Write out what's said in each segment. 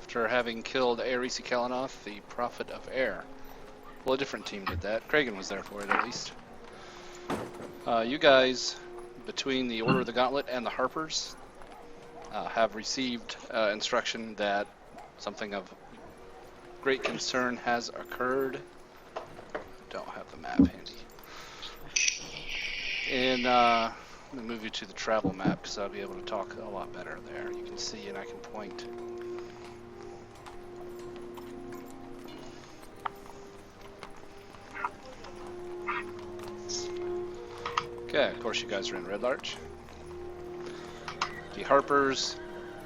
after having killed Aerisi Kalanoth, the Prophet of Air. Well, a different team did that. Kragan was there for it, at least. You guys, between the Order of the Gauntlet and the Harpers, have received instruction that something of great concern has occurred. Don't have the map handy. And let me move you to the travel map because I'll be able to talk a lot better there. You can see and I can point. Okay, of course you guys are in Red Larch. The Harpers,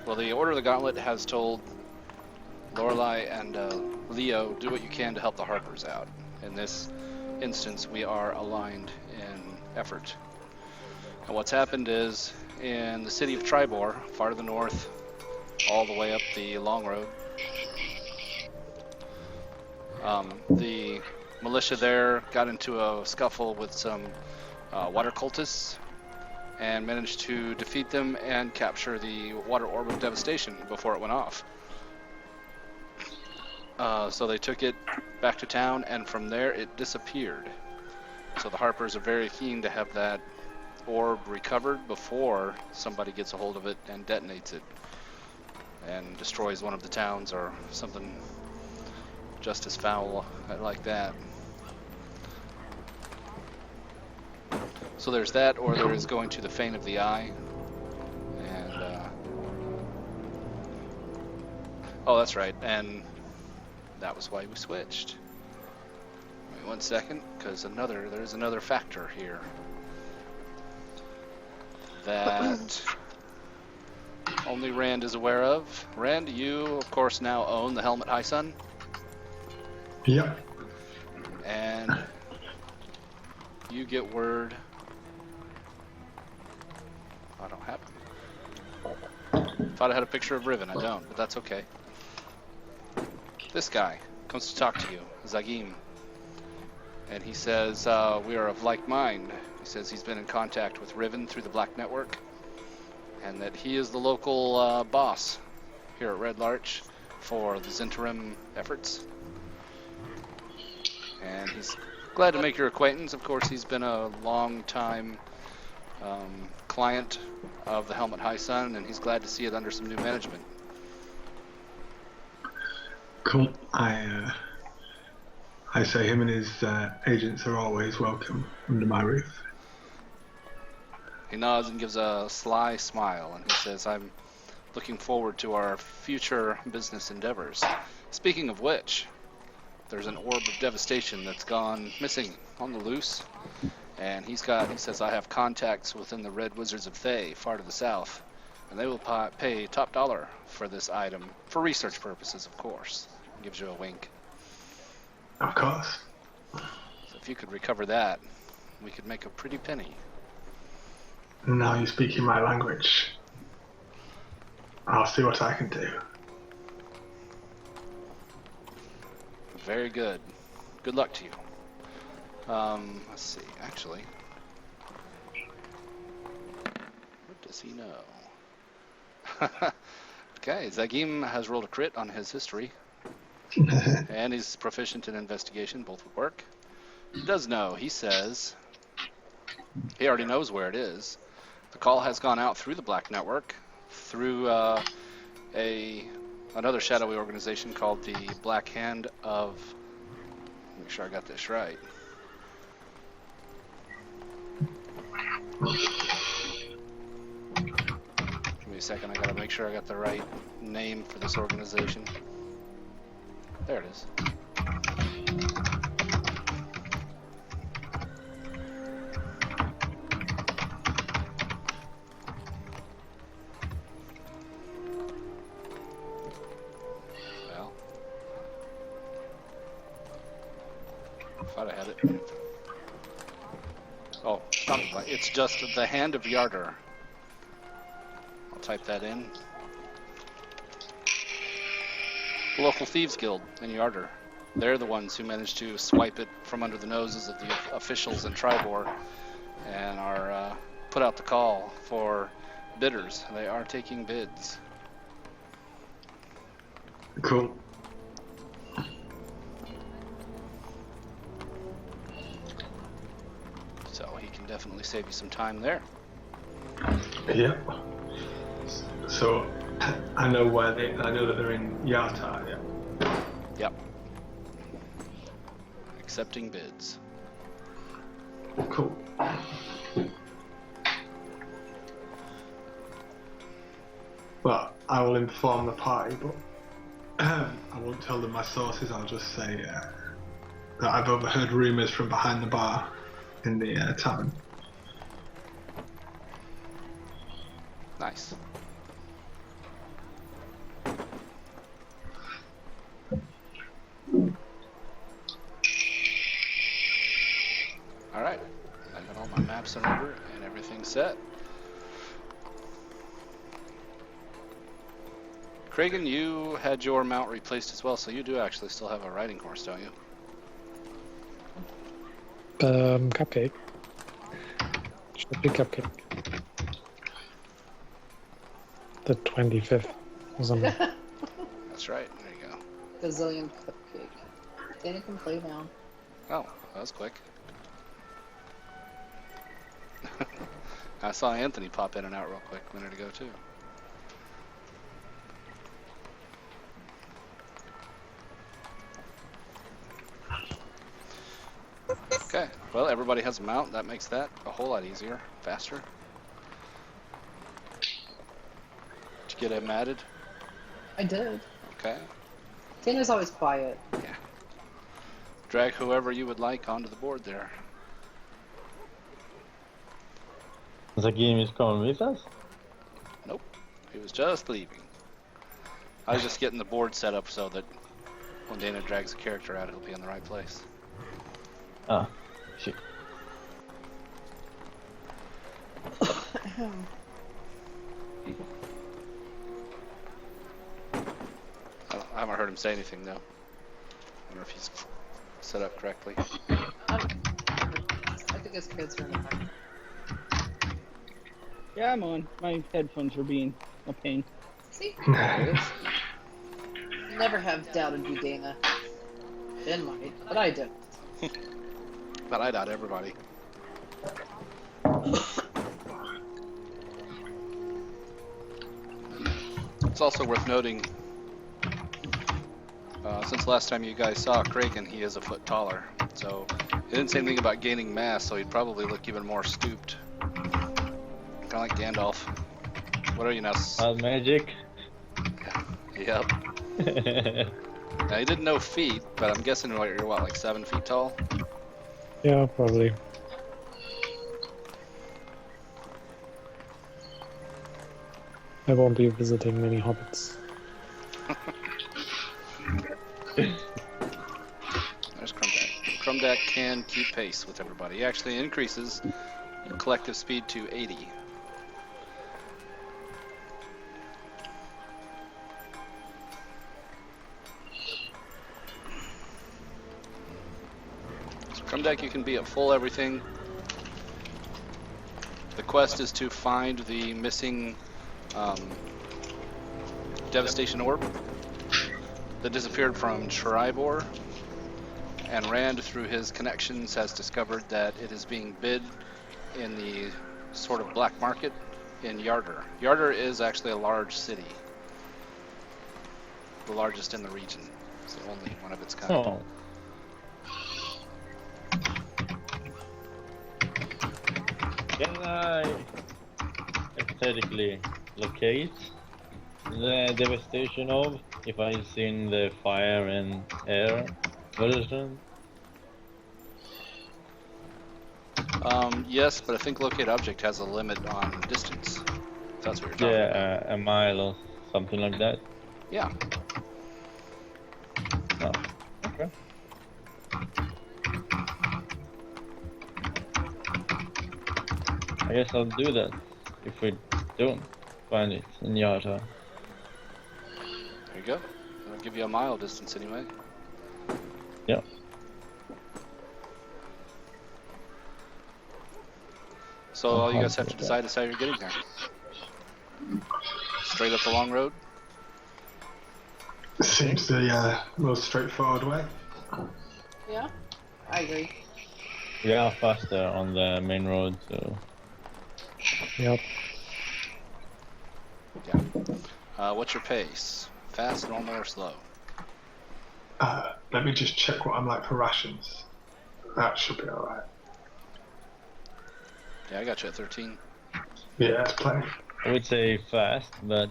well, the Order of the Gauntlet has told Lorelei and Leo, do what you can to help the Harpers out. In this instance, we are aligned in effort. And what's happened is, in the city of Tribor, far to the north, all the way up the long road, the militia there got into a scuffle with some water cultists and managed to defeat them and capture the water orb of devastation before it went off. So they took it back to town, and from there it disappeared. So the Harpers are very keen to have that orb recovered before somebody gets a hold of it and detonates it and destroys one of the towns or something just as foul like that. So there's that, or there is going to the Fane of the Eye. And, oh, that's right, and that was why we switched. Wait 1 second, because there's another factor here that only Rand is aware of. Rand, you, of course, now own the Helmet High Sun. Yep. And you get word. I don't have it. Thought I had a picture of Riven. I don't, but that's okay. This guy comes to talk to you, Zagim. And he says, we are of like mind. He says he's been in contact with Riven through the Black Network, and that he is the local boss here at Red Larch for the Zhentarim efforts. And he's glad to make your acquaintance. Of course, he's been a long time client of the Helmet High Sun, and he's glad to see it under some new management. Cool. I say him and his agents are always welcome under my roof. He nods and gives a sly smile, and he says, I'm looking forward to our future business endeavors. Speaking of which, there's an orb of devastation that's gone missing on the loose, and he says, I have contacts within the Red Wizards of Thay, far to the south, and they will pay top dollar for this item, for research purposes, of course. He gives you a wink. Of course. So if you could recover that, we could make a pretty penny. Now you're speaking my language. I'll see what I can do. Very good. Good luck to you. Let's see, actually. What does he know? Okay, Zagim has rolled a crit on his history. And he's proficient in investigation, both would work. He does know, he says, he already knows where it is. The call has gone out through the Black Network, through another shadowy organization called the Black Hand of, make sure I got this right. Give me a second, I gotta make sure I got the right name for this organization. There it is. Well, thought I had it. Oh, it's just the Hand of Yarder. I'll type that in. The local thieves guild in Yarder. They're the ones who managed to swipe it from under the noses of the officials in Tribor and are put out the call for bidders. They are taking bids. Cool. So he can definitely save you some time there. Yeah. So I know where they. I know that they're in Yata. Yeah. Yep. Accepting bids. Cool. Well, I will inform the party, but I won't tell them my sources. I'll just say that I've overheard rumours from behind the bar in the tavern. Nice. Alright. I got all my maps in order and everything set. Kragan, you had your mount replaced as well, so you do actually still have a riding horse, don't you? Cupcake. Should be Cupcake. The 25th or something. That's right. There you go. Gazillion cupcake. Dana can play now. Oh, that was quick. I saw Anthony pop in and out real quick a minute ago, too. Okay, well, everybody has a mount. That makes that a whole lot easier, faster. Did you get it matted? I did. Okay. Dana's always quiet. Yeah. Drag whoever you would like onto the board there. The game is coming with us? Nope. He was just leaving. I was just getting the board set up so that when Dana drags a character out, it'll be in the right place. Ah, shit. I haven't heard him say anything, though. I wonder if he's set up correctly. I think his kids are in the back. Yeah, I'm on. My headphones are being a pain. See? Never have doubted you, Dana. Ben might, but I don't. But I doubt everybody. It's also worth noting, since last time you guys saw Kragan, he is a foot taller. So he didn't say anything about gaining mass, so he'd probably look even more stooped. Kind of like Gandalf. What are you now? Magic. Yep. Now he didn't know feet, but I'm guessing you're what, like 7 feet tall? Yeah, probably. I won't be visiting many hobbits. There's Crumdack. Crumdack can keep pace with everybody. He actually increases collective speed to 80. So Crumdack, you can be at full everything. The quest is to find the missing Devastation Orb that disappeared from Shrybor, and Rand, through his connections, has discovered that it is being bid in the sort of black market in Yarder. Yarder is actually a large city, the largest in the region. It's the only one of its kind. Oh. Can I hypothetically locate the devastation of if I seen the fire and air version? Yes, but I think locate object has a limit on distance. If that's what you're talking about. Yeah, a mile or something like that. Yeah. Oh, okay. I guess I'll do that if we don't find it in Yata. There you go. I'll give you a mile distance anyway. Yeah. So all you guys have to decide is how you're getting there. Straight up the long road? Seems the most straightforward way. Yeah, I agree. We are faster on the main road, so Yep. What's your pace? Fast, normal, or slow? Let me just check what I'm like for rations. That should be alright. Yeah, I got you at 13. Yeah, that's plenty. I would say fast, but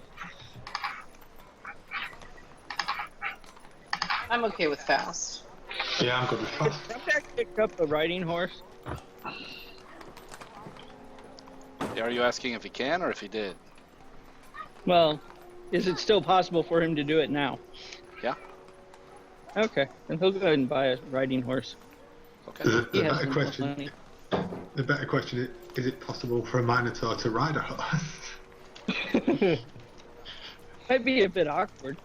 I'm okay with fast. Yeah, I'm good with fast. Thumbtack picked up a riding horse. Yeah, are you asking if he can or if he did? Well, is it still possible for him to do it now? Yeah. Okay, then he'll go ahead and buy a riding horse. Okay. The He has better some question. money. The better question is it possible for a Minotaur to ride a horse? Might be a bit awkward.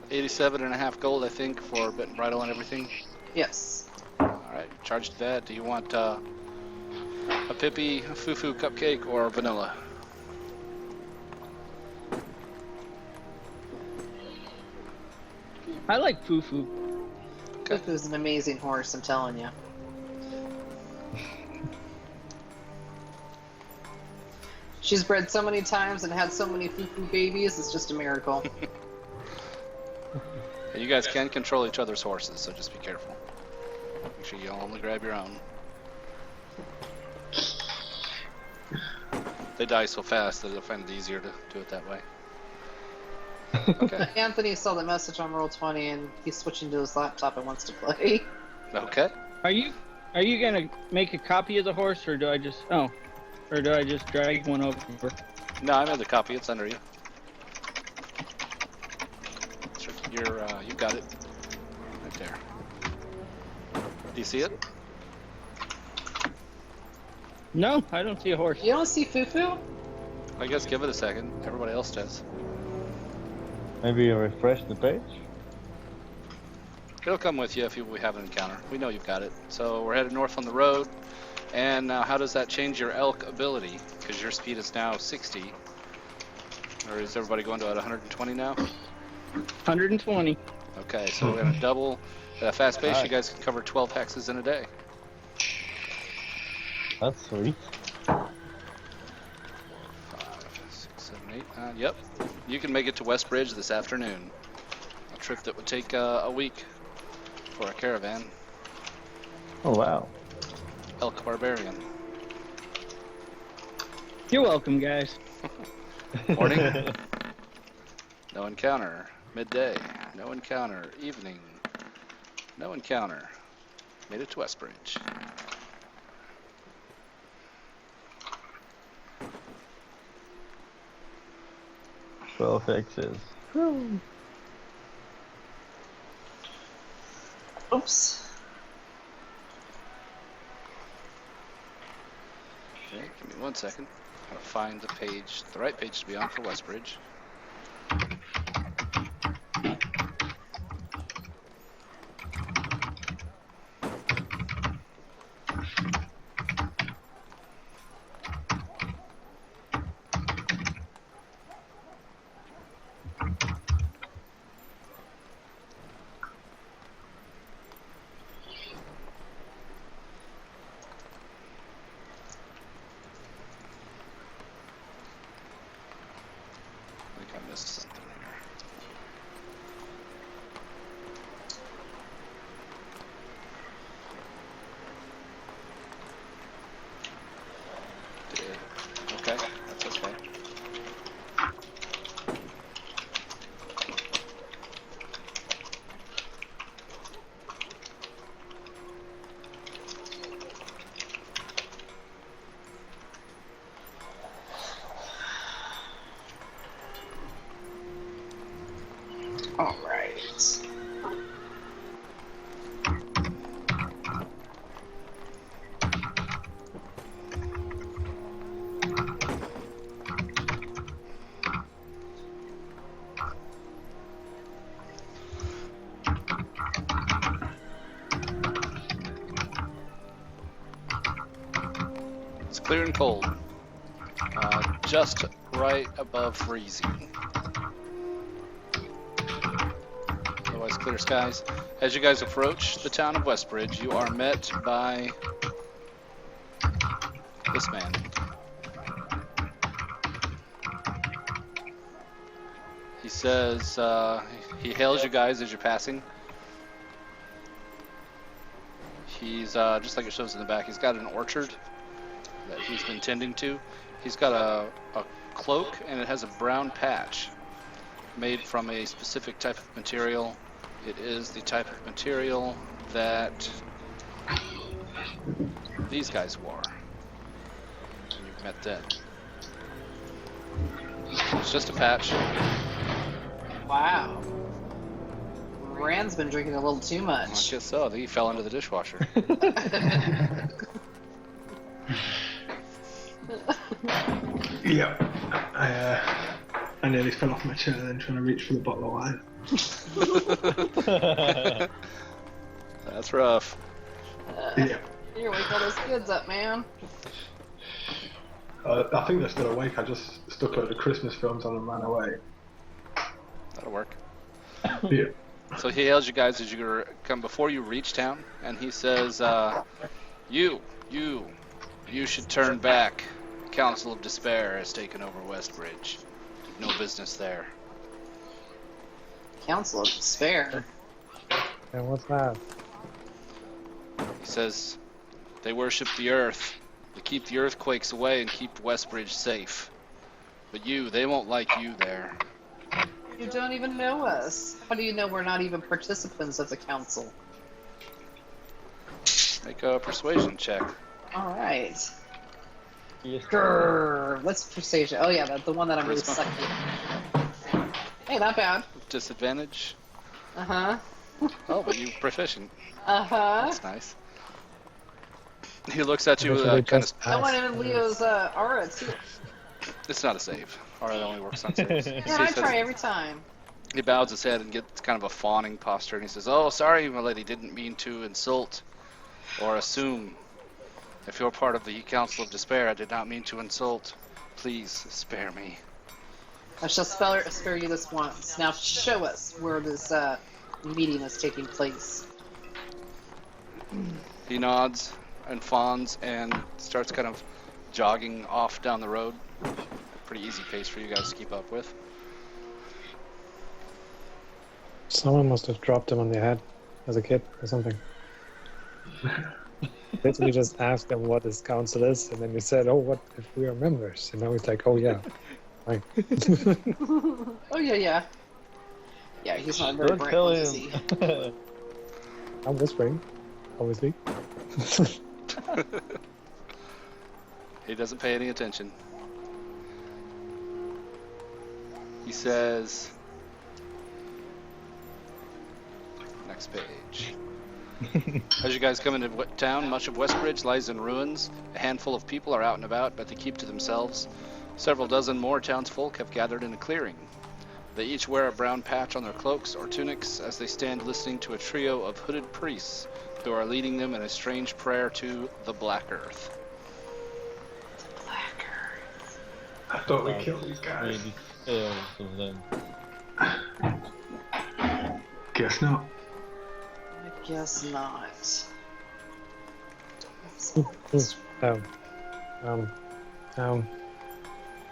87.5 gold, I think, for bit and bridle and everything. Yes. Alright, charge to that. Do you want a Pippi, a Fufu cupcake, or vanilla? I like Fufu. Okay. Fufu's an amazing horse, I'm telling you. She's bred so many times and had so many Fufu babies, it's just a miracle. And you guys can control each other's horses, so just be careful. Make sure you only grab your own. They die so fast that I find it easier to do it that way. Okay. Anthony saw the message on Roll20 and he's switching to his laptop and wants to play. Okay. Are you gonna make a copy of the horse, or do I just drag one over? No, I made the copy. It's under you. Sure, you got it. Right there. Do you see it? No, I don't see a horse. You don't see Fufu? I guess give it a second. Everybody else does. maybe refresh the page. It'll come with you if we have an encounter. We know you've got it. So we're headed north on the road. And now how does that change your elk ability? Because your speed is now 60. Or is everybody going to at 120 now? 120. Okay, so we're going to double. At a fast pace, you guys can cover 12 hexes in a day. That's sweet. 5, 6, 7, 8, 9. Yep. You can make it to West Bridge this afternoon. A trip that would take a week for a caravan. Oh wow. Elk Barbarian. You're welcome, guys. Morning. No encounter. Midday. No encounter. Evening. No encounter. Made it to Westbridge. Well, fixes. Oops. Okay, give me 1 second. Gotta find the page, the right page to be on for Westbridge. I think I missed something here. Okay, that's okay. All right. It's clear and cold. just right above freezing. Otherwise, clear skies. As you guys approach the town of Westbridge, you are met by this man. He says, he hails you guys as you're passing. He's, just like it shows in the back, he's got an orchard that he's been tending to. He's got a cloak, and it has a brown patch made from a specific type of material. It is the type of material that these guys wore. And you've met them. It's just a patch. Wow. Rand's been drinking a little too I much. guess so. I think he fell into the dishwasher. Yep. I nearly fell off my chair then trying to reach for the bottle of wine. That's rough. Yeah. You wake all those kids up, man. I think they're still awake. I just stuck a load of Christmas films on and ran away. That'll work. Yeah. So he hails you guys as you come before you reach town, and he says, you should turn back. Council of Despair has taken over Westbridge. No business there. Council of Despair. And what's that? He says, they worship the earth. They keep the earthquakes away and keep Westbridge safe. But they won't like you there. You don't even know us. How do you know we're not even participants of the council? Make a persuasion check. Alright. Yes. Grrr. What's persuasion? Oh yeah, the one that I'm really Charisma. sucky at. Hey, not bad. Disadvantage. Uh-huh. Oh, but you're proficient. Uh-huh. That's nice. He looks at you Eventually kind of. just I went pass. in Leo's aura too. It's not a save. Or it only works on saves. Yeah, He I says- try every time. He bows his head and gets kind of a fawning posture, and he says, "Oh, sorry, my lady, didn't mean to insult or assume. If you're part of the Council of Despair, I did not mean to insult. Please spare me." I shall spare you this once. Now show us where this meeting is taking place. He nods and fawns and starts kind of jogging off down the road. Pretty easy pace for you guys to keep up with. Someone must have dropped him on the head as a kid or something. Literally just asked him what his council is, and then he said, "Oh, what if we are members?" And now he's like, "Oh yeah." Like, Oh yeah. Yeah, he's not very Don't bright, tell is he? him. I'm whispering, obviously. He doesn't pay any attention. He says, next page. As you guys come into town, much of Westbridge lies in ruins. A handful of people are out and about, but they keep to themselves. Several dozen more townsfolk have gathered in a clearing. They each wear a brown patch on their cloaks or tunics as they stand listening to a trio of hooded priests who are leading them in a strange prayer to the Black Earth. I thought we killed these guys. Maybe sales of them. Guess not. I guess not.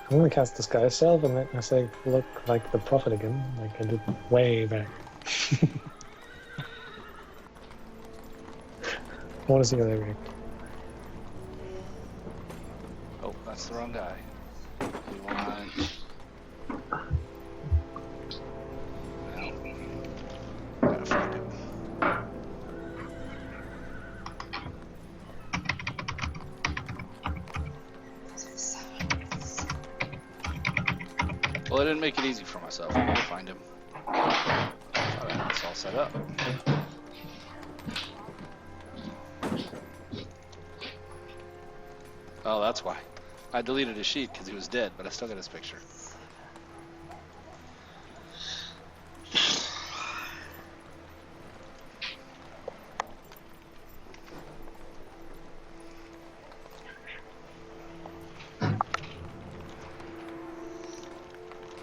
I'm gonna cast Disguise Self and make myself look like the Prophet again, like I did way back. I want to see how they react. Oh, that's the wrong guy. We want... Well, gotta find him. Well, I didn't make it easy for myself. I'm gonna find him. Alright, it's all set up. Oh, that's why. I deleted his sheet because he was dead, but I still got his picture.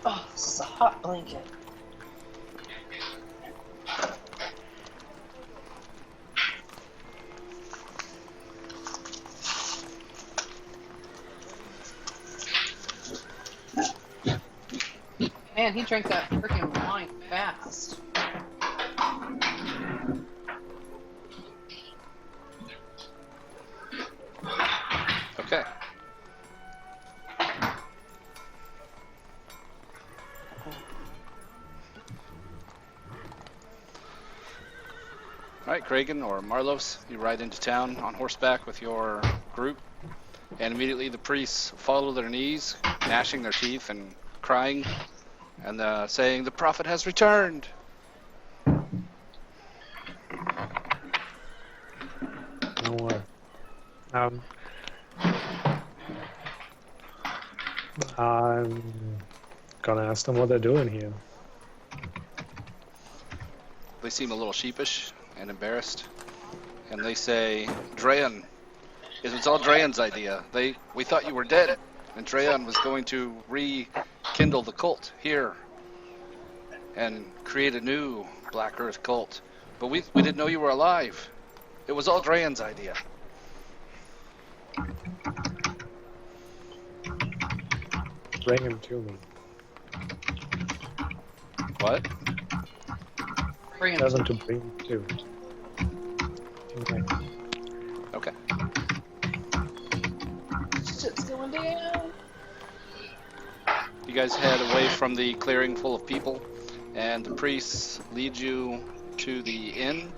Oh, this is a hot blanket. Man, he drank that freaking wine fast. Okay. All right, Kragan or Marlos, you ride into town on horseback with your group, and immediately the priests fall to their knees, gnashing their teeth and crying, and saying, "The prophet has returned." No more. I'm gonna ask them what they're doing here. They seem a little sheepish and embarrassed, and they say, "Drayan, it was all Drayan's idea. We thought you were dead, and Drayan was going to rekindle the cult here and create a new Black Earth cult. But we didn't know you were alive. It was all Drayan's idea." Bring him to me. What? Bring him. Tell them to bring him to. Okay. Okay. Shit's going down. You guys head away from the clearing full of people, and the priests lead you to the inn.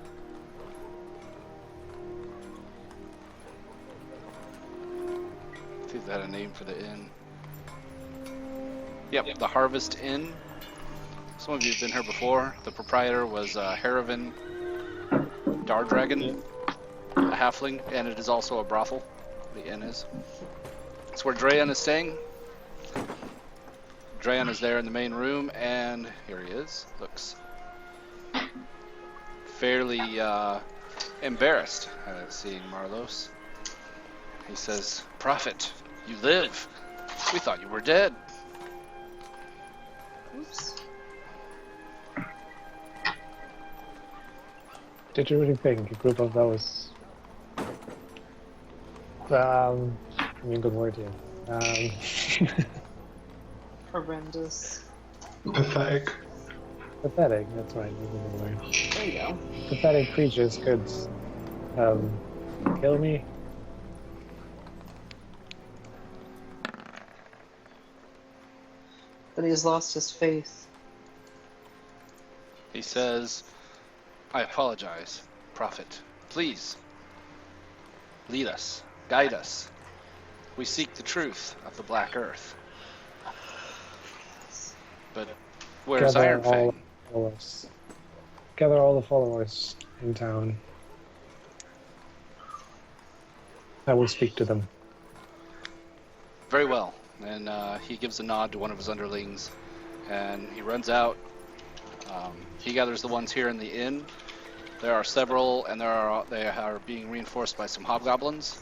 I think they had a name for the inn. Yep, the Harvest Inn. Some of you have been here before. The proprietor was Haravan Dardragon, a halfling, and it is also a brothel. The inn is. It's where Drayan is staying. Drayan is there in the main room, and here he is. Looks fairly embarrassed at seeing Marlos. He says, "Prophet, you live. We thought you were dead." Oops. Did you really think a group of those? I mean, good word here. Horrendous. Pathetic. Pathetic. That's right. That's a good word. There you go. Pathetic creatures could kill me. But he has lost his faith. He says, "I apologize, Prophet. Please, lead us, guide us. We seek the truth of the Black Earth." But where's Gather Iron all Fang? the followers. Gather all the followers in town. I will speak to them. Very well. And he gives a nod to one of his underlings, and he runs out. He gathers the ones here in the inn. There are several, and they are being reinforced by some hobgoblins.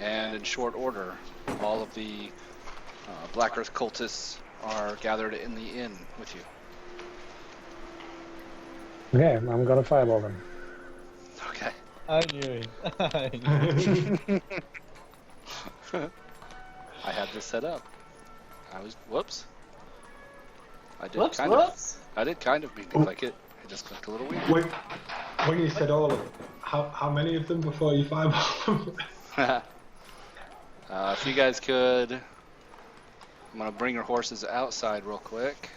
And in short order, all of the Black Earth cultists are gathered in the inn with you. Okay, I'm gonna fireball them. Okay. I knew it. I knew it. I had this set up. Whoops. I did Whoops, kind whoops. I did kind of mean to click it. It just clicked a little weird. When you said all, how many of them before you fireball them? If you guys could, I'm gonna bring your horses outside real quick.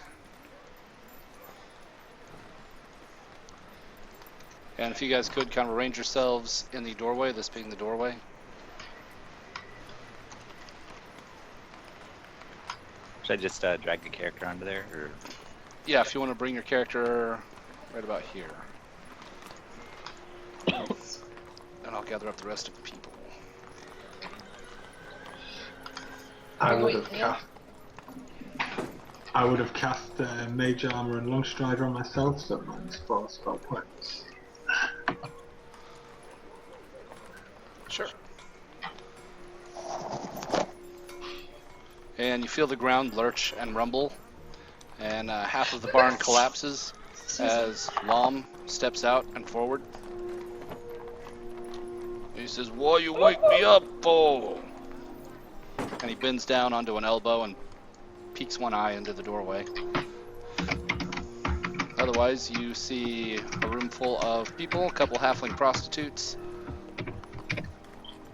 And if you guys could kind of arrange yourselves in the doorway, this being the doorway. Should I just drag the character onto there, or? Yeah, if you want to bring your character right about here. And I'll gather up the rest of the people. I would Wait, have yeah. cast Mage Armor and Long Strider on myself, so mine's 4 spell points. Sure. and you feel the ground lurch and rumble, and half of the barn collapses as Lom steps out and forward. He says, "Why you wake me up for?" And he bends down onto an elbow and peeks one eye into the doorway. Otherwise, you see a room full of people, a couple halfling prostitutes,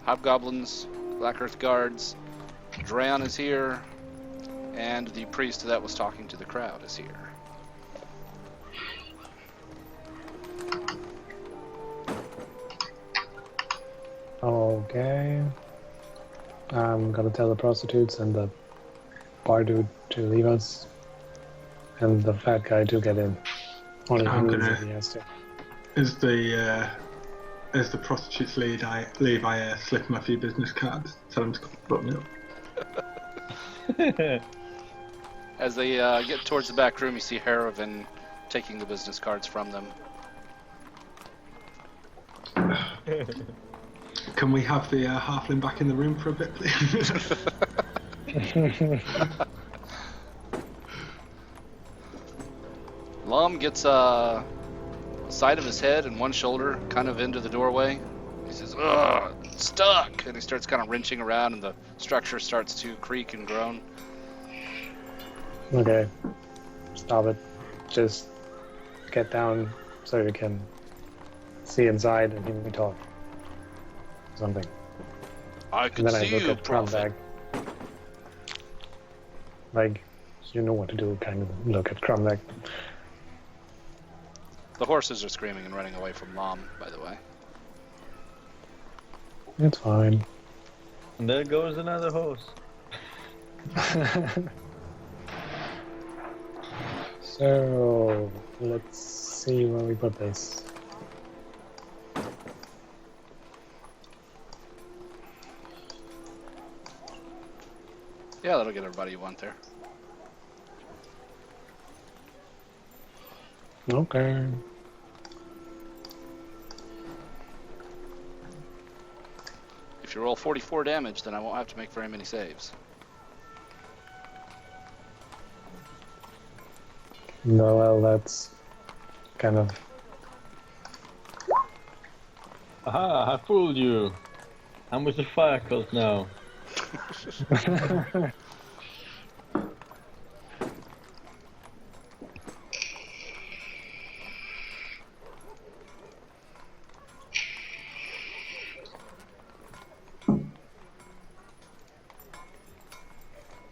hobgoblins, Black Earth guards. Drayon is here, and the priest that was talking to the crowd is here. Okay. I'm gonna tell the prostitutes and the bar dude to leave us, and the fat guy to get in. On his I'm knees gonna- if he has to. As the prostitutes leave, I slip them a few business cards. Tell them to put me up. As they get towards the back room, you see Haravan taking the business cards from them. Can we have the halfling back in the room for a bit, please? Lom gets a side of his head and one shoulder kind of into the doorway. He says, "Ugh, stuck!" And he starts kind of wrenching around, and the structure starts to creak and groan. Okay. Stop it. Just get down so you can see inside and hear me talk. Something. I And can then I see look you, at prophet. Cromback. Like, you know what to do, kind of look at Cromback. The horses are screaming and running away from Lom, by the way. It's fine. And there goes another horse. So, let's see where we put this. Yeah, that'll get everybody you want there. Okay. If you roll 44 damage, then I won't have to make very many saves. No, well, that's kind of... Aha, I fooled you. I'm with the fire cult now.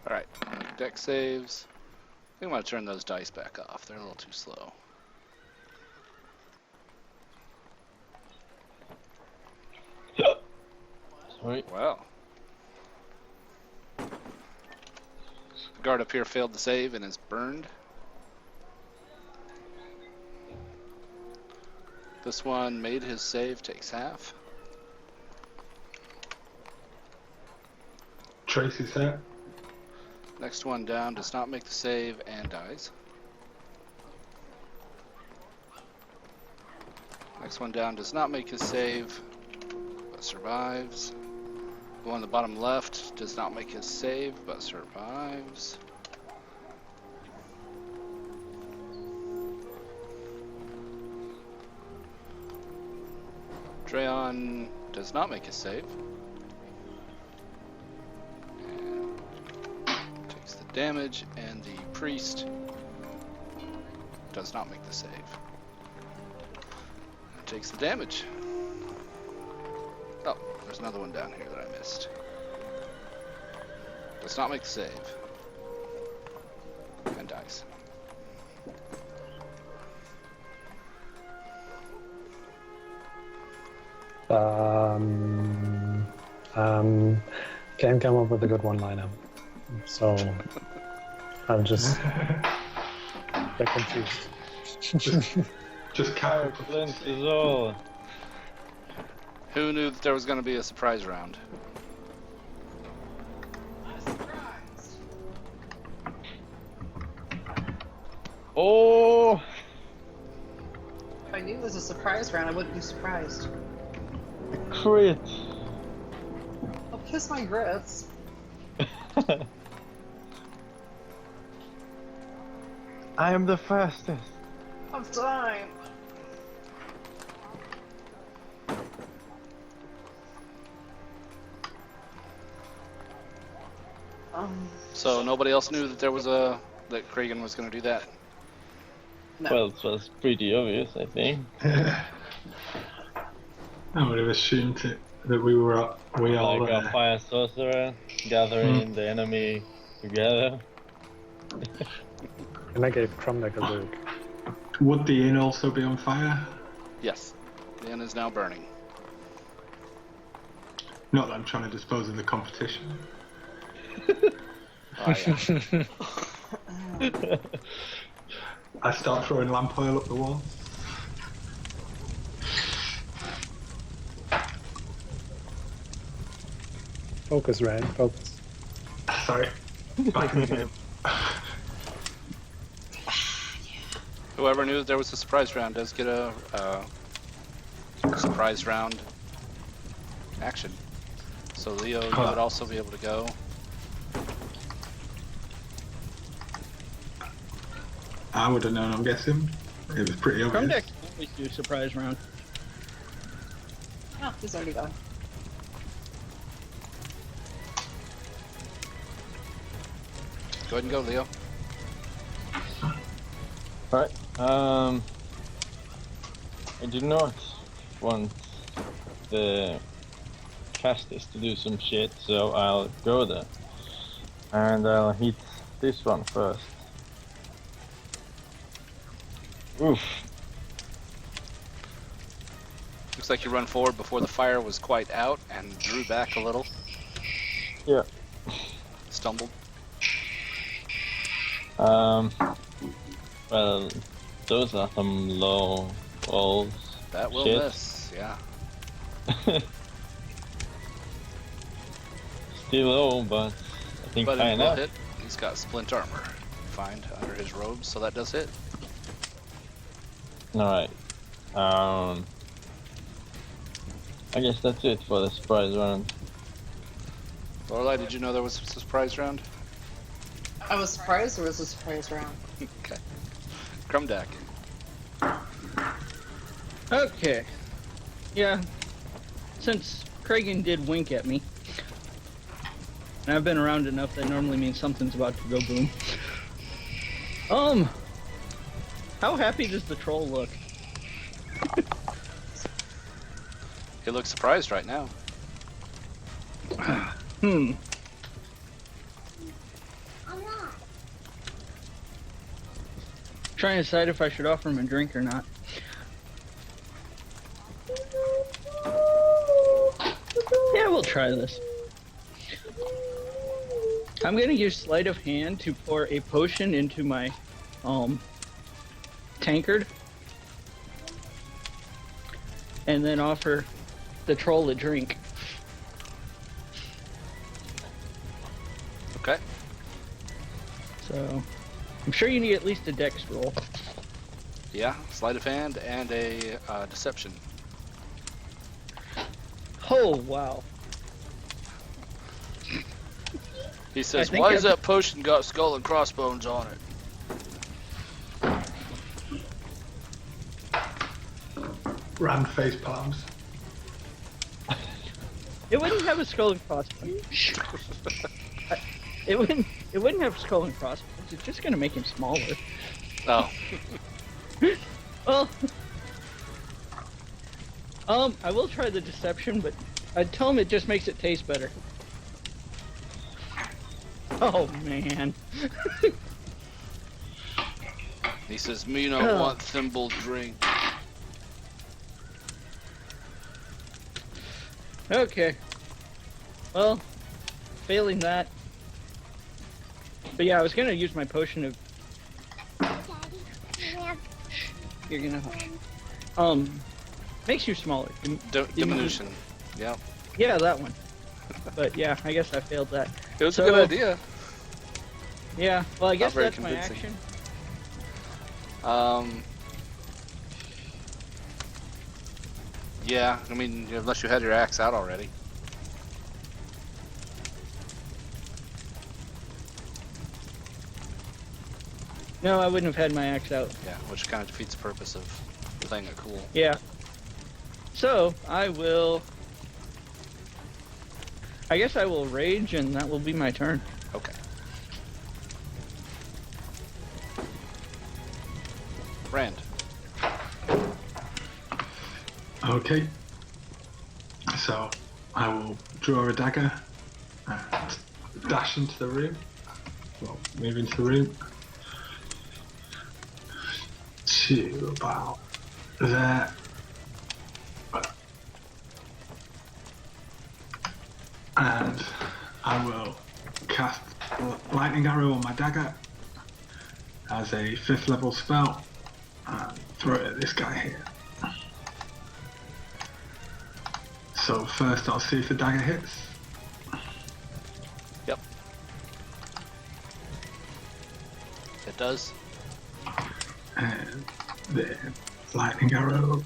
Alright, deck saves. I think I'm going to turn those dice back off. They're a little too slow. Sorry. Wow. The guard up here failed to save and is burned. This one made his save, takes half. Tracy's here. Next one down does not make the save and dies. Next one down does not make his save, but survives. The one on the bottom left does not make his save, but survives. Drayon does not make his save. And takes the damage, and the priest does not make the save. And takes the damage. Oh, there's another one down here that I missed. Does not make the save. And dies. Can't come up with a good one-liner. So, I'm just get confused. Just Fire cap. cleanses all. Who knew that there was going to be a surprise round? Oh! If I knew it was a surprise round, I wouldn't be surprised. Crit! I'll kiss my grits. I am the fastest. Of time. So nobody else knew that that Kragan was going to do that. No. Well, it was pretty obvious, I think. I would have assumed it, that we all Like a fire sorcerer gathering the enemy together. And I gave Crumneck a look. Would the inn also be on fire? Yes, the inn is now burning. Not that I'm trying to dispose of the competition. Oh, yeah. I start throwing lamp oil up the wall. Focus, Ryan, focus. Sorry. Back in the game. Whoever knew that there was a surprise round does get a surprise round action. So Leo, you would also be able to go. I would have known, I'm guessing. It was pretty obvious. Crumdeck always do surprise round. Oh, he's already gone. Go ahead and go, Leo. Alright, I do not want the fastest to do some shit, so I'll go there. And I'll hit this one first. Oof. Looks like you run forward before the fire was quite out and drew back a little. Yeah. Stumbled. Well, those are some low rolls. That will Shit. miss, yeah. Still low, but I think But high it will enough. hit. He's got splint armor. Find under his robes, so that does hit. Alright. I guess that's it for the surprise round. Lorelai, did you know there was a surprise round? I was surprised there was a surprise round. Okay. Crumdeck. Okay. Yeah. Since Kragan did wink at me, and I've been around enough, that normally means something's about to go boom. How happy does the troll look? He looks surprised right now. Trying to decide if I should offer him a drink or not. Yeah, we'll try this. I'm gonna use sleight of hand to pour a potion into my tankard, and then offer the troll a drink. Okay. So, I'm sure you need at least a dex roll. Yeah, sleight of hand and a deception. Oh, wow. He says, I think why has I've- that potion got skull and crossbones on it? Rand face palms. It wouldn't have a skull and crossbones. It wouldn't have skull and crossbones. It's just gonna make him smaller. Oh, Well, I will try the deception, but I'd tell him it just makes it taste better. Oh man. he says, me not want thimble drink. Okay. Well, failing that. But yeah, I was gonna use my potion of. You're gonna hush. Makes you smaller. Diminution. Yep. Yeah, that one. But yeah, I guess I failed that. It was So- a good idea. Yeah, well, I guess very that's my convincing. action. Yeah, I mean, unless you had your axe out already. No, I wouldn't have had my axe out. Yeah, which kind of defeats the purpose of playing it cool. Yeah. So, I guess I will rage, and that will be my turn. Okay. Rand. Okay. So I will draw a dagger and dash into the room. Well, move into the room. To about there. And I will cast Lightning Arrow on my dagger as a 5th level spell and throw it at this guy here. So first I'll see if the dagger hits. Yep. It does. And the Lightning Arrow.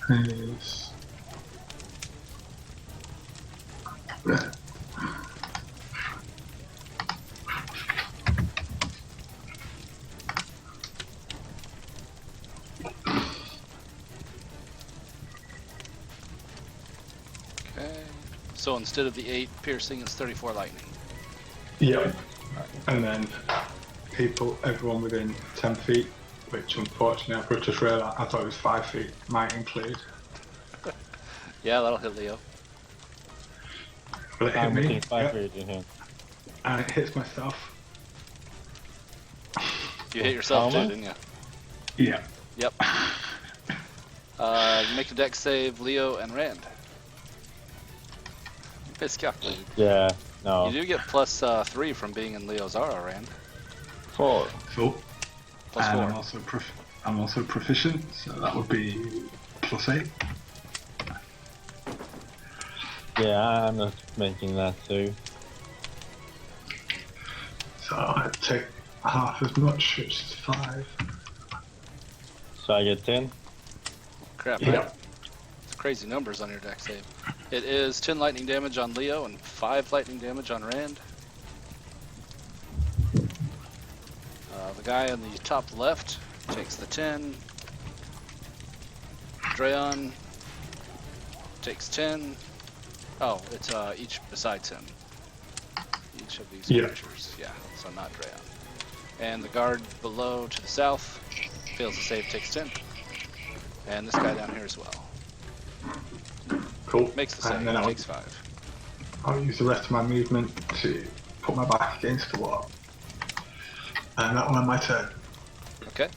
Is there. Okay. So instead of the 8 piercing, it's 34 lightning. Yep. And then everyone within 10 feet, which unfortunately I've just realised, I thought it was 5 feet, might include. Yeah, that'll hit Leo. Will it hit I'm me? within 5 Yep. feet of him. And it hits myself. You hit yourself too, Palmer? didn't you? Yeah. Yep. Make a dex save, Leo and Rand. Miscalculated. Yeah, no. You do get plus 3 from being in Leo's aura, Rand. 4. Cool. Plus And 4. I'm also proficient, so that would be +8. Yeah, I'm not making that too. So I take half as much, which is 5. So I get 10. Crap, Yeah. right? It's crazy numbers on your dex save. It is 10 lightning damage on Leo and 5 lightning damage on Rand. The guy on the top left takes the 10. Drayon takes 10. Oh, it's each besides him. Each of these Yeah. creatures. Yeah, so not Drayon. And the guard below to the south fails the save, takes 10. And this guy down here as well. Cool. Makes the save, And then takes 5. I'll use the rest of my movement to put my back against the wall. And that will end my turn. Okay.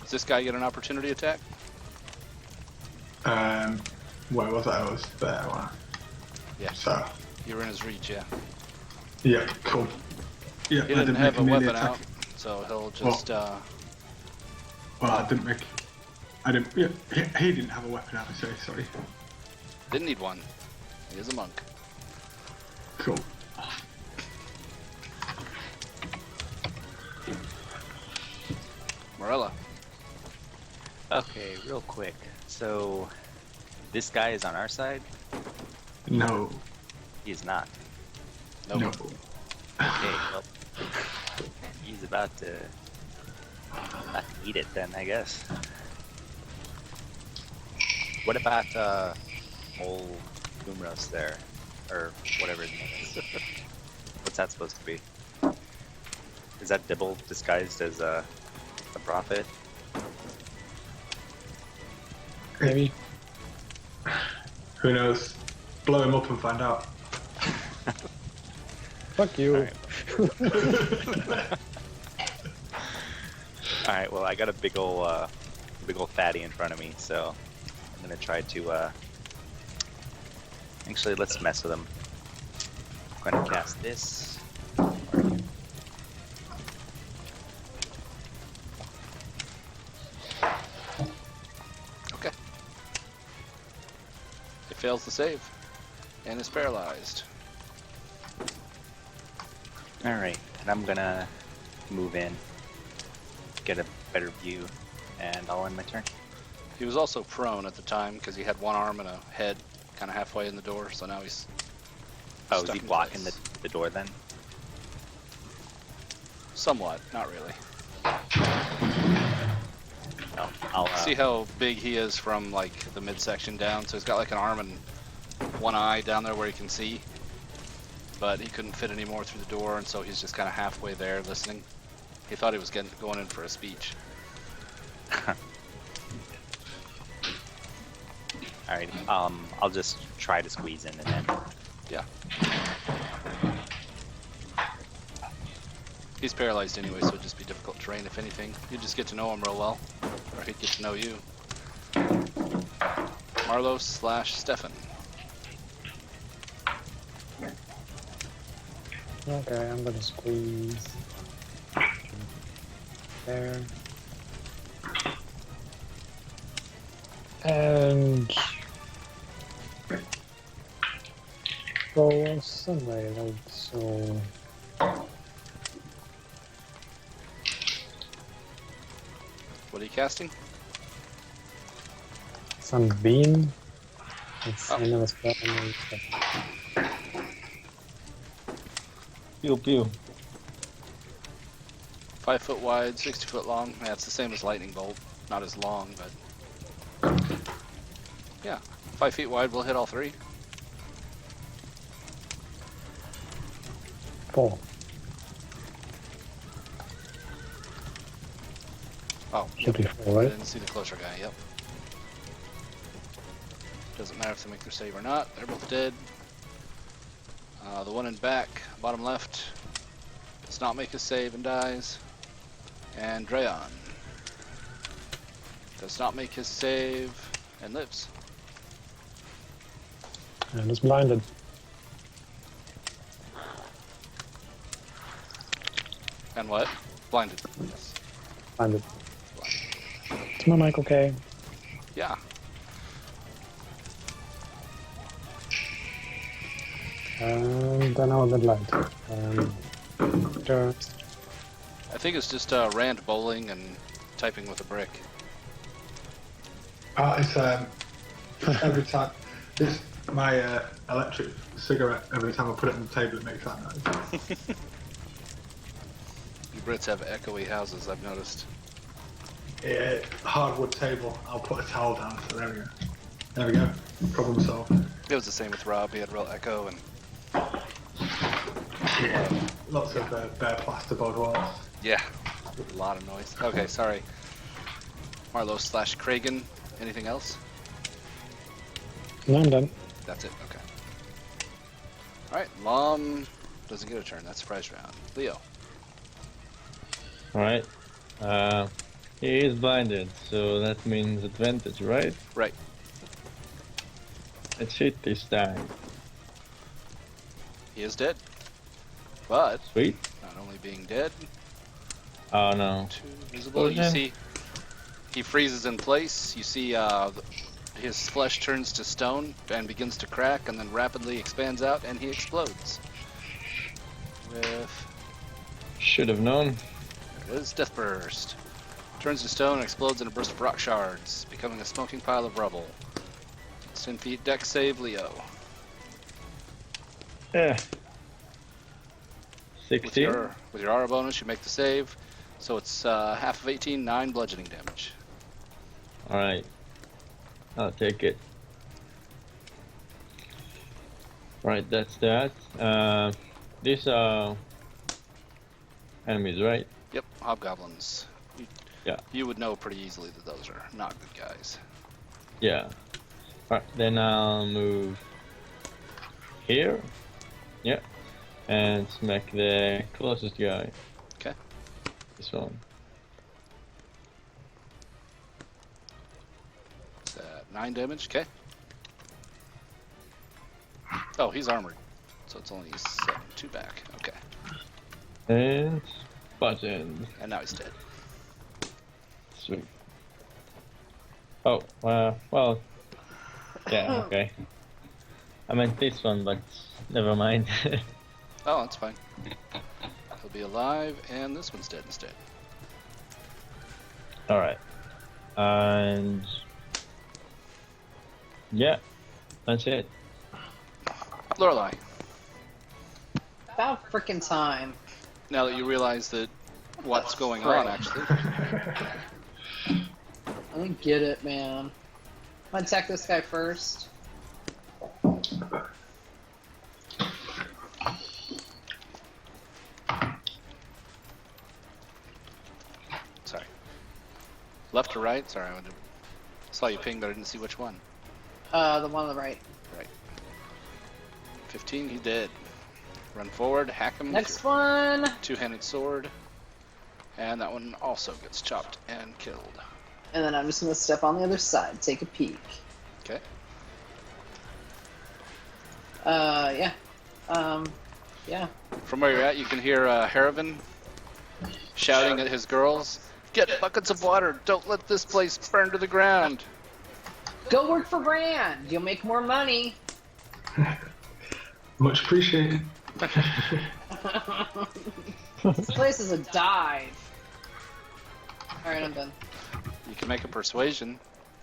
Does this guy get an opportunity attack? Where was I? I was there. Wow. Yeah. So, You're in his reach, yeah. yeah, cool. Yeah, He I didn't didn't have make a a melee weapon attack. out, so he'll just, Well, I didn't make. I didn't. Yeah, he didn't have a weapon out. Sorry. didn't need one. He is a monk. Cool. Morella. Okay, real quick. So, this guy is on our side? No. He's not. Nope. No. Okay, well, he's about to eat it then, I guess. What about old Boomros there, or whatever his name is? What's that supposed to be? Is that Dibble disguised as a prophet? Maybe. Who knows? Blow him up and find out. Fuck you. Alright. Alright, well, I got a big ol' fatty in front of me, so I'm gonna try to, actually, let's mess with him. I'm gonna cast this. Okay. It fails the save. And is paralyzed. Alright, and I'm gonna move in, get a better view, and I'll end my turn. He was also prone at the time because he had one arm and a head kind of halfway in the door, so now he's Oh, is stuck he in blocking place. the door then? Somewhat, not really. Well, I'll See how big he is from like the midsection down. So he's got like an arm and one eye down there where he can see, but he couldn't fit any more through the door, and so he's just kind of halfway there listening. He thought he was going in for a speech. Alright, I'll just try to squeeze in and then. Yeah. He's paralyzed anyway, so it'd just be difficult terrain if anything. You'd just get to know him real well, or he'd get to know you. Marlo/Stefan. Okay, I'm gonna squeeze. There. And go sunlight, like so. What are you casting? Sunbeam. It's Oh. another spell. Pew pew. 5 foot wide, 60 foot long. Yeah, it's the same as lightning bolt. Not as long, but yeah, 5 feet wide. We'll hit all three. 4. Oh, Should be 4, I right? didn't see the closer guy. Yep. Doesn't matter if they make their save or not. They're both dead. The one in back, bottom left, does not make his save and dies. And Drayon does not make his save and lives. And it's blinded. And what? Blinded. Yes. Blinded. Is my mic okay? Yeah. Then I'll get light. Sure. I think it's just Rand bowling and typing with a brick. It's every time. It's my electric cigarette. Every time I put it on the table, it makes that noise. You Brits have echoey houses, I've noticed. Yeah, hardwood table. I'll put a towel down. So there we go. There we go. Problem solved. It was the same with Rob. He had real echo, and Yeah, lots of bare plasterboard walls. yeah, a lot of noise. Okay, sorry. Marlo/Kragan. Anything else? No, I'm done. That's it. Okay. All right. Lom doesn't get a turn. That's surprise round. Leo. Alright. He is blinded, so that means advantage, right? Right. Let's hit this time. He is dead. But Sweet. not only being dead, Oh no. too visible. You Okay. see, he freezes in place. You see, his flesh turns to stone and begins to crack, and then rapidly expands out, and he explodes. With Should have known. there it is, death burst. Turns to stone and explodes in a burst of rock shards, becoming a smoking pile of rubble. It's 10 feet. Dex save, Leo. Yeah. With 16. your aura bonus, you make the save. So it's half of 18, 9 bludgeoning damage. Alright. I'll take it. Right, that's that. These are enemies, right? Yep, hobgoblins. Yeah. You would know pretty easily that those are not good guys. Yeah. Alright, then I'll move here. Yeah. And smack the closest guy. Okay. This one. Is that 9 damage? Okay. Oh, he's armored. So it's only 7, 2 back. Okay. And button. And now he's dead. Sweet. Oh, well. Yeah, okay. I meant this one, but never mind. Oh, that's fine. He'll be alive, and this one's dead instead. Alright. And yeah, that's it. Lorelei. About frickin' time. Now that you realize that what's going on, actually. I don't get it, man. I'm gonna attack this guy first. Sorry. Left or right? Sorry, I saw you ping, but I didn't see which one. The one on the right. Right. 15, he did. Run forward, hack him. Next one. Two-handed sword. And that one also gets chopped and killed. And then I'm just gonna step on the other side, take a peek. Okay. Yeah. Yeah. From where you're at, you can hear Haravan shouting at his girls, "Get buckets of water! Don't let this place burn to the ground!" Go work for Brand. You'll make more money. Much appreciated. This place is a dive. Alright, I'm done. You can make a persuasion.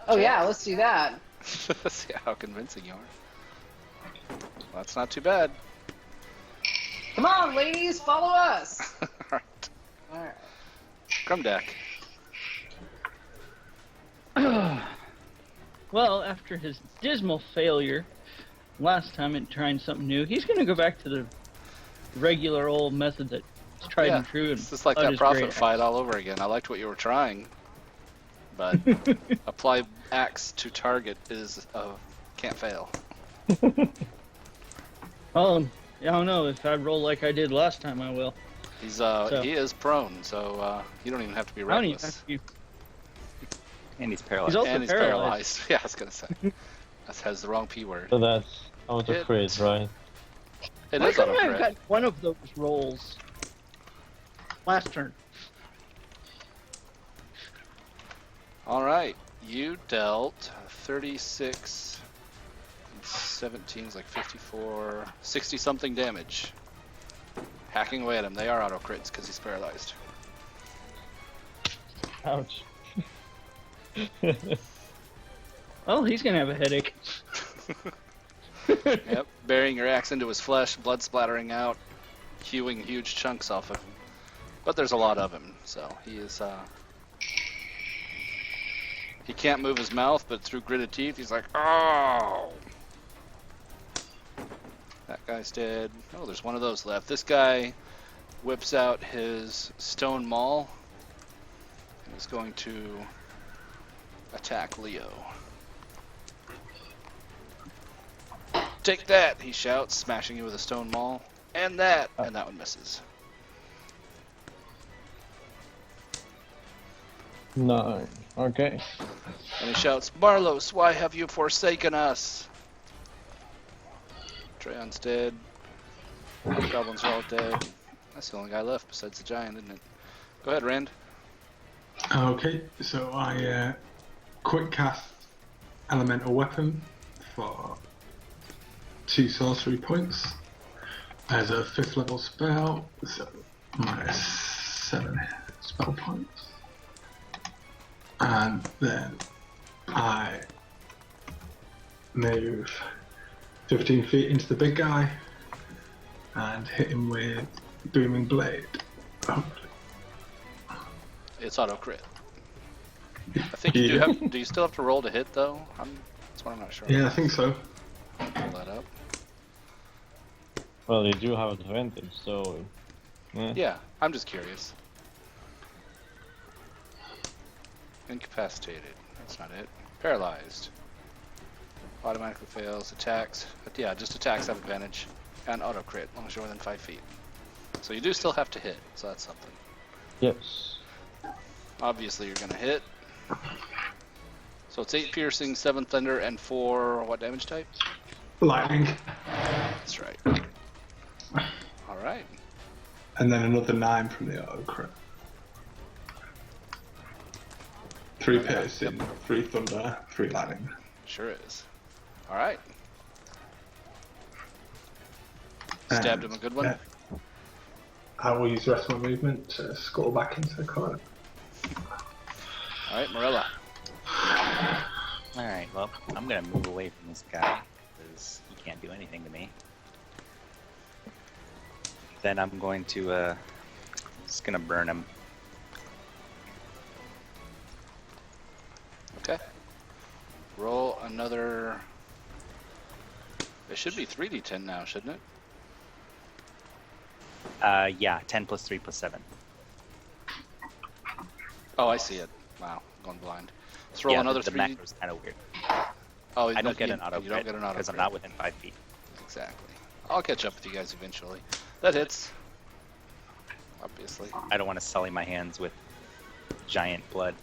Oh yeah, let's do that. See how convincing you are. Well, that's not too bad. Come on, ladies, follow us. Alright. Alright. Grumdak. Well, after his dismal failure last time at trying something new, he's going to go back to the regular old method that's tried and true. And It's just like cut that his prophet great fight axe. all over again. I liked what you were trying, but apply axe to target is can't fail. Well, I don't know. If I roll like I did last time, I will. He's So- he is prone, so you don't even have to be I don't even reckless. have to be. And he's paralyzed. He's also And he's paralyzed. paralyzed. Yeah, I was gonna say. That has the wrong P word. So that's auto crit, right? It Why is couldn't I auto have crit. got one of those rolls last turn? All right, you dealt 36, and 17 is like 54, 60 something damage. Hacking away at him. They are auto crits because he's paralyzed. Ouch. Well, he's gonna have a headache. Yep, burying your axe into his flesh, blood splattering out, hewing huge chunks off of him. But there's a lot of him, so he is. He can't move his mouth, but through gritted teeth, he's like, "Oh!" That guy's dead. Oh, there's one of those left. This guy whips out his stone maul and is going to attack Leo. Take that, he shouts, smashing you with a stone maul. And that one misses. 9. Okay. And he shouts, "Marlos, why have you forsaken us?" Treyon's dead. Goblins are all dead. That's the only guy left besides the giant, isn't it? Go ahead, Rand. Okay, so I quick cast Elemental Weapon for 2 sorcery points as a 5th level spell, so minus 7 spell points. And then I move 15 feet into the big guy and hit him with Booming Blade. It's auto crit. I think you do Yeah. have. Do you still have to roll to hit though? That's what I'm not sure. Yeah, I think so. Pull that up. Well, you do have advantage, so. Yeah, I'm just curious. Incapacitated. That's not it. Paralyzed. Automatically fails. Attacks. But yeah, just attacks have advantage. And auto crit, as long as you're within 5 feet. So you do still have to hit, so that's something. Yes. Obviously you're gonna hit. So it's 8 piercing, 7 thunder, and 4 what damage type? Lightning. That's right. Alright. And then another 9 from the auto crit. 3 piercing, 3 thunder, 3 lightning. Sure is. Alright. Stabbed him a good one. Yeah. I will use the rest of my movement to scuttle back into the corner. Alright, Morella. Alright, well, I'm gonna move away from this guy, because he can't do anything to me. Then I'm going to just gonna burn him. Okay. Roll another. It should be 3d10 now, shouldn't it? Yeah, 10 plus 3 plus 7. Oh, I see it. Wow, going blind. Let's roll yeah, another the 3. macro's kind of weird. Oh, I don't get an auto You don't get an auto because I'm crit. not within 5 feet. Exactly. I'll catch up with you guys eventually. That hits. Obviously. I don't want to sully my hands with giant blood.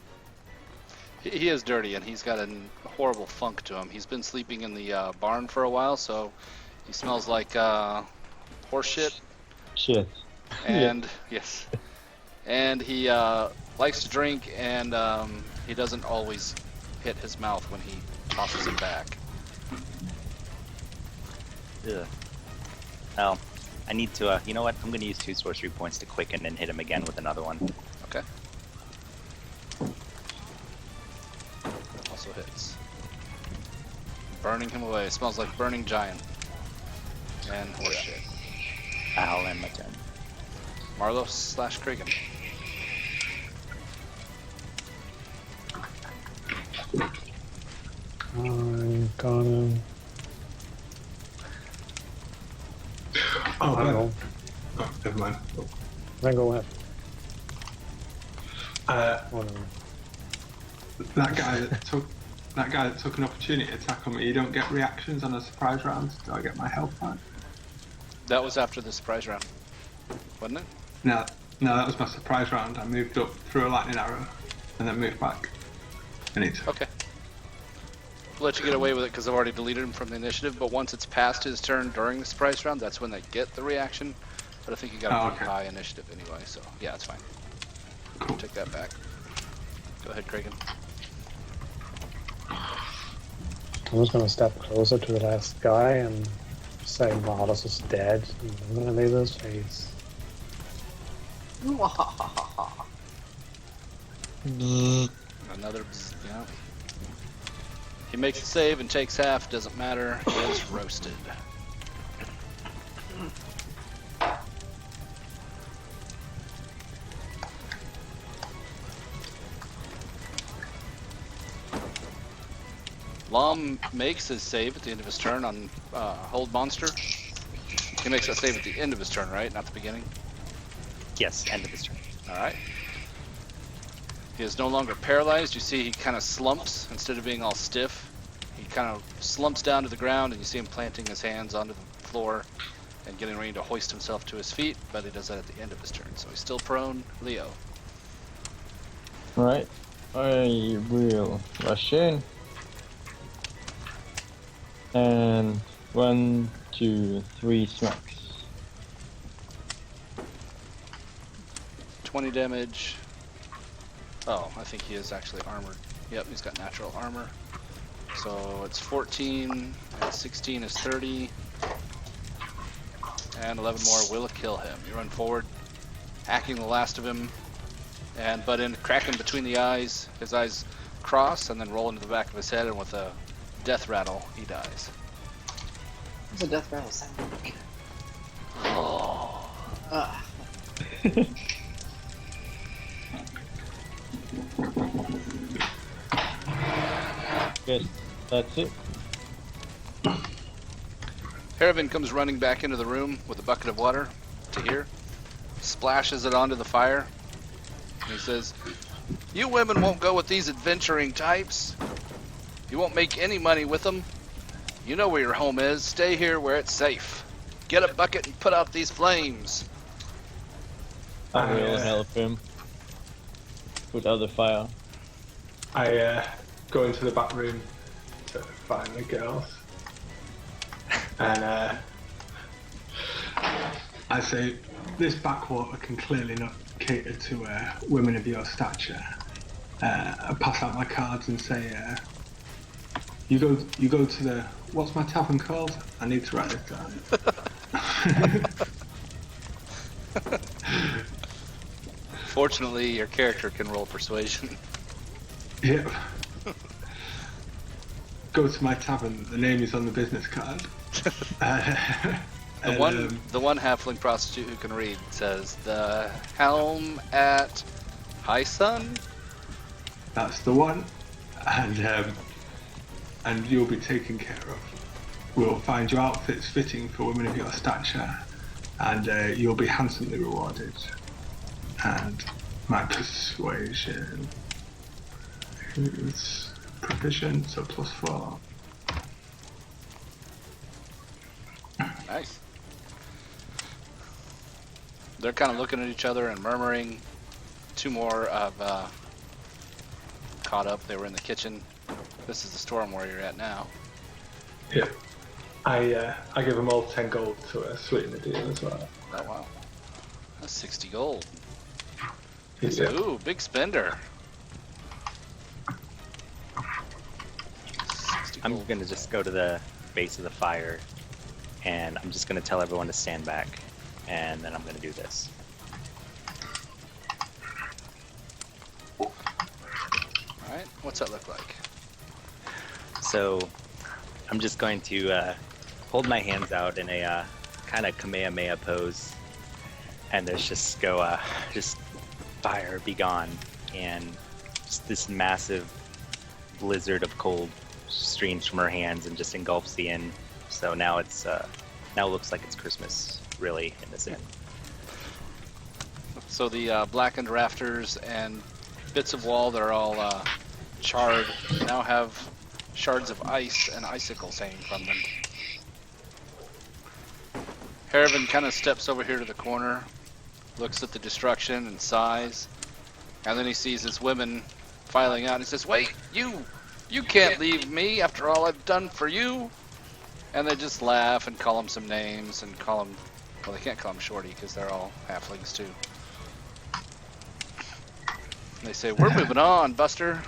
He is dirty, and he's got a horrible funk to him. He's been sleeping in the barn for a while, so he smells like horse shit. Shit. And yes, and he likes to drink, and he doesn't always hit his mouth when he tosses it back. Ugh. Well, I need to. You know what? I'm going to use 2 sorcery points to quicken and hit him again with another one. Okay. Also hits. Burning him away. It smells like burning giant. And horse shit. I'll end my turn. Marlos / Kragan. I'm gonna. Oh, I'll oh, never mind. then go ahead. Uh, Oh, no. that guy that took an opportunity attack on me. You don't get reactions on a surprise round. Do I get my health back? That was after the surprise round, wasn't it? No, that was my surprise round. I moved up through a lightning arrow, and then moved back. And it's Okay. I'll let you get away with it because I've already deleted him from the initiative, but once it's past his turn during the surprise round, that's when they get the reaction. But I think you got a pretty okay. high initiative anyway, so yeah, it's fine. Cool. Take that back. Go ahead, Kragan. I'm just gonna step closer to the last guy and say Marlos is dead. And I'm gonna leave his face. Another, yeah. He makes a save and takes half, doesn't matter, he is roasted. Lom makes his save at the end of his turn on Hold Monster. He makes that save at the end of his turn, right? Not the beginning? Yes, end of his turn. Alright. He is no longer paralyzed. You see he kind of slumps instead of being all stiff. He kind of slumps down to the ground, and you see him planting his hands onto the floor and getting ready to hoist himself to his feet, but he does that at the end of his turn. So he's still prone. Leo. Right. I will rush in. And 1, 2, 3 smacks. 20 damage. Oh, I think he is actually armored. Yep, he's got natural armor. So it's 14, and 16 is 30. And 11 more will kill him. You run forward, hacking the last of him, and butt in, crack him between the eyes. His eyes cross, and then roll into the back of his head, and with a death rattle, he dies. It's a death rattle sound. Oh. Yes, that's it. Harrivan comes running back into the room with a bucket of water to here, splashes it onto the fire, and he says, "You women won't go with these adventuring types. You won't make any money with them. You know where your home is. Stay here where it's safe. Get a bucket and put out these flames." I will help him put out the fire. I go into the back room to find the girls, and I say, "This backwater can clearly not cater to women of your stature." I pass out my cards and say, "You go to the what's my tavern called? I need to write this down." Fortunately, your character can roll persuasion. Yep. Go to my tavern. The name is on the business card. The one halfling prostitute who can read says the helm at High Sun. That's the one, and you'll be taken care of. We'll find you outfits fitting for women of your stature, and you'll be handsomely rewarded. And my persuasion is proficient, so +4. Nice. They're kind of looking at each other and murmuring. Two more have caught up. They were in the kitchen. This is the storm where you're at now. Yeah. I give them all 10 gold to sweeten the deal as well. Oh, wow. That's 60 gold. Yeah. Ooh, big spender. 60 I'm gold. gonna just go to the base of the fire, and I'm just gonna tell everyone to stand back, and then I'm gonna do this. Alright, what's that look like? So I'm just going to hold my hands out in a kind of Kamehameha pose, and there's just go, just fire be gone, and just this massive blizzard of cold streams from her hands and just engulfs the inn. So now it's now it looks like it's Christmas, really, in this inn. So the blackened rafters and bits of wall that are all charred now have shards of ice and icicles hanging from them. Haravan kind of steps over here to the corner, looks at the destruction and sighs, and then he sees his women filing out. He says, "Wait, you can't leave me after all I've done for you." And they just laugh and call him some names and call him, well, they can't call him Shorty because they're all halflings too. And they say, "We're moving on, Buster."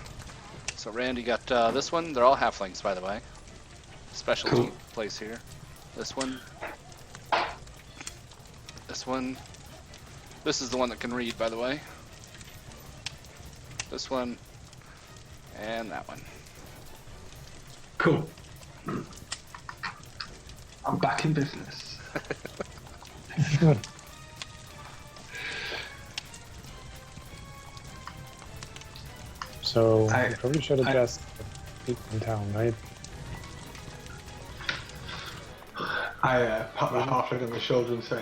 So Randy got this one. They're all halflings, by the way. Specialty Cool. place here. This one. This one. This is the one that can read, by the way. This one. And that one. Cool. I'm back in business. So I- you probably should I- address the people in town, right? I pat the halfling on the shoulder and say,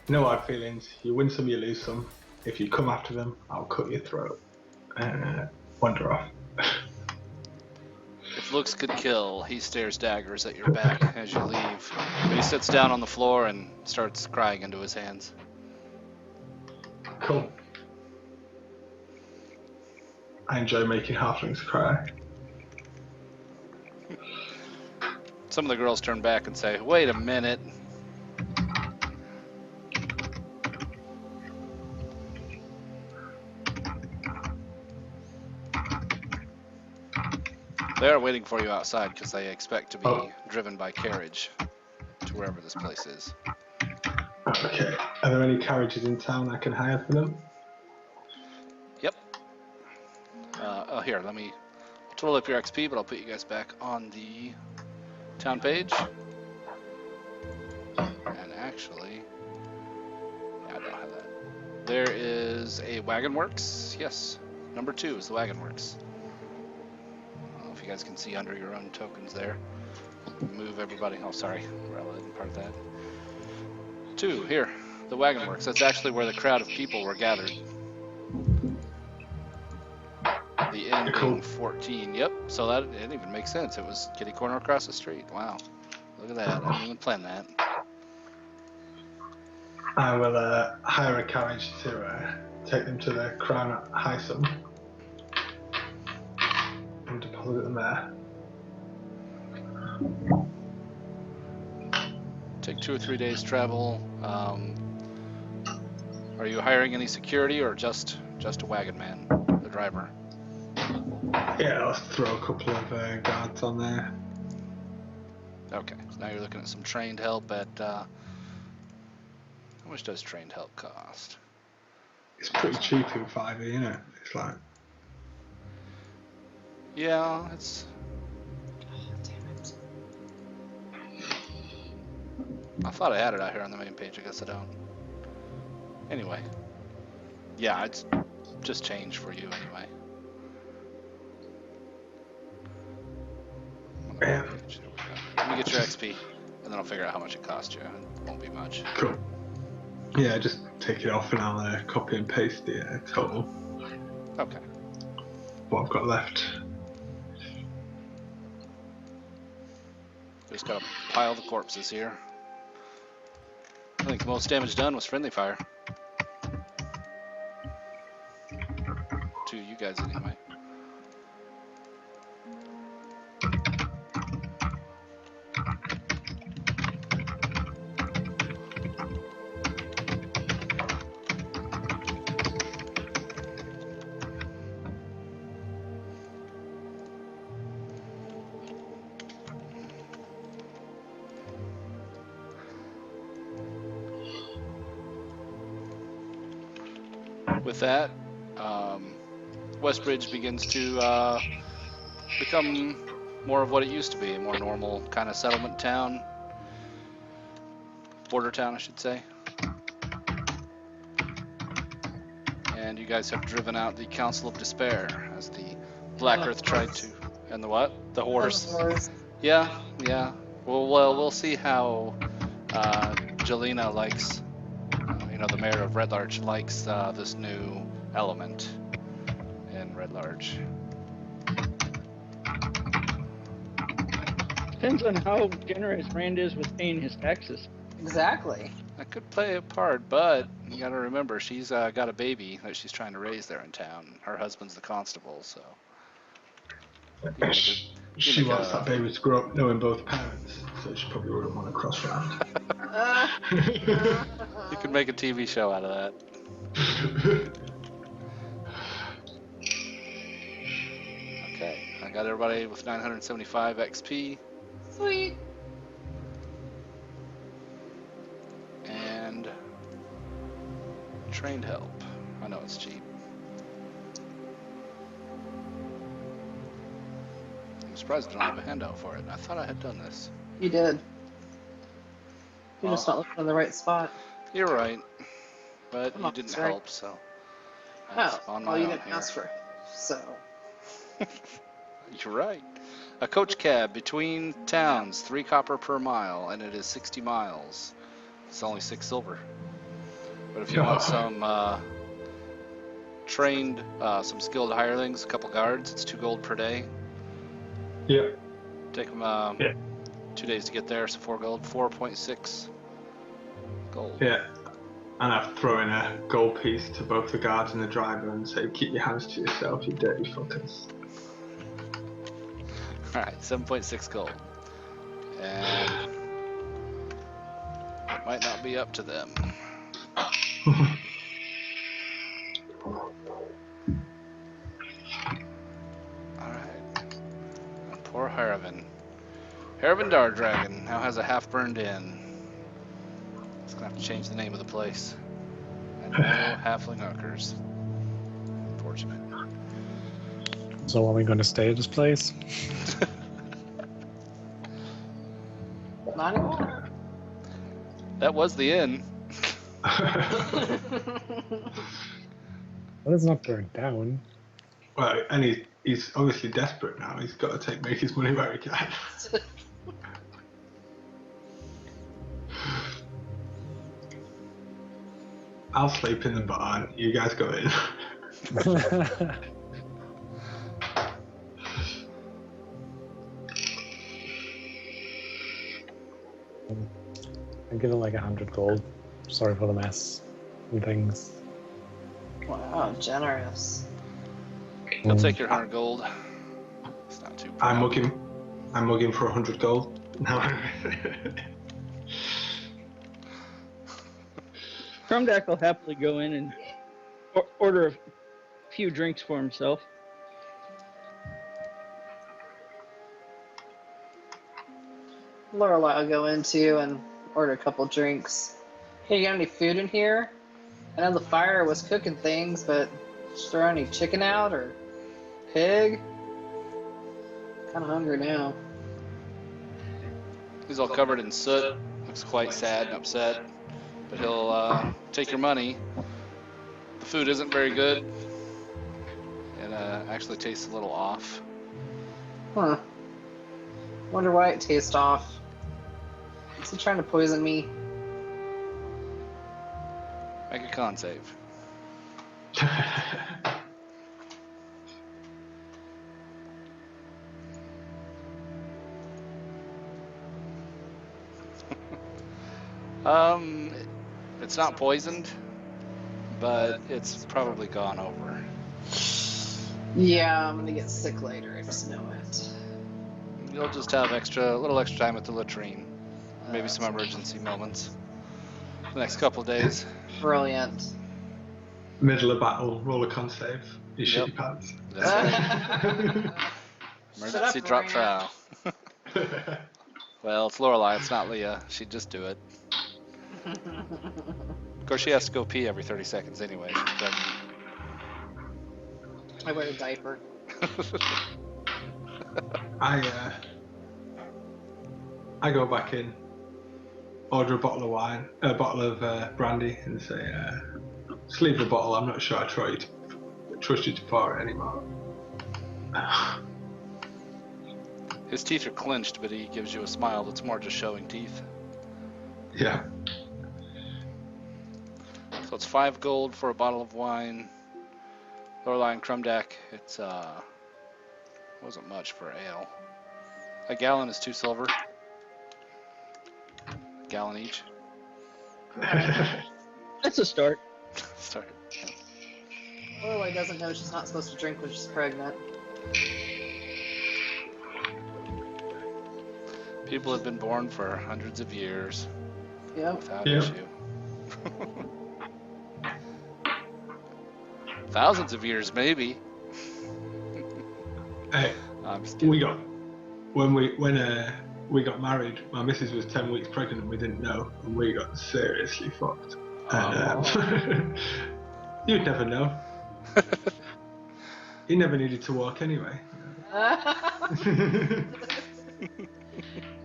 no hard feelings. You win some, you lose some. If you come after them, I'll cut your throat. And wander off. If looks could kill, he stares daggers at your back as you leave. But he sits down on the floor and starts crying into his hands. Cool. I enjoy making halflings cry. Some of the girls turn back and say, "Wait a minute." They are waiting for you outside because they expect to be driven by carriage to wherever this place is. Okay. Are there any carriages in town I can hire for them? Yep. Oh, here, let me total up your XP, but I'll put you guys back on the town page. And actually, yeah, I don't have that. There is a Wagon Works. Yes, number 2 is the Wagon Works. I don't know if you guys can see under your own tokens there. Move everybody. Oh, sorry, Rella isn't part of that. 2, here, the Wagon Works. That's actually where the crowd of people were gathered. The inn being 14. Yep. So that it even makes sense. It was kitty corner across the street. Wow. Look at that. I didn't even plan that. I will hire a carriage to take them to the Crown at High Sun and deposit them there. Take 2 or 3 days travel. Are you hiring any security or just a wagon man, the driver? Yeah, I'll throw a couple of guards on there. Okay. So now you're looking at some trained help at. How much does trained help cost? It's pretty cheap in 5e, isn't it? It's like, Yeah, it's. I thought I had it out here on the main page. I guess I don't. Anyway. Yeah, it's just changed for you anyway. On the main page. There we go. Let me get your XP, and then I'll figure out how much it cost you. It won't be much. Cool. Yeah, just take it off and I'll copy and paste the total. Okay. What I've got left. Just gotta pile the corpses here. I think the most damage done was friendly fire. To you guys anyway. With that, Westbridge begins to become more of what it used to be, a more normal kind of settlement town, border town, I should say. And you guys have driven out the Council of Despair as the Black Earth tried to, and the what? The horse. Yeah. Well, we'll see how Jelena likes. The mayor of Red Larch likes this new element in Red Larch. Depends on how generous Rand is with paying his taxes. Exactly. That could play a part, but you gotta remember, she's got a baby that she's trying to raise there in town. Her husband's the constable, so. She wants that baby to grow up knowing both parents, so she probably wouldn't want to cross round. You could make a TV show out of that. Okay, I got everybody with 975 XP. Sweet. And trained help. I know it's cheap. I'm surprised I don't have a handout for it. I thought I had done this. You did. You're just not looking in the right spot. You're right, but Come you on, didn't sorry. help, so that's on my you own didn't here. ask for it. So. You're right. A coach cab between towns, 3 copper per mile, and it is 60 miles. It's only 6 silver. But if you want some trained, some skilled hirelings, a couple guards, it's 2 gold per day. Yep. Take them Yeah. 2 days to get there, so 4 gold, 4.6 gold. Yeah. And I throw in a gold piece to both the guards and the driver and say, keep your hands to yourself, you dirty fuckers. Alright, 7.6 gold. And it might not be up to them. Alright. And poor Haravan. Haravan Dardragon now has a half-burned inn. It's gonna have to change the name of the place. And no halfling hookers. Unfortunate. So are we going to stay at this place? Not anymore. That was the inn. Well, it's not burnt down. Well, and he's obviously desperate now. He's got to make his money where he can. I'll sleep in the barn. You guys go in. I'm giving like 100 gold. Sorry for the mess and things. Wow, generous. He'll take your 100 gold. It's not too proud. I'm looking for 100 gold. No. Crumdack will happily go in and order a few drinks for himself. Lorelai will go in too and order a couple drinks. Hey, you got any food in here? I know the fire was cooking things, but just throw any chicken out or pig? Kind of hungry now. He's all covered in soot. looks quite sad and upset, but he'll take your money. The food isn't very good. It actually tastes a little off. Huh. Wonder why it tastes off. Is he trying to poison me? Make a con save. It's not poisoned, but it's probably gone over. Yeah, I'm gonna get sick later. I just know it. You'll just have a little extra time at the latrine. Maybe some emergency moments. The next couple of days. Brilliant. Middle of battle, roll a con save. You shit Yep. your pants. That's right. Emergency drop trial. Well, it's Lorelei, it's not Leah. She'd just do it. Of course, she has to go pee every 30 seconds anyway. She's pregnant. I wear a diaper. I go back in, order a bottle of wine, a bottle of brandy, and say, just leave the bottle. I'm not sure I trust you to pour it anymore. His teeth are clenched, but he gives you a smile that's more just showing teeth. Yeah. So it's 5 gold for a bottle of wine. Lorelei and Crumdack, it's wasn't much for ale. A gallon is 2 silver. A gallon each. That's a start. Sorry. Lorelei doesn't know she's not supposed to drink when she's pregnant. People have been born for hundreds of years Yep. without Yep. issue. Thousands of years, maybe. Hey, I'm just kidding. when we got married, my missus was 10 weeks pregnant and we didn't know, and we got seriously fucked. And you'd never know. He never needed to walk anyway.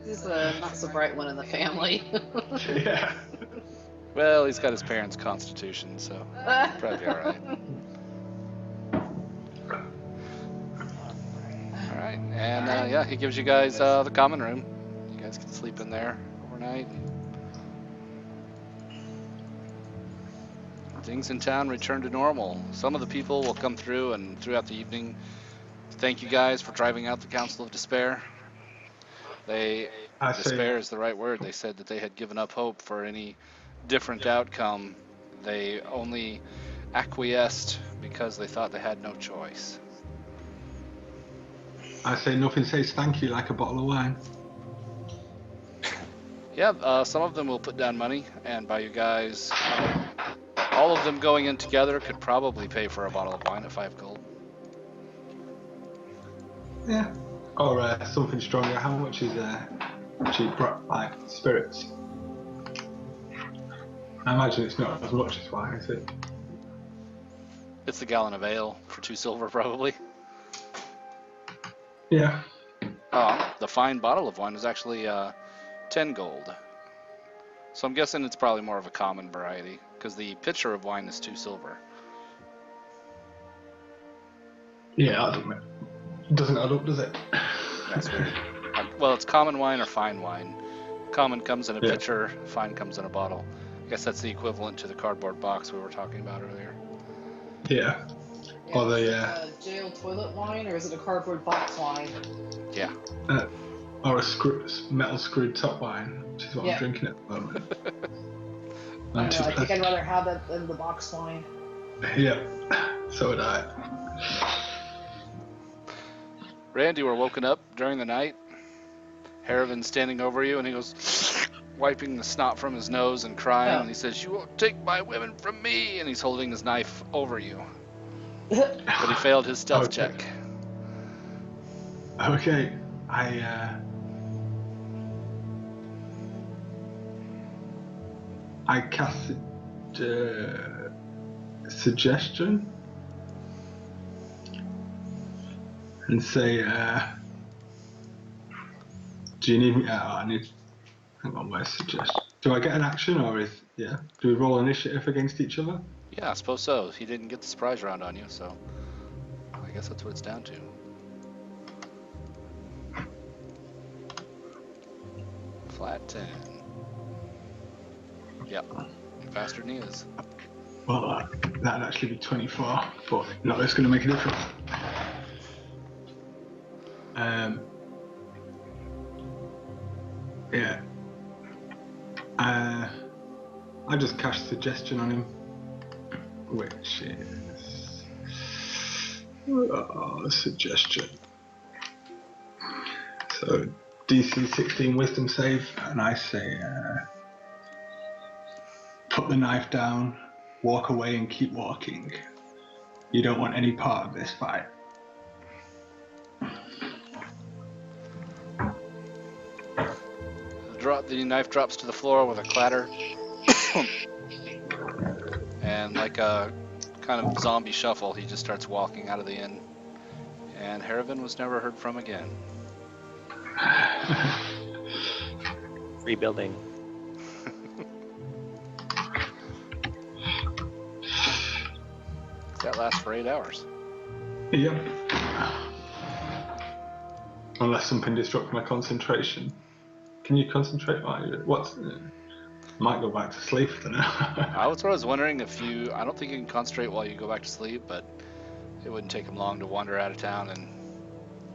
He's the not so bright one in the family. Yeah. Well, he's got his parents' constitution, so probably be all right. All right, and yeah, he gives you guys the common room. You guys can sleep in there overnight. Things in town return to normal. Some of the people will come through and throughout the evening thank you guys for driving out the Council of Despair. Despair is the right word. They said that they had given up hope for any different outcome. They only acquiesced because they thought they had no choice. I say nothing says thank you like a bottle of wine. Yeah, some of them will put down money and buy you guys. All of them going in together could probably pay for a bottle of wine at 5 gold. Yeah. Or something stronger. How much is cheap like spirits? I imagine it's not as much as wine, is it? It's a gallon of ale for 2 silver, probably. Yeah. The fine bottle of wine is actually 10 gold. So I'm guessing it's probably more of a common variety, because the pitcher of wine is 2 silver. Yeah, doesn't add up, does it? That's weird. Well, it's common wine or fine wine. Common comes in a pitcher, fine comes in a bottle. I guess that's the equivalent to the cardboard box we were talking about earlier. Yeah. Or Is it the a jail toilet wine or is it a cardboard box wine? Yeah. or a metal screwed top wine, which is what I'm drinking at the moment. I don't know, I think I'd rather have that than the box wine. Yeah. So would I. Randy, we're woken up during the night. Harrivan's standing over you, and he goes, wiping the snot from his nose and crying, and he says, "You won't take my women from me!" And he's holding his knife over you. But he failed his stealth check. Okay, I cast suggestion and say, "Do you need me?" I Hang on, where's suggestion? Do I get an action or is do we roll initiative against each other? Yeah, I suppose so. He didn't get the surprise round on you, so I guess that's what it's down to. Flat 10. Yep. You're faster than he is. Well, that'd actually be 24, but not that's going to make a difference. Yeah. I just cast suggestion on him, which is suggestion. So DC 16 Wisdom save, and I say, put the knife down, walk away, and keep walking. You don't want any part of this fight. The knife drops to the floor with a clatter. And like a kind of zombie shuffle, he just starts walking out of the inn. And Haravan was never heard from again. Rebuilding. That lasts for 8 hours. Yep. Unless something disrupts my concentration. Can you concentrate while you... Might go back to sleep for now. I was wondering if you... I don't think you can concentrate while you go back to sleep, but it wouldn't take him long to wander out of town and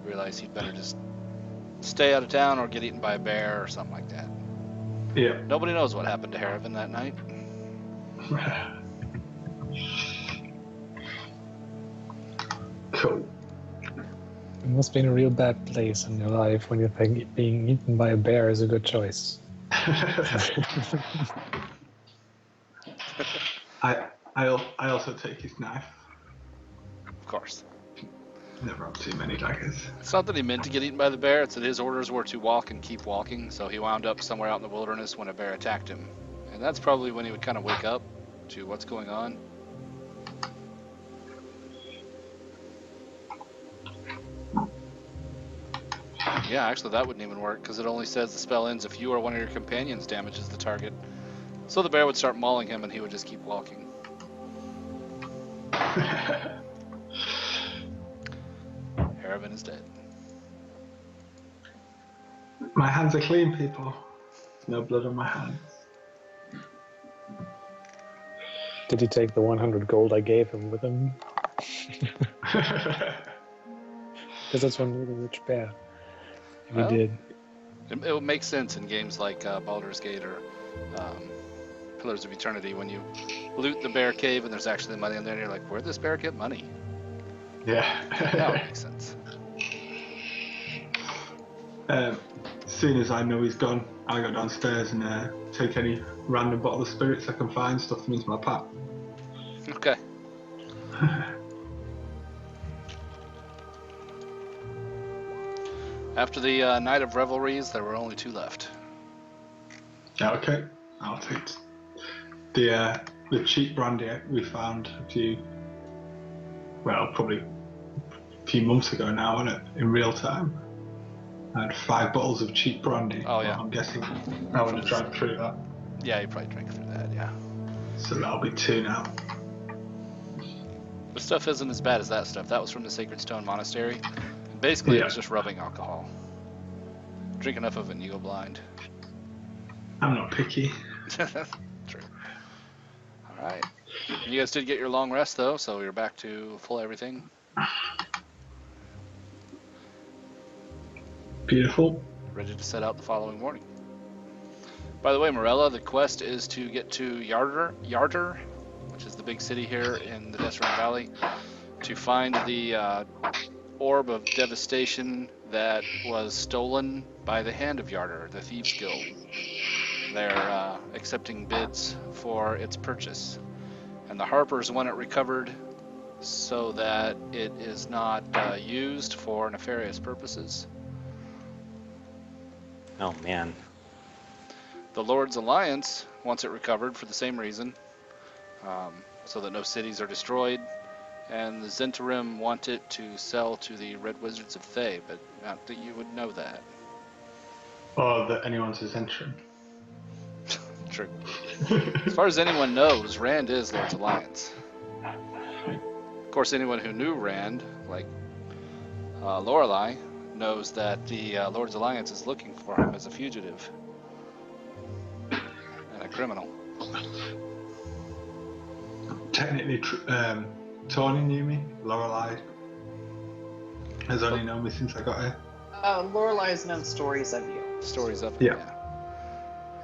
realize he'd better just stay out of town or get eaten by a bear or something like that. Yeah. Nobody knows what happened to Haravan that night. Cool. It must have been a real bad place in your life when you think being eaten by a bear is a good choice. I also take his knife. Of course. Never have too many daggers. It's not that he meant to get eaten by the bear, it's that his orders were to walk and keep walking, so he wound up somewhere out in the wilderness when a bear attacked him. And that's probably when he would kind of wake up to what's going on. Yeah, actually that wouldn't even work, because it only says the spell ends if you or one of your companions damages the target. So the bear would start mauling him and he would just keep walking. Haravan is dead. My hands are clean, people. There's no blood on my hands. Did he take the 100 gold I gave him with him? Because that's one really rich bear. If Well, he did. It would make sense in games like Baldur's Gate or Pillars of Eternity when you loot the bear cave and there's actually money in there and you're like, where'd this bear get money? Yeah. That would make sense. As soon as I know he's gone, I go downstairs and take any random bottle of spirits I can find, stuff them into my pack. Okay. After the night of revelries, there were only 2 left. Yeah, okay. I'll take the cheap brandy we found probably a few months ago now, wasn't it? In real time. I had 5 bottles of cheap brandy. Oh, yeah. I'm guessing I would have drank through that. Yeah, you probably drank through that, yeah. So that'll be 2 now. The stuff isn't as bad as that stuff. That was from the Sacred Stone Monastery. Basically, it was just rubbing alcohol. Drink enough of it and you go blind. I'm not picky. True. Alright. You guys did get your long rest, though, so you're back to full everything. Beautiful. Ready to set out the following morning. By the way, Morella, the quest is to get to Yarder, which is the big city here in the Desert Valley, to find the orb of devastation that was stolen by the Hand of Yarder, the Thieves Guild. They're accepting bids for its purchase. And the Harpers want it recovered so that it is not used for nefarious purposes. Oh man. The Lord's Alliance wants it recovered for the same reason, so that no cities are destroyed. And the Zentarim want it to sell to the Red Wizards of Thay, but not that you would know that. Or that anyone's his entrant. True. As far as anyone knows, Rand is Lord's Alliance. Of course, anyone who knew Rand, like Lorelei, knows that the Lord's Alliance is looking for him as a fugitive and a criminal. Technically, Tony knew me. Lorelei has only known me since I got here. Lorelei's known stories of you. Stories of him, yeah.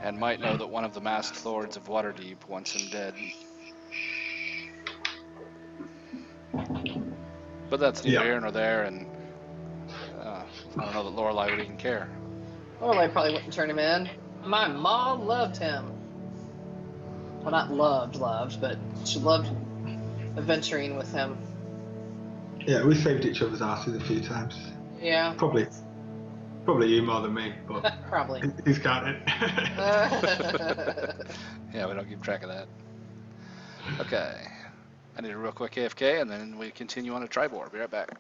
And might know that one of the masked lords of Waterdeep wants him dead. But that's neither here nor there, and I don't know that Lorelei would even care. Lorelei probably wouldn't turn him in. My mom loved him. Well, not loved, but she loved adventuring with him. Yeah, we saved each other's asses a few times. Yeah. Probably you more than me, but probably. He's got it. Yeah, we don't keep track of that. Okay. I need a real quick AFK, and then we continue on to Tribor. Be right back.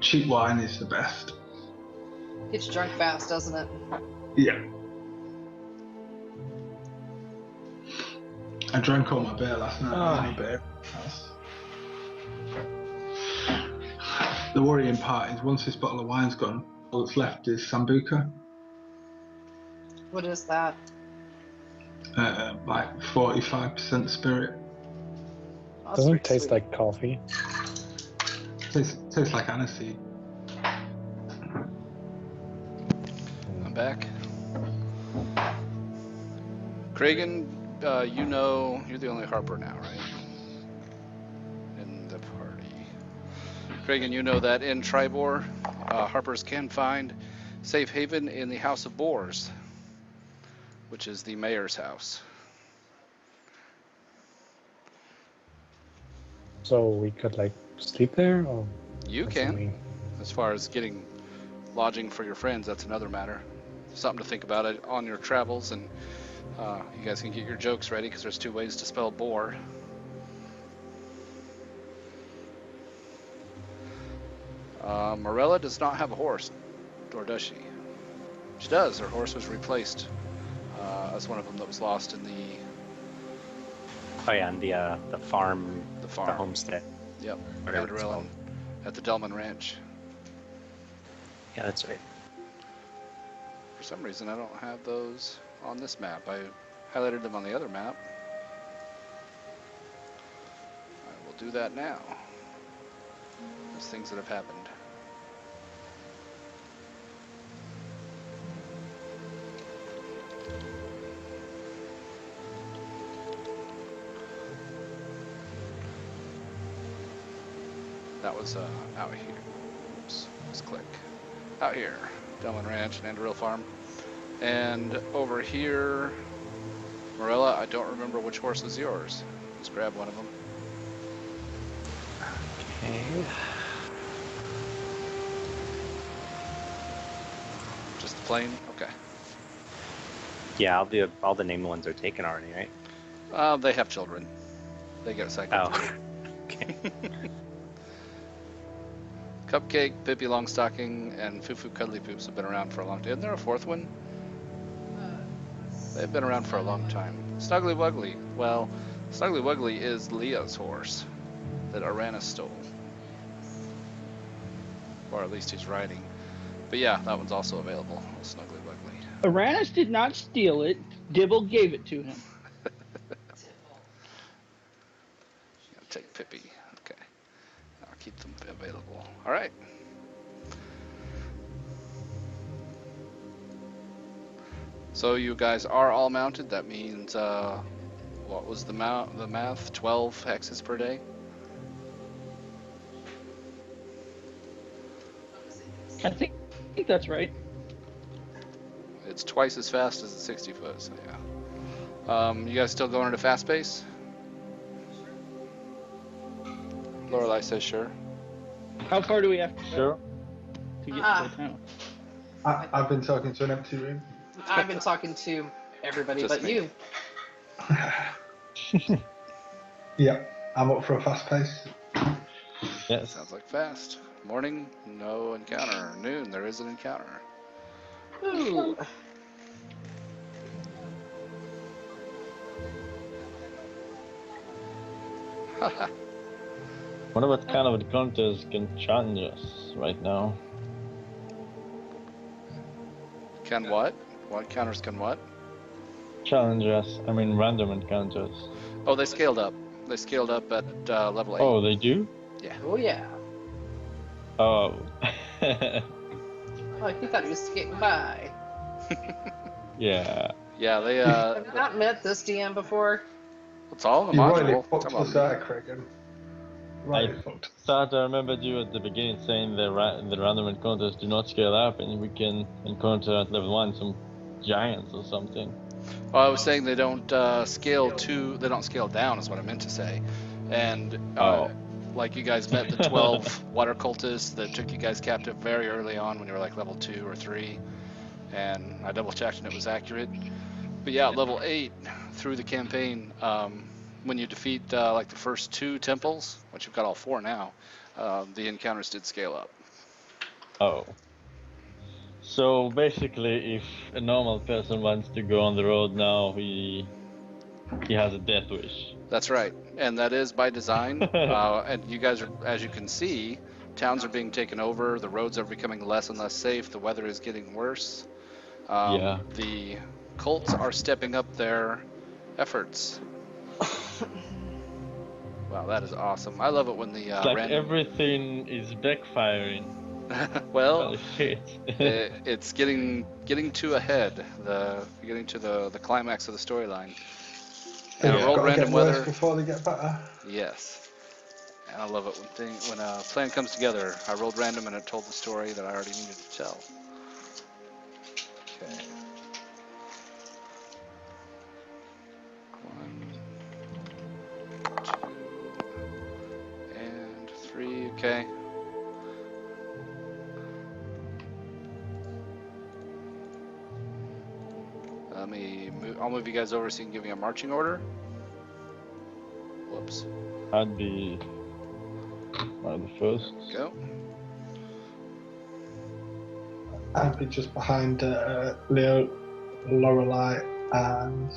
Cheap wine is the best. Gets you drunk fast, doesn't it? Yeah. I drank all my beer last night. Any beer. The worrying part is once this bottle of wine's gone, all that's left is Sambuca. What is that? Like 45% spirit. That's Doesn't it pretty taste sweet. like coffee? Tastes like aniseed. I'm back. Kragan, you know, you're the only Harper now, right? In the party. Kragan, you know that in Tribor, Harpers can find safe haven in the House of Boars, which is the mayor's house. So we could like sleep there, or You what's that can. mean? As far as getting lodging for your friends, that's another matter. Something to think about it on your travels, and you guys can get your jokes ready because there's 2 ways to spell boar. Morella does not have a horse, or does she? She does. Her horse was replaced as one of them that was lost in the Oh yeah, and the farm, the farm. the homestead. Yep, Whatever it's Andoril called. at the Delman Ranch. Yeah, that's right. For some reason, I don't have those on this map. I highlighted them on the other map. I will do that now. There's things that have happened. That was out here. Oops, let's click. Out here, Delman Ranch and Andoril Farm. And over here, Morella, I don't remember which horse was yours. Just grab one of them. Okay. Just the plain? Okay. Yeah, all the named ones are taken already, right? They have children. They get cycled Oh. through. Okay. Cupcake, Pippi Longstocking, and Fufu Cuddly Poops have been around for a long time. Isn't there a fourth one? They've been around for a long time. Snuggly Wuggly. Well, Snuggly Wuggly is Leah's horse that Arana stole. or at least he's riding. But yeah, that one's also available. Snuggly Wuggly. Uranus did not steal it. Dibble gave it to him. Take Pippi. Okay. I'll keep them available. All right. So you guys are all mounted. That means what was the math? 12 hexes per day. I think that's right. It's twice as fast as the 60 foot. So yeah. You guys still going at a fast pace? Lorelei says sure. How far do we have to go Sure. to get to the town? I've been talking to an empty room. I've been talking to everybody Just but me. you. Yeah, I'm up for a fast pace. Yes. Sounds like fast. Morning, no encounter. Noon, there is an encounter. Ooh. Wonder what kind of encounters can challenge us right now. Can what? What encounters can what? Challenge us, I mean random encounters. Oh, they scaled up. They scaled up at level 8. Oh, they do? Yeah. Oh yeah. Oh. Oh, he thought he was skating by. Yeah. Yeah, they Have you not met this DM before? it's all in the You module. really fucked Come on. us there, Craig. Right, fucked. Thought I remembered you at the beginning saying the random encounters do not scale up and we can encounter at level 1 some giants or something. Well, I was saying they don't scale down is what I meant to say. And like you guys met the 12 water cultists that took you guys captive very early on when you were like level 2 or 3. And I double checked and it was accurate. But yeah, level 8 through the campaign, when you defeat like the first 2 temples, which you've got all 4 now, the encounters did scale up. Oh. So basically, if a normal person wants to go on the road now, he has a death wish. That's right, and that is by design. And you guys are, as you can see, towns are being taken over. The roads are becoming less and less safe. The weather is getting worse. Yeah. The cults are stepping up their efforts. Wow, that is awesome. I love it when the It's like random... everything is backfiring. Well, Holy shit. it's getting to a head. Getting to the climax of the storyline. And I rolled Gotta random get worse weather. before they get better. Yes. And I love it when a plan comes together. I rolled random and it told the story that I already needed to tell. Okay. 1, 2, and 3. Okay. I'll move you guys over so you can give me a marching order. Whoops. I'd be one of the first. Go. I'd be just behind Leo, Lorelei, and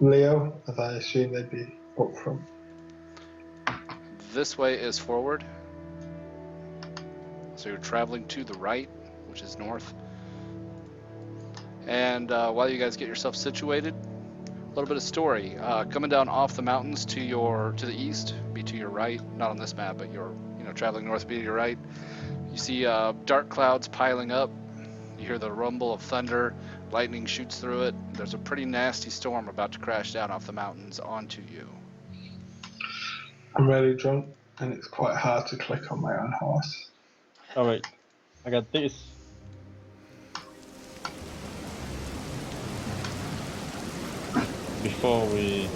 Leo, as I assume they'd be up front. This way is forward. So you're traveling to the right, which is north. And while you guys get yourself situated, a little bit of story. Coming down off the mountains to the east, be to your right, not on this map, but you're traveling north, be to your right. You see dark clouds piling up. You hear the rumble of thunder. Lightning shoots through it. There's a pretty nasty storm about to crash down off the mountains onto you. I'm really drunk, and it's quite hard to click on my own horse. Oh wait, I got this. Before I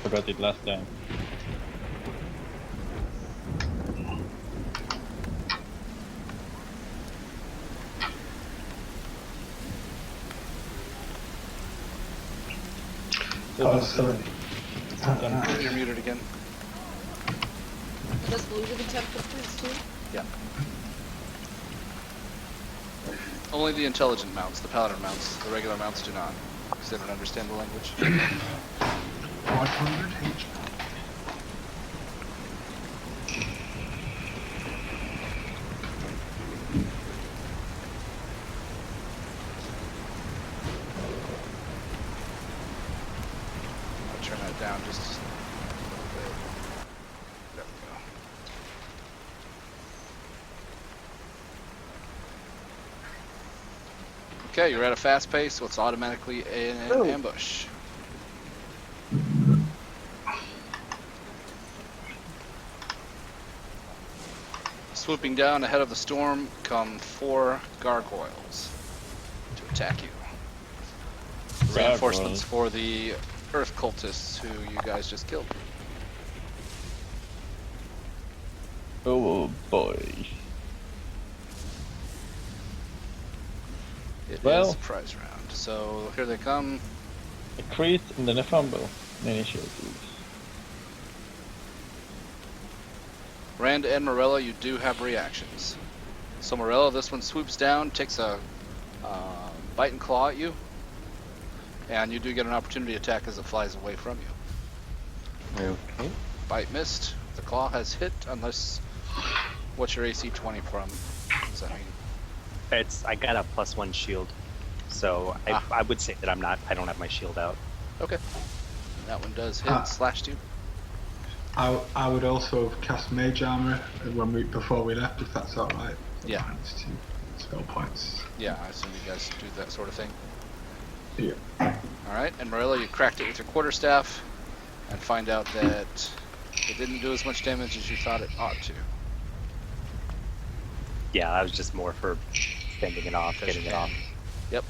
forgot it last time. Oh, sorry. You're muted again. Does blue to the temperatures too? Yeah. Only the intelligent mounts, the paladin mounts, the regular mounts do not, because they don't understand the language. 100 HP. Okay, you're at a fast pace, so it's automatically an ambush. Swooping down ahead of the storm come 4 gargoyles to attack you. Reinforcements for the earth cultists who you guys just killed. Oh boy. It Well. is a prize round. So here they come. A crit and then a fumble. Initiative. Rand and Morella, you do have reactions. So Morella, this one swoops down, takes a bite and claw at you, and you do get an opportunity attack as it flies away from you. Okay. Bite missed. The claw has hit, unless... What's your AC 20 from? What does that mean? I got a +1 shield, so I would say that I don't have my shield out. Okay. That one does hit, slashed you. I would also have cast Mage Armor before we left, if that's alright. Yeah. Minus 2 spell points. Yeah, I assume you guys do that sort of thing. Yeah. Alright, and Morella, you cracked it with your quarterstaff, and find out that it didn't do as much damage as you thought it ought to. Yeah, I was just more for fending it off, getting it off. Yep.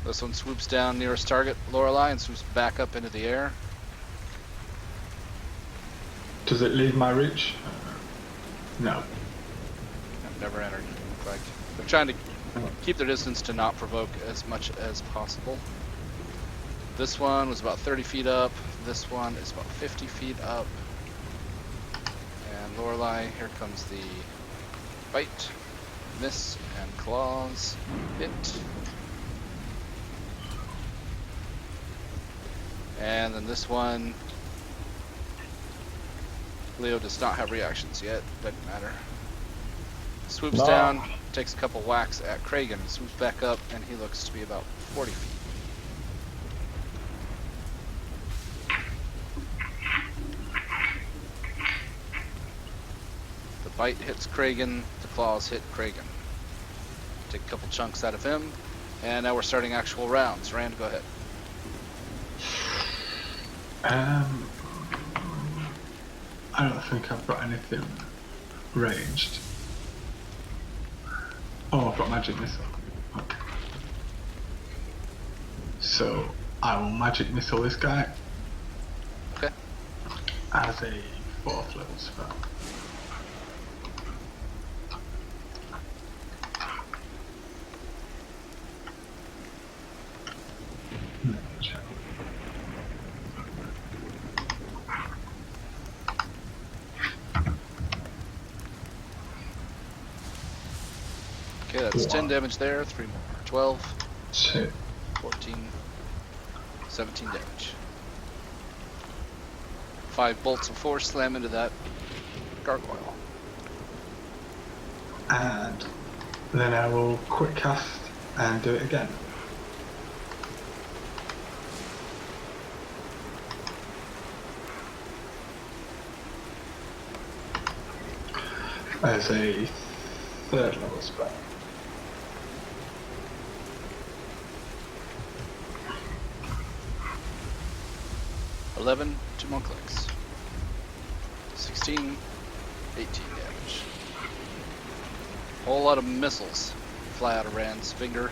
This one swoops down nearest target, Lorelei, and swoops back up into the air. Does it leave my reach? No. I've never entered. Like, they're trying to keep their distance to not provoke as much as possible. This one was about 30 feet up. This one is about 50 feet up. And Lorelei, here comes the bite, miss, and claws. Hit. And then this one, Leo does not have reactions yet. Doesn't matter. Swoops down, takes a couple whacks at Kragan, swoops back up, and he looks to be about 40 feet. The bite hits Kragan, the claws hit Kragan. Take a couple chunks out of him, and now we're starting actual rounds. Rand, go ahead. I don't think I've got anything ranged. Oh, I've got magic missile. Okay. So I will magic missile this guy. Okay. As a 4th level spell. Okay, that's 10 damage there, 3 more. 12, 2. 14, 17 damage. 5 bolts of force slam into that gargoyle. And then I will quick cast and do it again. As a 3rd level spell. $11, 2 more clicks. 16, 18 damage. Whole lot of missiles fly out of Rand's finger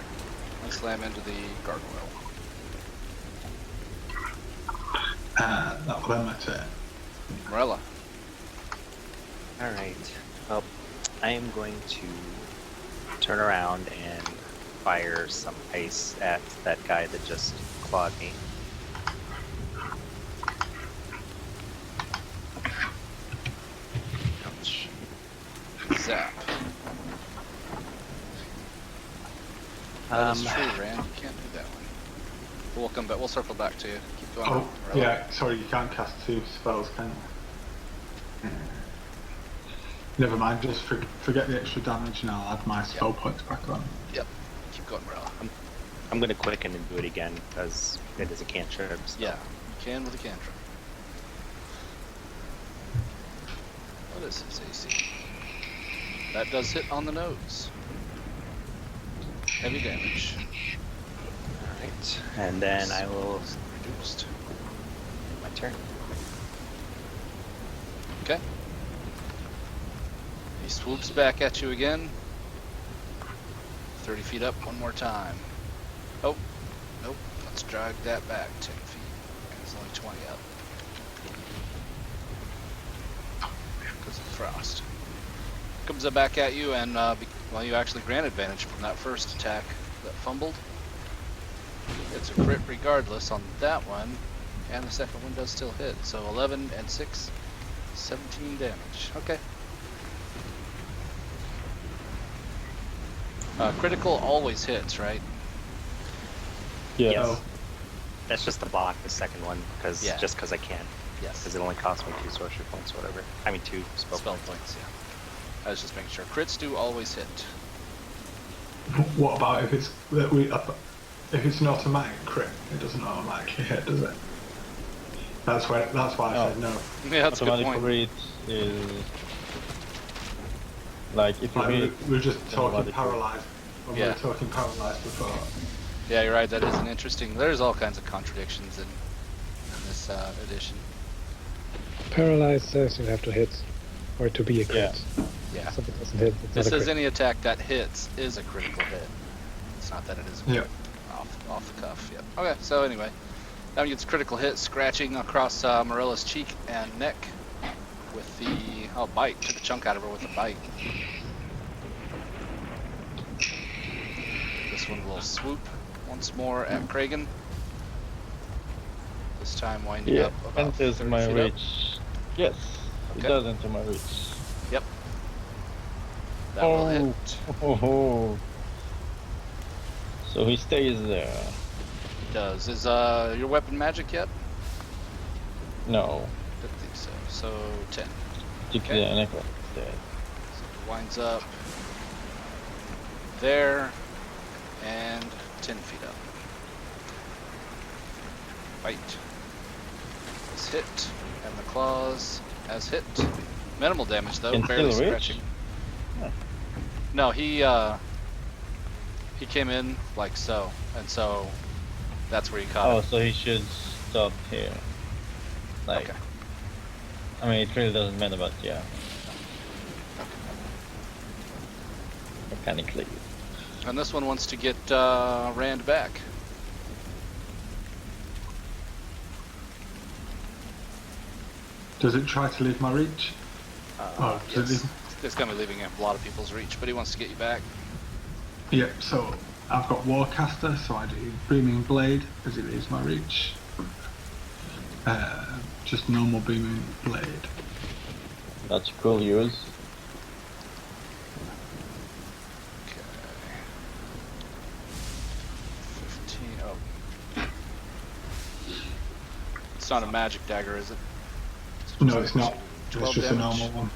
and slam into the gargoyle. And that will end my turn. Morella. Alright. Well, I am going to turn around and fire some ice at that guy that just clawed me. Ouch. Zap. That is true, Rand. You can't do that one. But we'll come back. We'll circle back to you. Keep going. Oh, Morella. yeah, sorry, you can't cast 2 spells, can you? Never mind, just forget the extra damage and I'll add my spell points back on. Yep. Keep going, Morella. I'm going to quicken and do it again because it is a cantrip. So. Yeah, you can with a cantrip. What is his AC? That does hit on the nose. heavy damage. Alright. And then I will Reduced. my turn. Okay. He swoops back at you again. 30 feet up one more time. Oh, nope. Let's drag that back 10 feet. It's only 20 up. Because of frost. Comes up back at you, and well, you actually grant advantage from that first attack that fumbled. It's a crit regardless on that one, and the second one does still hit. So 11 and 6, 17 damage. Okay. Critical always hits, right? Yes. Yes. That's just to block the second one, because Yeah. just because I can. Yes. Because it only costs me 2 sorcery points or whatever. I mean 2 spell Spell points. points, yeah. I was just making sure. Crits do always hit. What about if it's if it's an automatic crit? It doesn't automatically hit, does it? That's why I said no. Yeah, that's a good Automatic point. read is like if you Like, read. we were just talking automatic read. paralyzed. When we Yeah. were talking paralyzed before. Yeah, you're right. That is an interesting. There's all kinds of contradictions in this edition. Paralyzed says you have to hit, or to be a crit. Yeah. So if it doesn't hit, it's This not a says crit. any attack that hits is a critical hit. It's not that it is Yeah. off the cuff. Yep. Okay. So anyway, that one gets critical hit, scratching across Morella's cheek and neck with the bite. Took a chunk out of her with a bite. This one will swoop once more at Kragan. This time winding Yeah, up about enters 30 my feet up. reach. Yes, it Okay. does enter my reach. Yep. That will hit. Oh. So he stays there. Does. Is your weapon magic yet? No, Didn't think so. So 10. stick Okay. the necklace there. So it winds up there and 10 feet up. Bite is hit, and the claws has hit. Minimal damage though, Can barely still reach? scratching. Huh. No, he came in like so, and so that's where he caught Oh, it. so he should stop here. Like, Okay. I mean, it really doesn't matter, but yeah, mechanically. And this one wants to get Rand back. Does it try to leave my reach? Oh, does Yes. it It's going to be leaving a lot of people's reach, but he wants to get you back. Yeah, so I've got Warcaster, so I do Beaming Blade as it leaves my reach. Just normal Beaming Blade. That's cool use. Okay. 15. Oh. It's not a magic dagger, is it? No, it's not. 12 It's just damage. a normal one.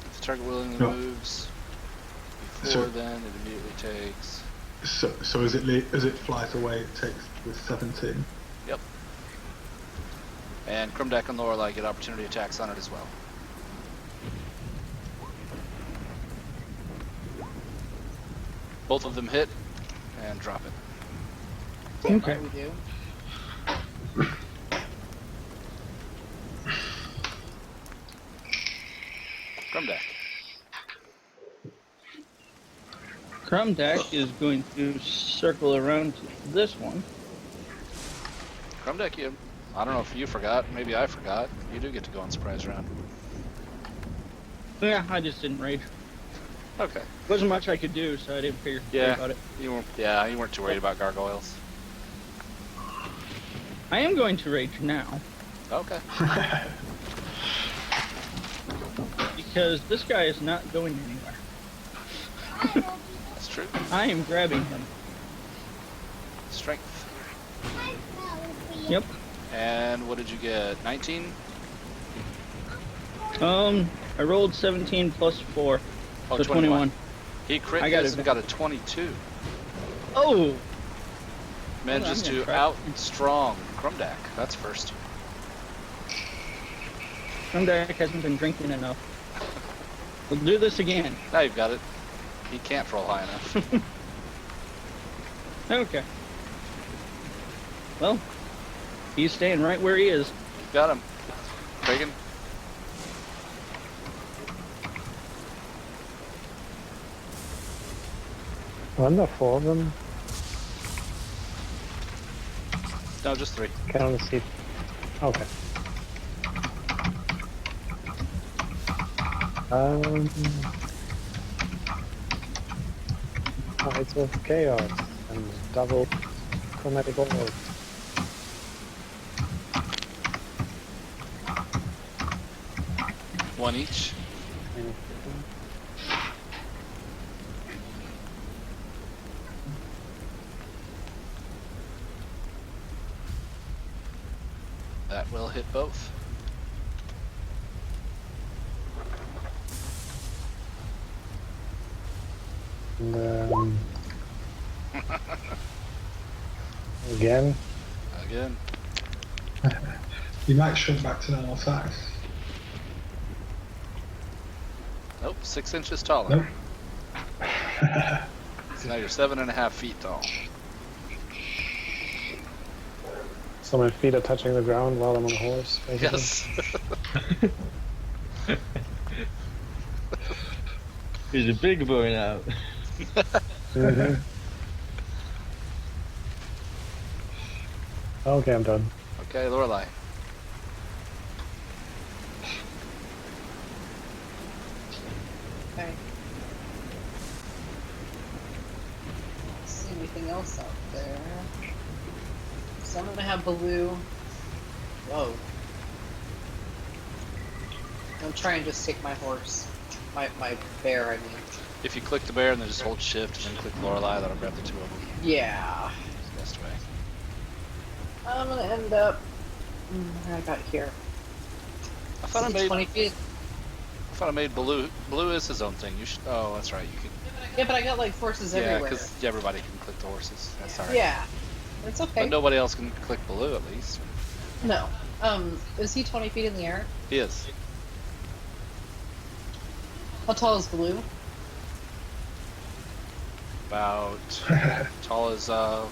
If the target willingly No. moves before So- then, it immediately takes. So as it flies away, it takes the 17. Yep. And Krumdak and Lorelei get opportunity attacks on it as well. Both of them hit and drop it. Okay. We do. Krumdak. Krumdak is going to circle around to this one. Krumdak, I don't know if you forgot. Maybe I forgot. You do get to go on surprise round. Yeah, I just didn't rage. Okay. Wasn't much I could do, so I didn't figure Yeah. about it. You weren't too worried about gargoyles. I am going to rage now Okay. because this guy is not going anywhere. That's true. I am grabbing him. Strength. Yep. And what did you get? 19? I rolled 17 plus 4, Oh, so 21. He crit I got hits it. and got a 22. Oh! Manages I'm gonna to try. out-strong Krumdak. That's first. Krumdak hasn't been drinking enough. We'll do this again. Now you've got it. He can't roll high enough. Okay. Well, he's staying right where he is. Got him. Kragan. One or four of them? No, just 3. Can only see. Okay. It's of chaos and double chromatic orb. One each. That will hit both. And again. Again. You might shrink back to normal size. Nope, 6 inches taller. Nope. So now you're 7.5 feet tall. So my feet are touching the ground while I'm on a horse, basically. Yes. He's a big boy now. Mhm. Okay, I'm done. Okay, Lorelei. Okay. See anything else out there? So I'm gonna have Baloo. Whoa. I'm trying to just take my horse. My bear, I mean. If you click the bear and then just hold shift and then click Lorelei, that'll grab the 2 of them. Yeah. It's the best way. I'm gonna end up. Where I got here. I thought I Is it made 20 feet. Baloo. Baloo is his own thing. You should. Oh, that's right. You can. Yeah, but I got like horses Yeah, everywhere. because everybody can click the horses. That's alright. Yeah. It's okay. But nobody else can click Baloo at least. No. Is he 20 feet in the air? He is. How tall is Baloo? About tall as I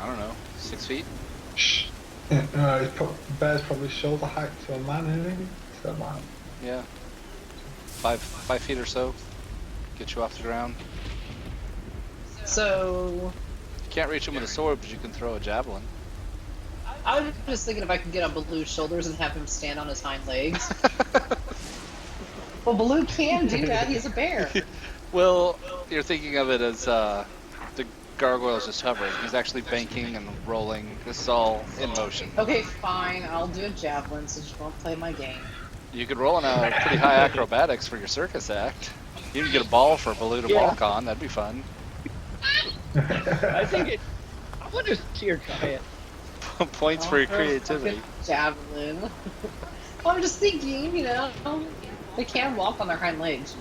don't know, 6 feet. Shh. Bear's probably shoulder height to a man, isn't he? So man. Yeah. 5 feet or so. Get you off the ground. So You can't reach him with a sword, but you can throw a javelin. I was just thinking if I could get on Baloo's shoulders and have him stand on his hind legs. Well, Baloo can do that. He's a bear. Well, you're thinking of it as the gargoyle's just hovering. He's actually banking and rolling. This is all in motion. Okay, fine. I'll do a javelin since you won't play my game. You could roll on a pretty high acrobatics for your circus act. You can get a ball for Baloo to Yeah. walk on. That'd be fun. I think it. I want to see her try it. Points for your I'll throw a creativity. fucking Javelin. Well, I'm just thinking, they can walk on their hind legs,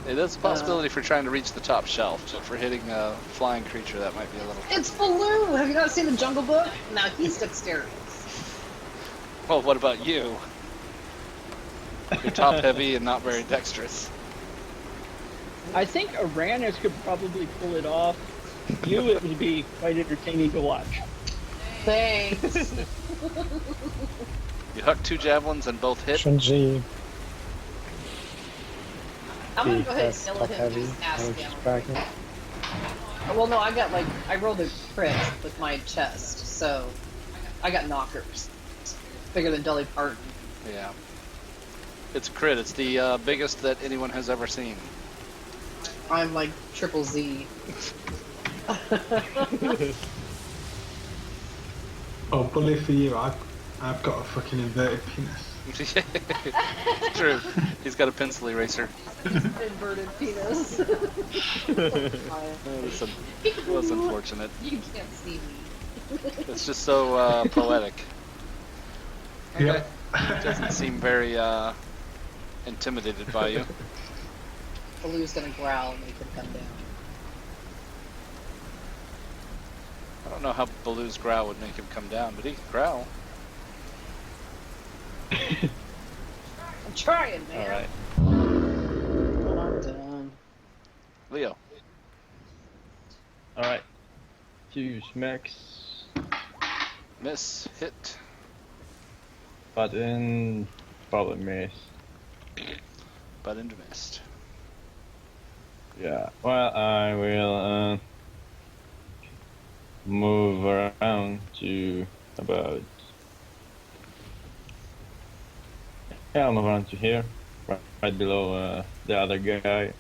It is a possibility for trying to reach the top shelf, but for hitting a flying creature, that might be a little. It's Baloo! Have you not seen the Jungle Book? Now he's dexterous. Well, what about you? You're top heavy and not very dexterous. I think Aranis could probably pull it off. You, it would be quite entertaining to watch. Thanks. You huck 2 javelins and both hit. Shunji, I'm gonna go ahead and that's kill top him heavy. and just ask Damage him. bracket. Well, no, I rolled a crit with my chest, so I got knockers. Bigger than Dolly Parton. Yeah. It's a crit. It's the biggest that anyone has ever seen. I'm like triple Z. Oh, bully for you, I've got a fucking inverted penis. True. He's got a pencil eraser. Inverted penis. It was unfortunate. You can't see me. It's just so poetic. Okay. Yep. Doesn't seem very intimidated by you. Baloo's gonna growl and make him come down. I don't know how Baloo's growl would make him come down, but he could growl. I'm trying, man. Alright. I'm done. Leo. Alright. 2 smacks. Miss. Hit. But then probably miss. Button missed. Yeah. Well, I will move around to about. Yeah, I'll move around to here, right below the other guy.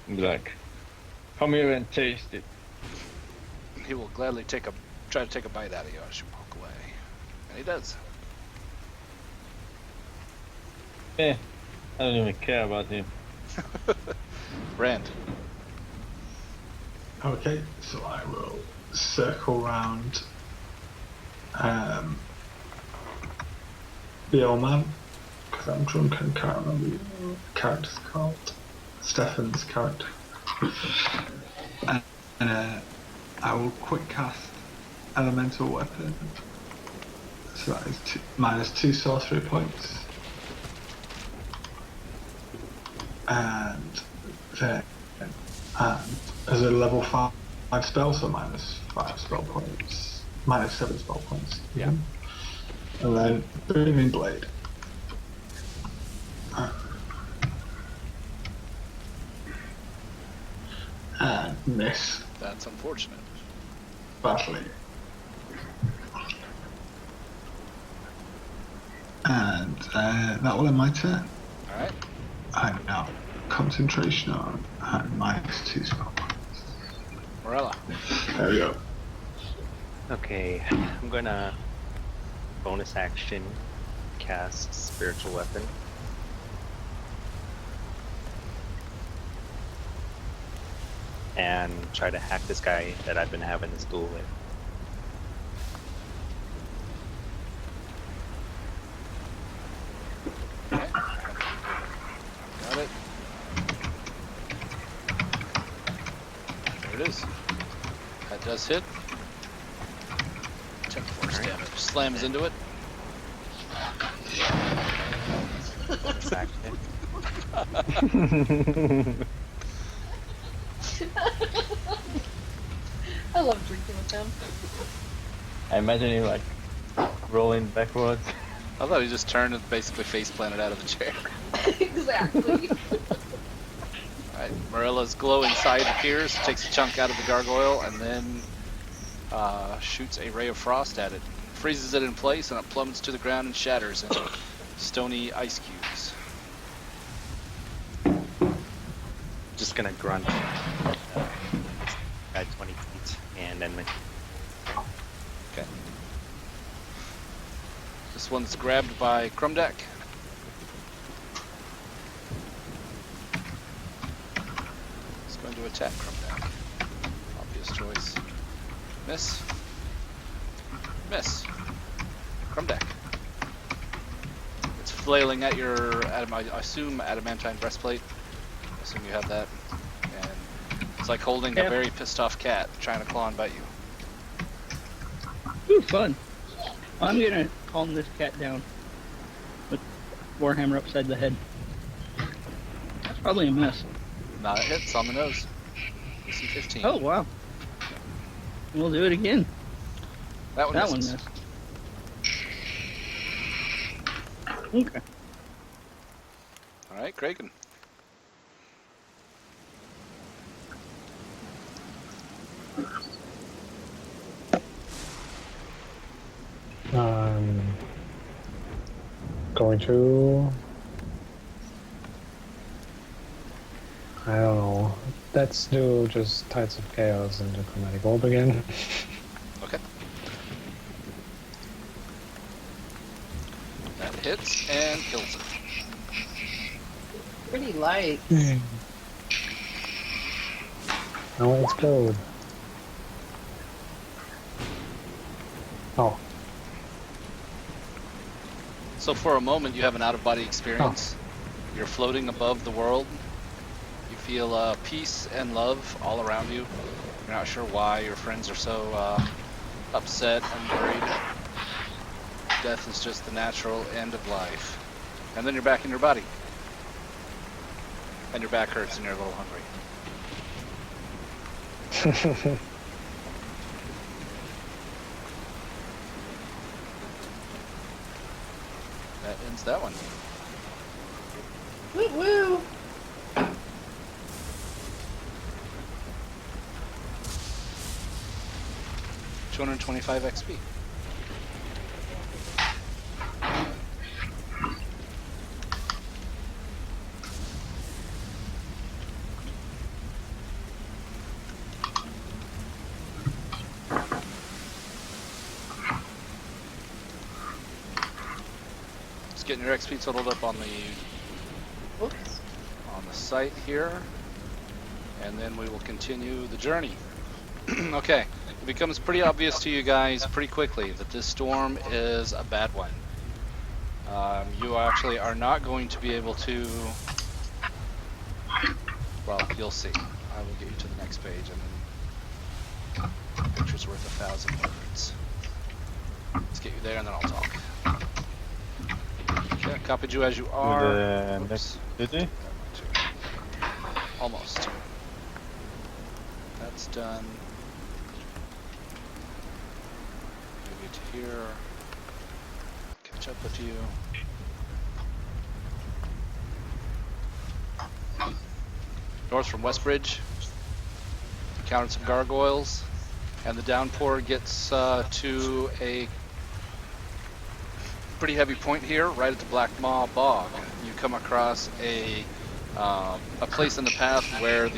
And be like, come here and taste it. He will gladly try to take a bite out of you as you walk away. And he does. I don't even care about him. Rand. Okay, so I will circle round the old man, because I'm drunk and can't remember what the character's called. Stefan's character. And I will quick cast elemental weapon. So that is -2 sorcery points. And then, as a level 5 spell, so -5 spell points, -7 spell points. Yeah. And then Booming Blade. And miss That's unfortunate. badly. And that will end my turn. Alright. I'm now concentration on and -2 spell points. Morella. There we go. Okay, I'm gonna bonus action cast spiritual weapon. And try to hack this guy that I've been having this duel with. Okay. Got it. There it is. That does hit. 10 force damage. Slams into it. Bonus action. I love drinking with him. I imagine you like rolling backwards. I thought he just turned and basically face planted out of the chair. Exactly. Alright, Morella's glowing side appears, takes a chunk out of the gargoyle, and then shoots a ray of frost at it. Freezes it in place, and it plummets to the ground and shatters into stony ice cubes. Just gonna grunt at 20 feet and then Okay. This one's grabbed by Crumdeck. It's going to attack Crumdeck. Obvious choice. Miss. Miss. Crumdeck. It's flailing at your, I assume, adamantine breastplate. I assume you have that. And it's like holding a Yeah. very pissed off cat trying to claw and bite you. Ooh, fun. I'm gonna calm this cat down with Warhammer upside the head. That's probably a miss. Not a hits on the nose. DC 15. Oh wow. We'll do it again. That one That one misses. missed. Okay. Alright, Kraken. Going to. I don't know. Let's do just Tides of Chaos and the Chromatic Orb again. Okay. That hits and kills it. Pretty light. Now it's gold. Oh, So for a moment you have an out-of-body experience. You're floating above the world. You feel peace and love all around you. You're not sure why your friends are so upset and worried. Death is just the natural end of life. And then you're back in your body. And your back hurts and you're a little hungry. That ends that one. Woo woo! 225 XP. Just getting your XP totaled up on the Oops. site here, and then we will continue the journey. Okay, it becomes pretty obvious to you guys pretty quickly that this storm is a bad one. You actually are not going to be able to, well, you'll see. I will get you to the next page, and then a picture's worth 1,000 words. Let's get you there, and then I'll talk. Okay, copied you as you are. The Oops. next city? Almost. That's done. Move you to here. Catch up with you. North from Westbridge. Encountered some gargoyles. And the downpour gets to a pretty heavy point here, right at the Black Maw Bog. You come across a place in the path where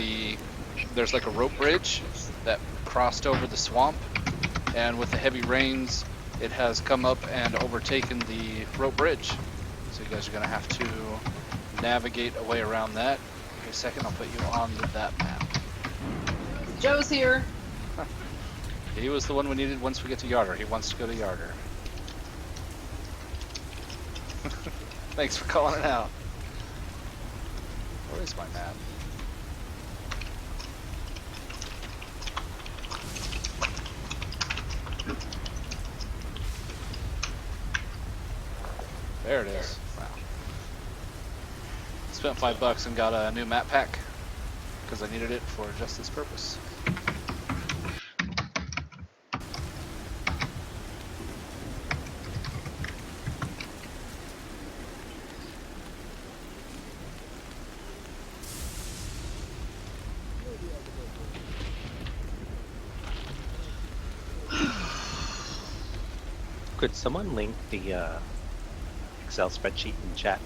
there's like a rope bridge that crossed over the swamp, and with the heavy rains, it has come up and overtaken the rope bridge. So you guys are gonna have to navigate a way around that. Give me a second, I'll put you on that map. Joe's here. He was the one we needed once we get to Yarder. He wants to go to Yarder. Thanks for calling it out. Where is my map? There it is. Wow. Spent $5 and got a new map pack because I needed it for just this purpose. Could someone link the Excel spreadsheet in chat?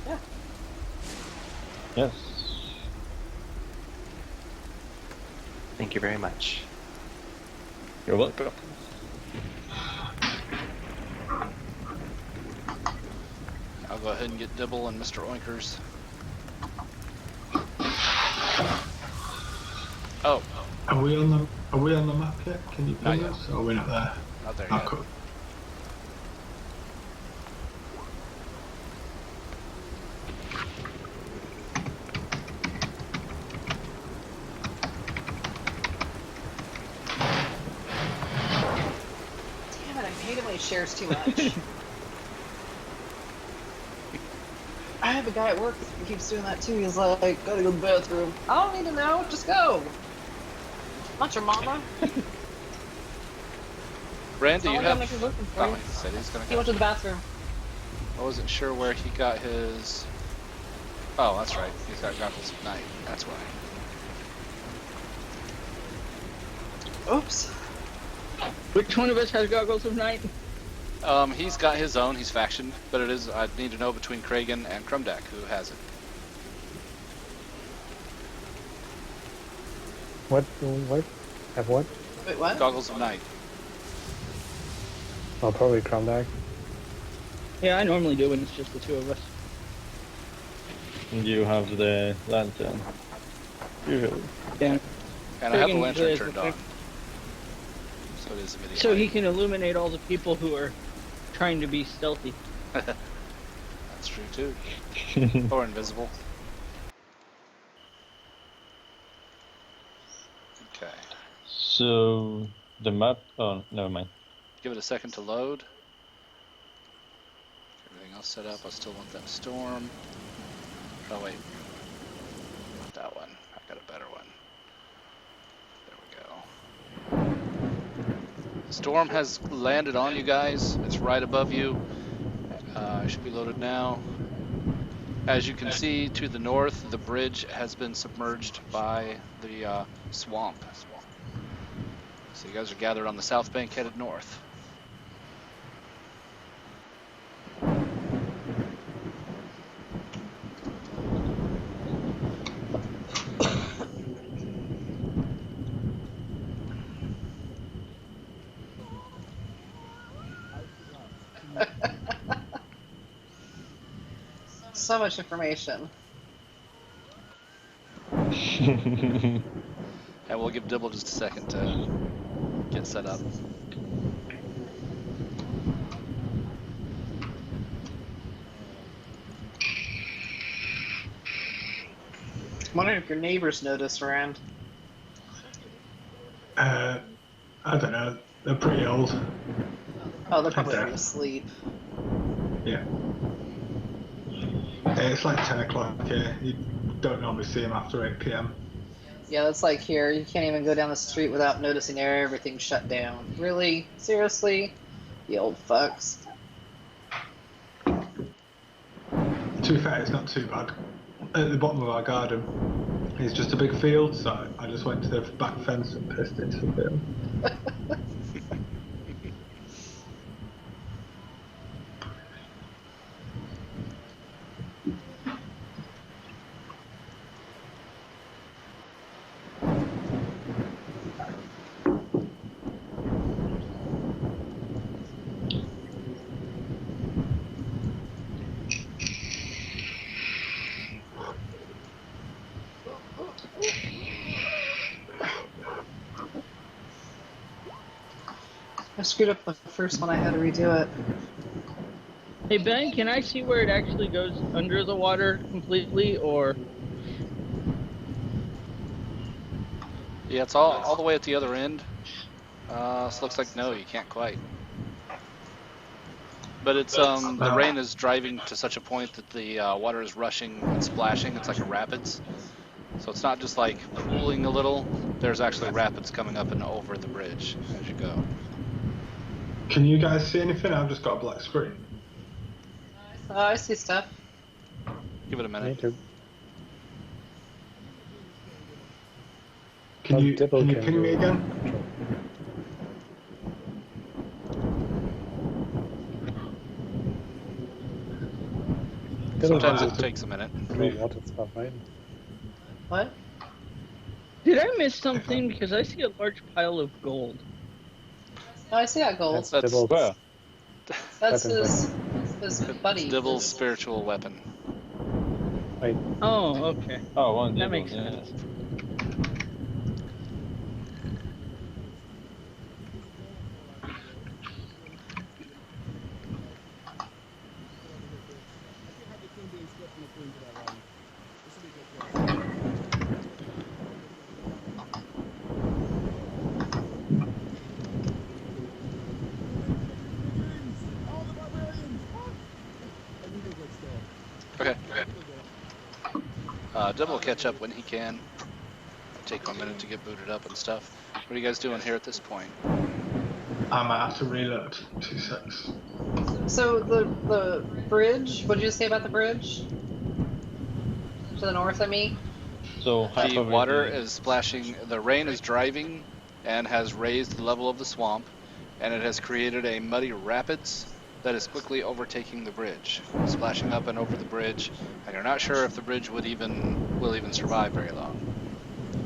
Yeah. Yes. Thank you very much. You're welcome. I'll go ahead and get Dibble and Mr. Oinkers. Oh, Are we on the map yet? Can you Not ping yet. us? Or are we not there? not there Oh, yet. cool. Damn it, I hate it when he shares too much. I have a guy at work who keeps doing that too. He's like, gotta go to the bathroom. I don't need to know, just go. Not your mama. Brand, do you Someone have? come make it looking for Oh, you. he said he's gonna He go. went to the bathroom. I wasn't sure where he got his. Oh, that's right. He's got goggles at night. That's why. Oops. Which one of us has goggles of night? He's got his own. He's factioned, but it is. I need to know between Kragan and Crumdack who has it. What? Have what? Wait, what? Goggles of night. Well, probably Cromback. Yeah, I normally do when it's just the two of us. And you have the lantern. Usually. Yeah. And I have the Kragan lantern is turned the- on. So it is immediately. So he can illuminate all the people who are trying to be stealthy. That's true too. Or invisible. Okay. So the map. Oh, never mind. Give it a second to load. Everything else set up. I still want that storm. Oh wait. got a better one. There we go. The storm has landed on you guys. It's right above you. It should be loaded now. As you can see to the north, the bridge has been submerged by the swamp. So you guys are gathered on the south bank headed north. So much information. And we'll give Dibble just a second to get set up. I'm wondering if your neighbors notice, Rand. I don't know. They're pretty old. Oh, they're probably Okay. already asleep. Yeah. It's like 10 o'clock here. You don't normally see them after 8 p.m. Yeah, that's like here. You can't even go down the street without noticing everything shut down. Really? Seriously? You old fucks. To be fair, it's not too bad. At the bottom of our garden is just a big field, so I just went to the back fence and pissed into the field. I screwed up the first one. I had to redo it. Hey Ben, can I see where it actually goes under the water completely, or? Yeah, it's all the way at the other end. So it looks like no, you can't quite. But it's the rain is driving to such a point that the water is rushing and splashing. It's like a rapids. So it's not just like pooling a little. There's actually rapids coming up and over the bridge as you go. Can you guys see anything? I've just got a black screen. I see stuff. Give it a Me minute. too. Can Well, you Dibble ping can me do again? control. Dibble can Sometimes just it takes a minute. control water stuff, right? What? Did I miss something? Because I see a large pile of gold. Oh, I see that gold. That's Dibble's Well, That's weapon his buddy. Dibble's his- spiritual weapon. Wait, Oh, okay. oh, one That dibble, makes yeah. sense. Okay. Dibble will catch up when he can. Take 1 minute to get booted up and stuff. What are you guys doing here at this point? I might have to reload. 2 secs. So the bridge. What did you say about the bridge? To the north of me. So half The of it water is splashing, the rain is driving and has raised the level of the swamp, and it has created a muddy rapids that is quickly overtaking the bridge, splashing up and over the bridge, and you're not sure if the bridge will even survive very long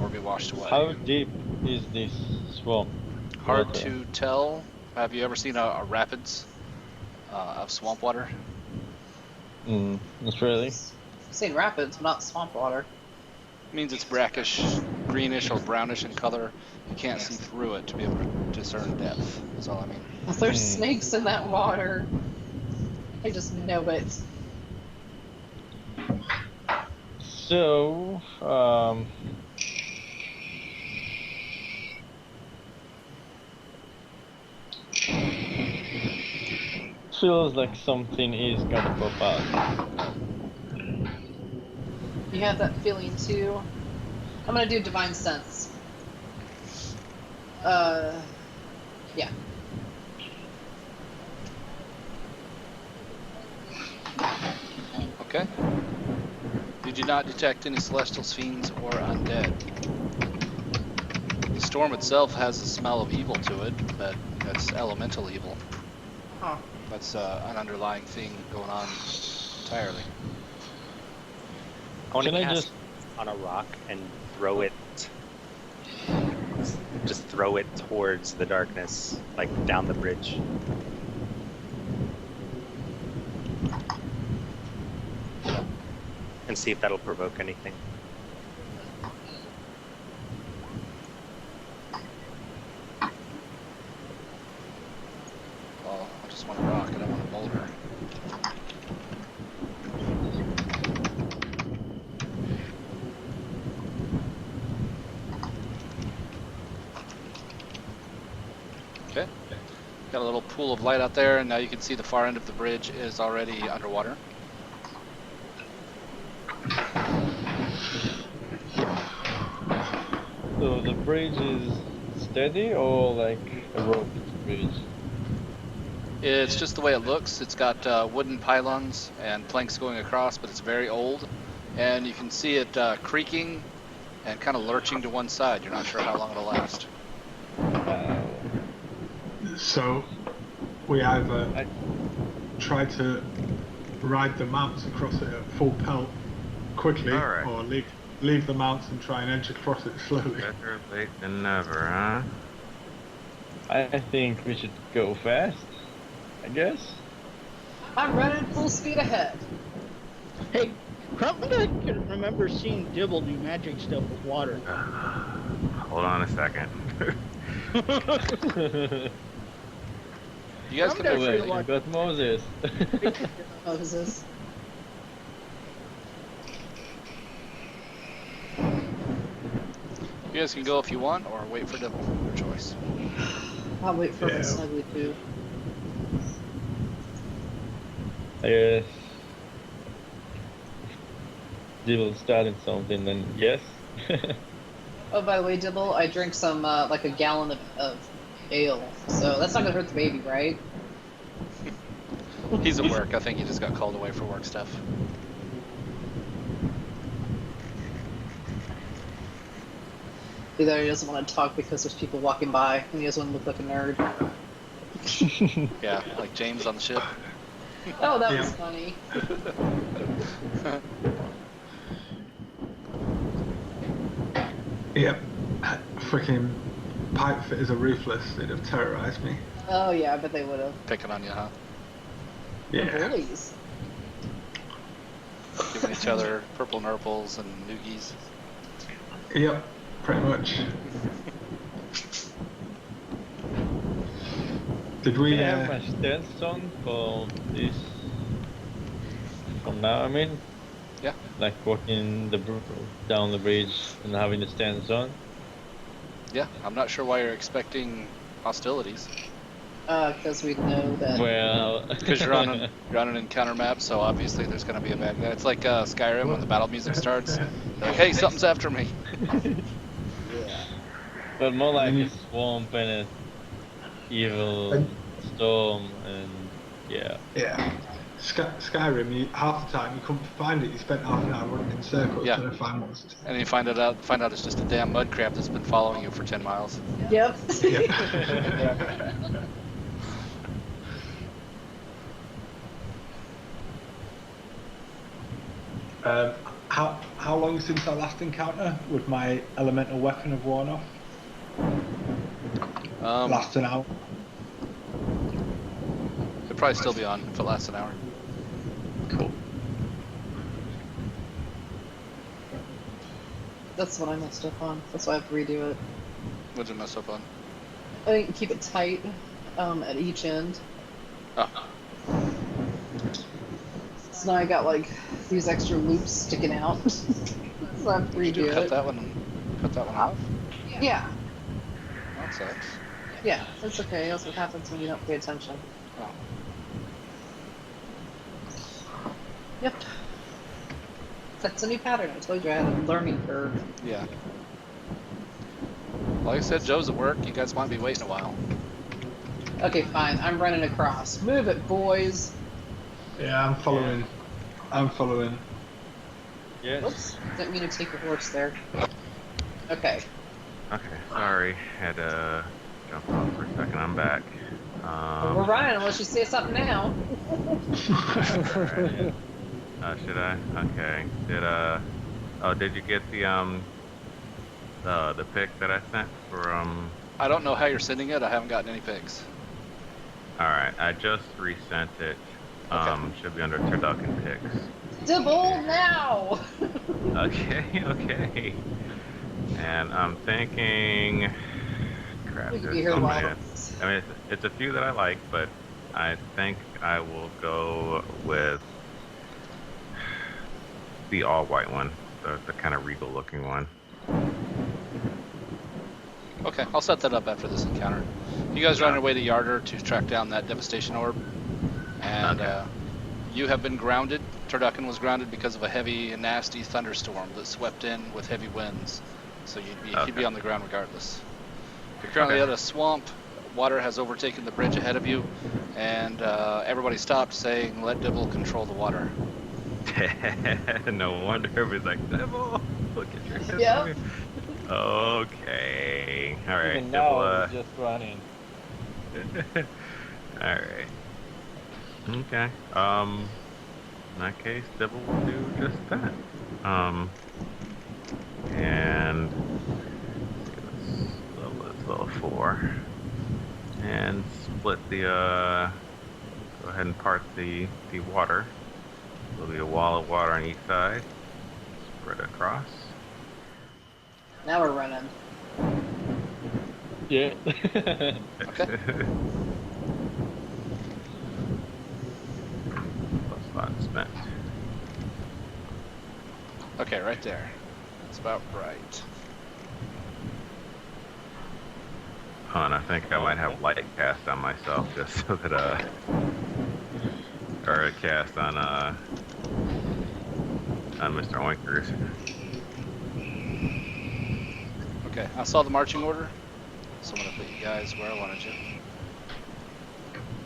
or be washed away. How deep is this swamp? Hard water? to tell. Have you ever seen a rapids of swamp water? Not really. I've seen rapids, but not swamp water. It means it's brackish, greenish or brownish in color. You can't see through it to be able to discern depth. That's all I mean. If there's snakes in that water, I just know it. So, feels like something is gonna pop out. You have that feeling too. I'm gonna do divine sense. Yeah. Okay. You do not detect any celestial fiends or undead. The storm itself has a smell of evil to it, but that's elemental evil. Huh. That's an underlying thing going on entirely. I want to Can I cast just- on a rock and throw it. Just throw it towards the darkness, like down the bridge. And see if that'll provoke anything. Well, I just want a rock, I don't want a boulder. Okay. Got a little pool of light out there, and now you can see the far end of the bridge is already underwater. So the bridge is steady or like a rope bridge? It's just the way it looks. It's got wooden pylons and planks going across, but it's very old. And you can see it creaking and kind of lurching to one side. You're not sure how long it'll last. So we either try to ride the mounts across it at full pelt quickly, Alright. or leave the mounts and try and edge across it slowly. Better late than never, huh? I think we should go fast, I guess. I'm running full speed ahead. Hey, Crumda can remember seeing Dibble do magic stuff with water. Hold on a second. You guys I'm can definitely actually, Wait, you got Moses. Moses. you guys can go if you want, or wait for Dibble. Your choice. I'll wait for Yeah. the snuggly poo. I guess. Devil starting something, then yes. Oh, by the way, Dibble, I drank some, like a gallon of ale, so that's not gonna hurt the baby, right? He's at work. I think he just got called away for work stuff. Either he doesn't want to talk because there's people walking by, and he doesn't want to look like a nerd. Yeah, like James on the ship. Oh, that was Yeah. funny. Yep. Freaking pipe fitters are ruthless. They'd have terrorized me. Oh yeah, I bet they would have. Picking on you, huh? Yeah. Bullies. Giving each other purple nurples and noogies. Yep. Pretty much. Did we? Can I have my stance on for this? From now, I mean? Yeah. Like walking down the bridge and having the stance on? Yeah, I'm not sure why you're expecting hostilities. Because we know that. Well... Because you're on an encounter map, so obviously there's going to be a bad guy. It's like Skyrim when the battle music starts. They're like, hey, something's after me. But more like a swamp and a evil storm and yeah. Yeah. Skyrim, half the time you couldn't find it. You spent half an hour running in circles Yeah. trying to find what's. And you find out it's just a damn mud crab that's been following you for 10 miles. Yep. Yeah. How long since our last encounter would my elemental weapon have worn off? Last an hour. It'll probably still be on if it lasts an hour. Cool. That's what I messed up on. That's why I have to redo it. What'd you mess up on? I didn't keep it tight at each end. Oh, So now I got like these extra loops sticking out. So I have to did you redo cut it. that one off? Yeah. That sucks. Yeah, that's okay. That's what happens when you don't pay attention. Oh. Yep. That's a new pattern. I told you I had a learning curve. Yeah. Like I said, Joe's at work. You guys might be waiting a while. Okay, fine. I'm running across. Move it, boys. Yeah, I'm following. I'm following. Yes. Whoops. Didn't mean to take your horse there. Okay. Okay, sorry. Had to jump off for a second. I'm back. Well, we're running unless you say something now. Alright. Should I? Okay. Did you get the pic that I sent for I don't know how you're sending it. I haven't gotten any pics. Alright, I just resent it. Should be under turducken pics. Double now! Okay. And I'm thinking, crap. We could There's be here so a many. while. I mean, it's a few that I like, but I think I will go with the all white one, the kind of regal looking one. Okay, I'll set that up after this encounter. You guys are on your way to Yarder to track down that devastation orb. And you have been grounded. Turducken was grounded because of a heavy and nasty thunderstorm that swept in with heavy winds. So he'd be on the ground regardless. You're currently at a swamp. Water has overtaken the bridge ahead of you. And everybody stopped saying, let Dibble control the water. No wonder everybody's like, Devil, look at your head. Yep. Okay. All right. Even now, we're just running. All right. Okay. In that case, Dibble will do just that. And let's level 4, and split the. Go ahead and part the water. There'll be a wall of water on each side. Spread across. Now we're running. Yeah. Okay. Spot spent. Okay, right there. That's about right. And I think I might have light cast on myself just so that or a cast on Mr. Oinkers. Okay, I saw the marching order. So I'm gonna put you guys where I wanted you.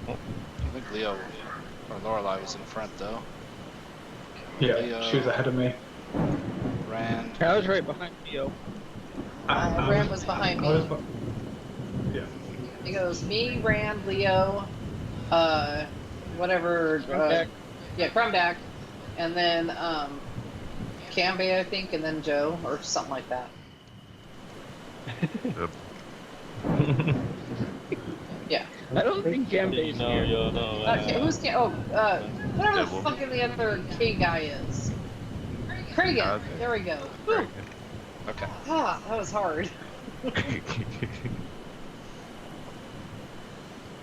I think Leo or Lorelei was in front though. Yeah, Leo, she was ahead of me. Rand. I was right behind Theo. Rand was behind I was me. Yeah. It goes me, Rand, Leo, whatever. Crumback. Yeah, Crumback, and then Cambe, I think, and then Joe or something like that. Yeah. I don't think Gambay's here. Okay, who's whatever the Devil. fucking the other K guy is. Kragan. Okay. There we go. Whew. Okay. Ah, that was hard.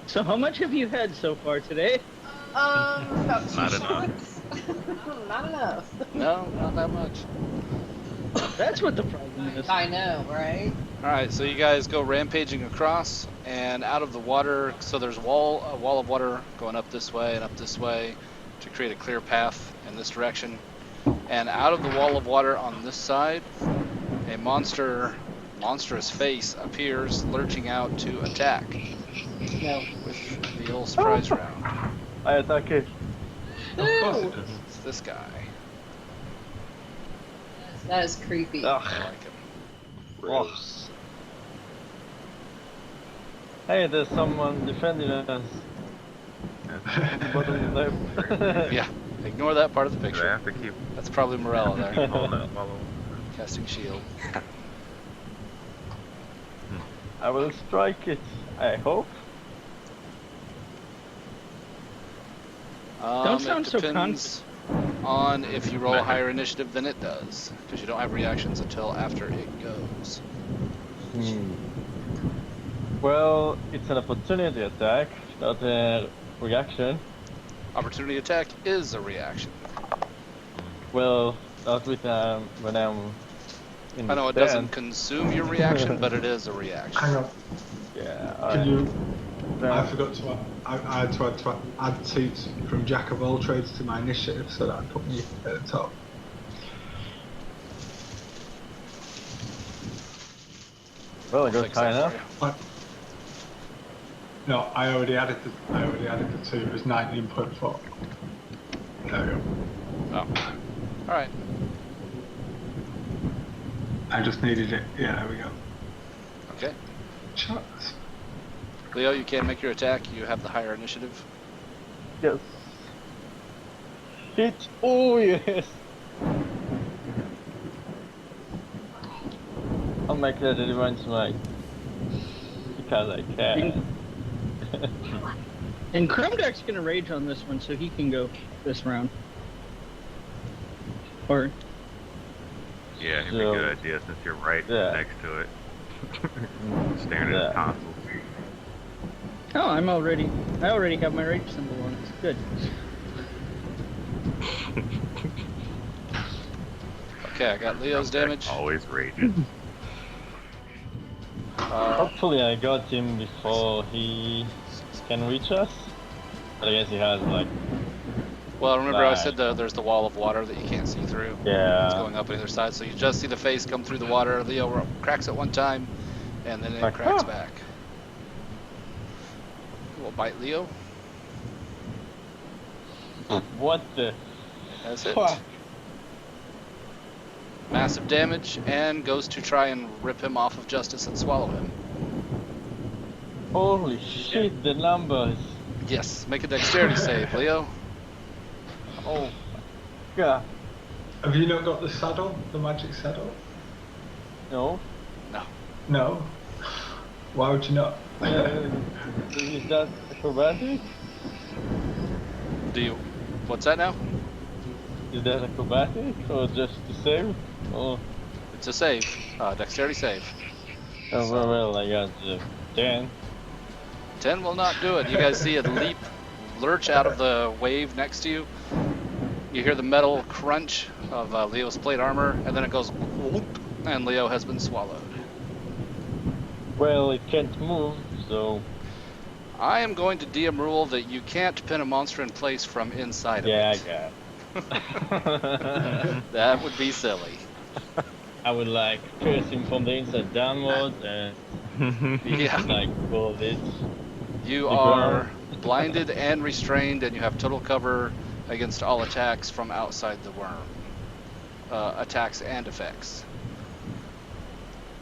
So how much have you had so far today? About 2 Not enough. shots. Not enough. No, not that much. That's what the problem is. I know, right? Alright, so you guys go rampaging across, and out of the water, so there's a wall of water going up this way and up this way to create a clear path in this direction. And out of the wall of water on this side, a monstrous face appears, lurching out to attack No. with the old surprise round. I attack it. Of course it does. It's this guy. That is creepy. I Ugh, like him. gross. Hey, there's someone defending us. Bottom left. Yeah, ignore that part of the Do I picture. have to keep That's probably Morella there, holding that follow? casting shield. I will strike it, I hope. Don't sound it so depends on if you roll a higher initiative than it does, because you don't have reactions until after it goes. Well, it's an opportunity attack, not a reaction. Opportunity attack is a reaction. Well, not with when I'm in I know it the doesn't stand. consume your reaction, but it is a reaction. Hang on. Yeah, Can you? I Then- forgot to. I had to add 2 from Jack of all trades to my initiative, so that put me at the top. Well, I'll it goes fix high that for enough. you. What? No, I already added the 2. It was 19.4. There we go. Oh. All right. I just needed it. Yeah, there we go. Okay. Shots. Leo, you can make your attack. You have the higher initiative. Yes. Hit. Oh yes. I'll make that a divine smite. Because I can. And Chromdeck's gonna rage on this one, so he can go this round. Or Yeah, it'd be So- a good idea since you're right Yeah. next to it. Staring at Yeah. the console. oh, I already have my rage symbol on it. Good. Okay, I got Leo's damage. Always raging. Hopefully I got him before he can reach us. But I guess he has like Well, remember I Right. said there's the wall of water that you can't see through. It's yeah. going up on either side, so you just see the face come through the water. Leo cracks it one time, and then it Like, cracks ah. back. We'll bite Leo. What the That's it. fuck? Massive damage, and goes to try and rip him off of Justice and swallow him. Holy shit, the numbers. Yes, make a dexterity save, Leo. Oh my god. Have you not got the saddle? The magic saddle? No. No. Why would you not? Is that acrobatic? Do you? What's that now? Is that acrobatic or just to save? Oh, It's a save. Dexterity save. oh well, I got 10. 10 will not do it. You guys see it lurch out of the wave next to you. You hear the metal crunch of Leo's plate armor, and then it goes whoop, and Leo has been swallowed. Well, it can't move, so I am going to DM rule that you can't pin a monster in place from inside of yeah, I it. got. That would be silly. I would like pierce him from the inside downwards and Yeah. like pull this. You The are ground. blinded and restrained, and you have total cover against all attacks from outside the worm. Attacks and effects.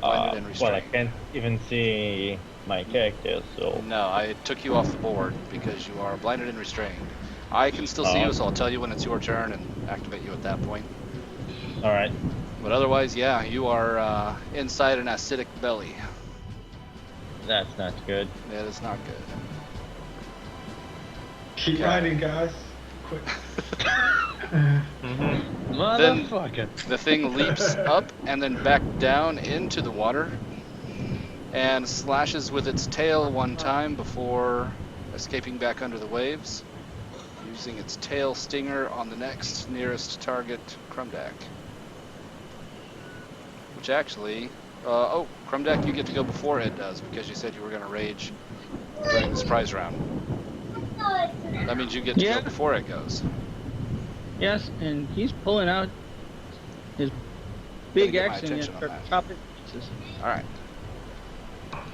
Blinded and Well, I restrained. can't even see my character, so No, I took you off the board because you are blinded and restrained. I can still see you, so I'll tell you when it's your turn and activate you at that point. all right. But otherwise, yeah, you are inside an acidic belly. That's not good. That is not good. Keep Okay. riding, guys. Quick. Motherfucker. The thing leaps up and then back down into the water and slashes with its tail one time before escaping back under the waves, using its tail stinger on the next nearest target, Crumdack. Which actually, oh, Crumdack, you get to go before it does because you said you were going to rage during the surprise round. That means you get to Yeah. go before it goes. Yes, and he's pulling out his Gotta big get my axe and he's attention on start that. chopping pieces. All right.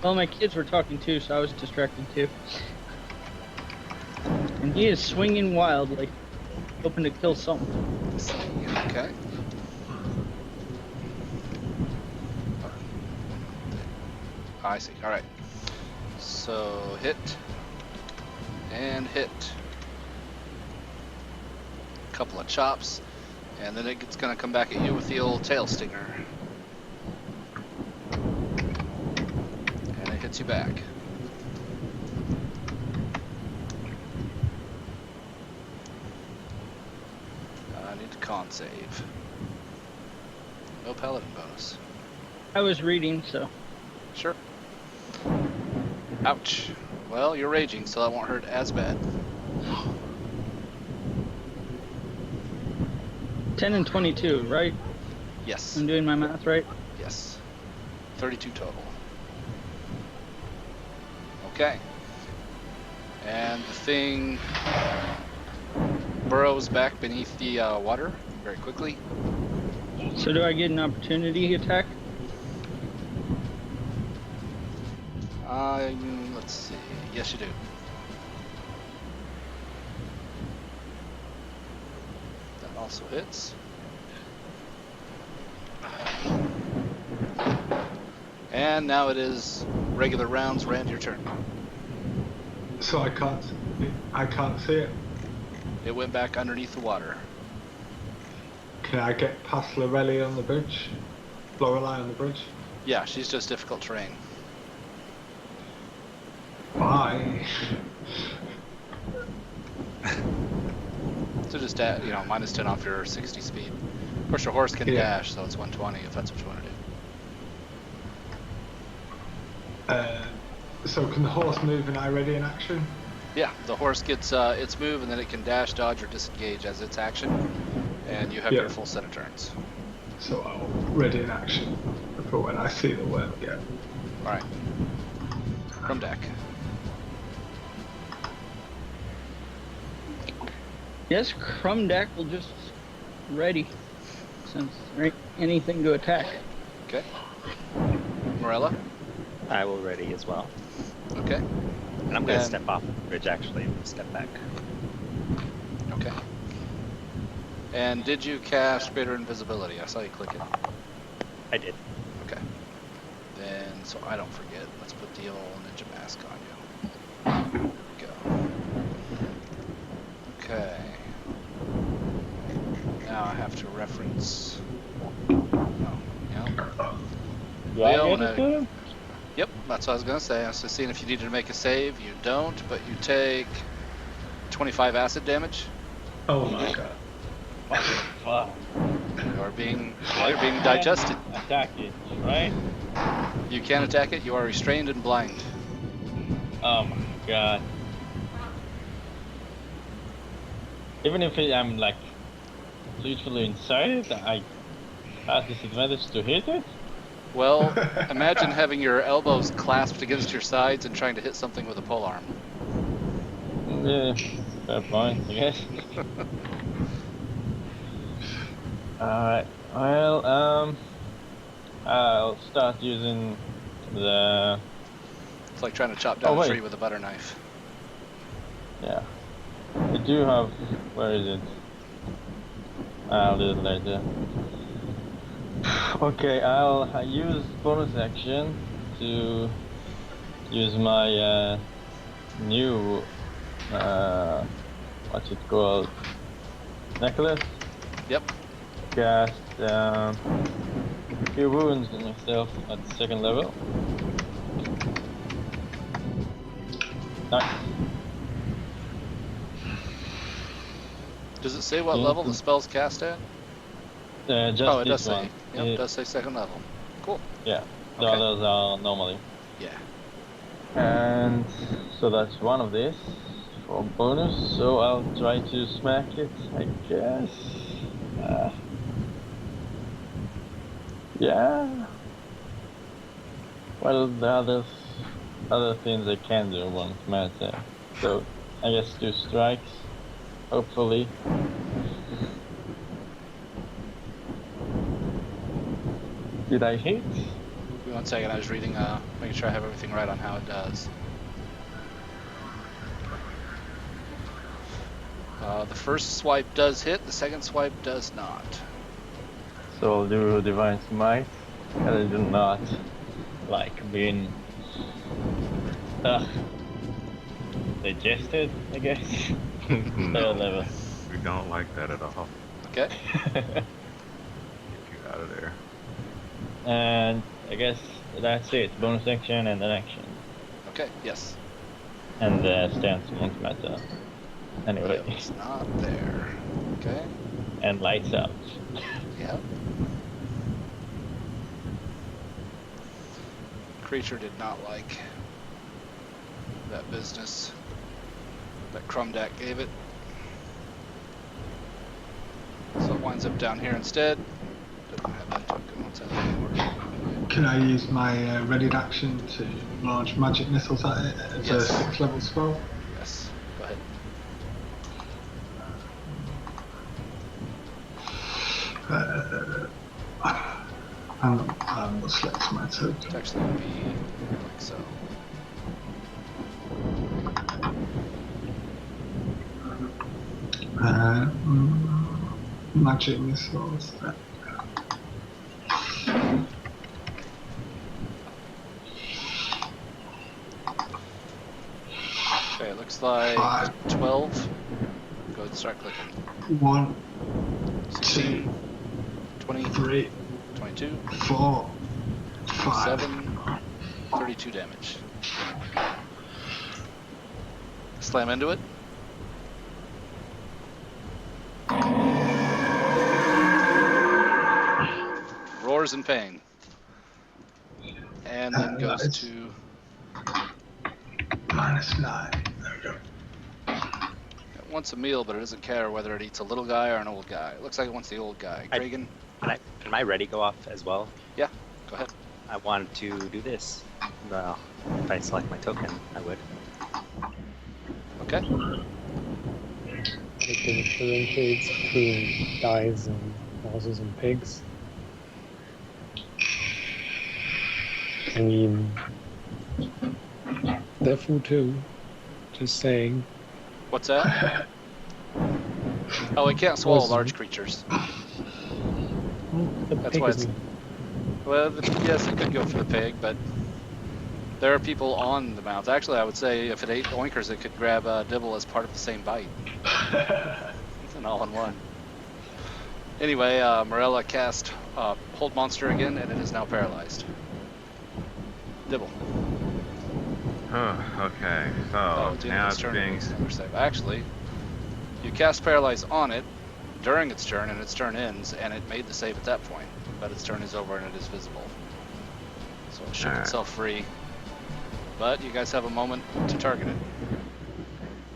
Well, my kids were talking too, so I was distracted too. And he is swinging wildly, hoping to kill something. Let's see. Okay. I see. All right. So hit and hit. Couple of chops, and then it's gonna come back at you with the old tail stinger, and it hits you back. I need to con save. No paladin bonus. I was reading, so Sure. Ouch. Well, you're raging, so that won't hurt as bad. 10 and 22, right? Yes. I'm doing my math right. Yes. 32 total. Okay. And the thing burrows back beneath the water very quickly. So do I get an opportunity attack? Let's see. Yes, you do. That also hits. And now it is regular rounds. Rand, your turn. So I can't see it. It went back underneath the water. Can I get past Lorelei on the bridge? Lorelei on the bridge? Yeah, she's just difficult terrain. Bye. So just minus 10 off your 60 speed. Of course, your horse can Yeah. dash, so it's 120 if that's what you want to do. So can the horse move and I ready in action? Yeah, the horse gets its move, and then it can dash, dodge, or disengage as its action, and you have Yeah. your full set of turns. So I'll ready in action for when I see the word. Yeah. All right. Crumdack. Yes, Crumdack will just ready since there ain't anything to attack. Okay. Morella. I will ready as well. Okay. And I'm going to step off the bridge actually and step back. Okay. And did you cast Greater Invisibility? I saw you click it. I did. Okay. Then, so I don't forget, let's put the old ninja mask on you. There we go. Okay. Now I have to reference. Oh, yeah. Do I Leo, get it too? Yep, that's what I was gonna say. I was just seeing if you needed to make a save. You don't, but you take 25 acid damage. Oh my god. Fuck. You're being digested. Attack it, right? You can't attack it. You are restrained and blind. Oh my god. Even if I'm like literally inside it, I have disadvantage to hit it? Well, imagine having your elbows clasped against your sides and trying to hit something with a polearm. Yeah, fair point, I guess. Alright, well, I'll start using the... It's like trying to chop down Oh, a wait. tree with a butter knife. Yeah. I do have... Where is it? I'll do it later. Okay, I'll use bonus action to use my new... what's it called? Necklace? Yep. Cast few wounds on myself at second level. Nice. Does it say what Yeah. level the spell's cast at? Just Oh, it this does one. say. Yep, it does say second level. Cool. Yeah, the Okay. others are normally. Yeah. And so that's one of these for bonus. So I'll try to smack it, I guess. Yeah. Well, the other things I can do won't matter. So I guess 2 strikes, hopefully. Did I hit? Give me 1 second. I was reading, making sure I have everything right on how it does. The first swipe does hit. The second swipe does not. So I'll do Divine Smite. And I do not like being digested, I guess. No, Third level. we don't like that at all. Okay. Get you out of there. And I guess that's it. Bonus action and an action. Okay. Yes. And the stance won't matter. Anyway. It's not there. Okay. And lights out. Yep. Creature did not like that business that Crumdack gave it. So it winds up down here instead. Doesn't have that token. What's that anymore? Can I use my readied action to launch magic missiles at it as Yes. a 6th level spell? Yes. Go ahead. I'm not select my token. It actually would be like so. Magic missiles. Okay, it looks like 5, 12. Go ahead and start clicking. 1, 16, 2, 20, 3, 22, 4, 5. 7, 32 damage. Slam into it. Roars in pain. And then goes Nice. to -9. There we go. it wants a meal, but it doesn't care whether it eats a little guy or an old guy. It looks like it wants the old guy. Kragan, Can my ready go off as well? go ahead. I want to do this. Well, if I select my token, I would. Okay. It differentiates between guys and horses and pigs. I mean, they're food too. Just saying. What's that? Oh, it can't swallow Horses. large creatures. The That's pig why is it's- Well, yes, it could go for the pig, but there are people on the mounds. Actually, I would say if it ate oinkers, it could grab Dibble as part of the same bite. It's an all-in-one. Anyway, Morella cast Hold Monster again, and it is now paralyzed. Dibble. Oh, okay. So Oh, it's the end now of it's its turn. being. It makes another save. Actually, you cast Paralyze on it during its turn, and its turn ends, and it made the save at that point. But its turn is over, and it is visible. So it shook Alright. itself free. But you guys have a moment to target it.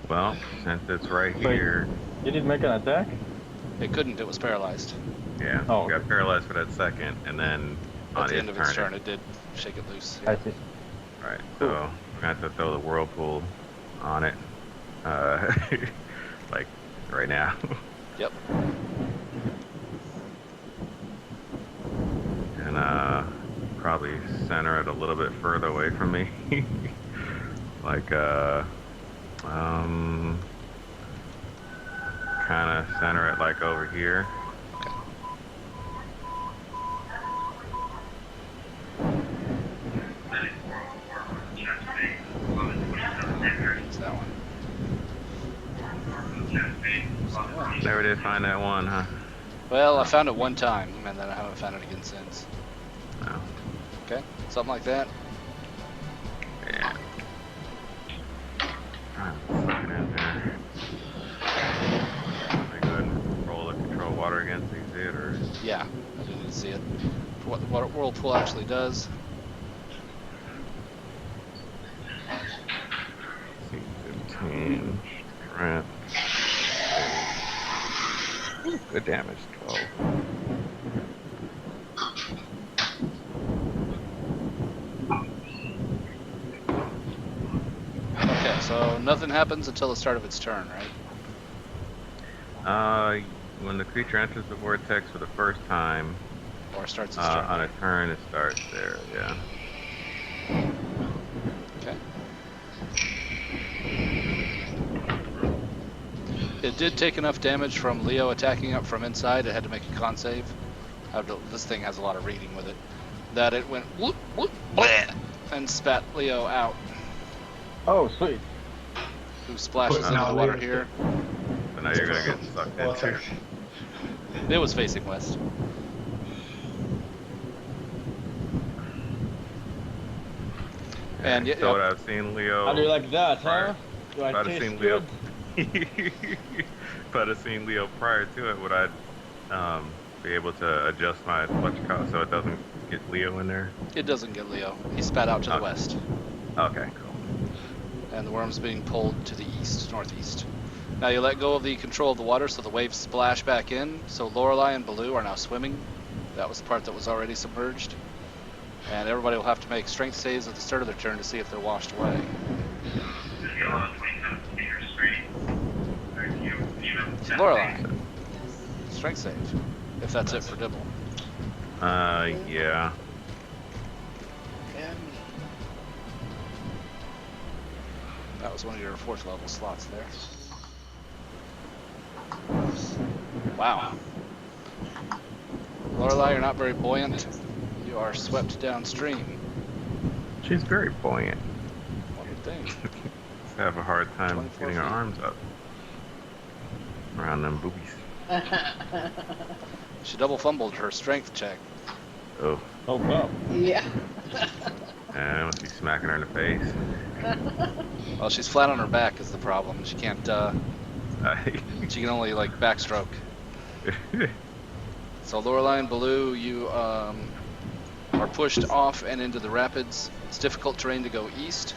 Well, since it's right Wait. here, Did it make an attack? It couldn't. It was paralyzed. yeah, Oh, got paralyzed for that second, and then At on the end of its turn, it. it did shake it loose. I see. Right. So we're gonna have to throw the whirlpool on it, like right now. Yep. And probably center it a little bit further away from me. Like kind of center it like over here. It's that one. Never did find that one, huh? Well, I found it one time, and then I haven't found it again since. No. Okay, something like that. Yeah. Suck it in there. Am I good? Roll the control water again so you see it, or? Yeah, I didn't see it. What Whirlpool actually does. C15, strength. Good damage, 12. Okay, so nothing happens until the start of its turn, right? When the creature enters the vortex for the first time, Or starts its turn. on a turn, it starts there, yeah. Okay. It did take enough damage from Leo attacking up from inside. It had to make a con save. This thing has a lot of reading with it. That it went whoop, whoop, bleh, and spat Leo out, Oh, sweet. who splashes But into now the water Leo's here. So now you're gonna get sucked into Vortex. it. It was facing west. And So yep. what I've seen Leo. How do you like that, huh? Right. Do I If I'd have taste seen good? Leo, if I'd have seen Leo prior to it, would I be able to adjust my fletch cost so it doesn't get Leo in there? It doesn't get Leo. He spat out to the Okay. west. Okay, cool. And the worm's being pulled to the east, northeast. Now you let go of the control of the water, so the waves splash back in. So Lorelei and Baloo are now swimming. That was the part that was already submerged. And everybody will have to make strength saves at the start of their turn to see if they're washed away. Lorelei, strength save. If that's it for Dibble. Yeah. That was one of your 4th level slots there. Wow. Lorelei, you're not very buoyant. You are swept downstream. She's very buoyant. One would think. Just have a hard time 24 getting her feet. arms up around them boobies. She double fumbled her strength check. Oh, Oh, wow. Yeah. and I must be smacking her in the face. Well, she's flat on her back is the problem. She can't, she can only, like, backstroke. So Lorelei and Baloo, you are pushed off and into the rapids. It's difficult terrain to go east.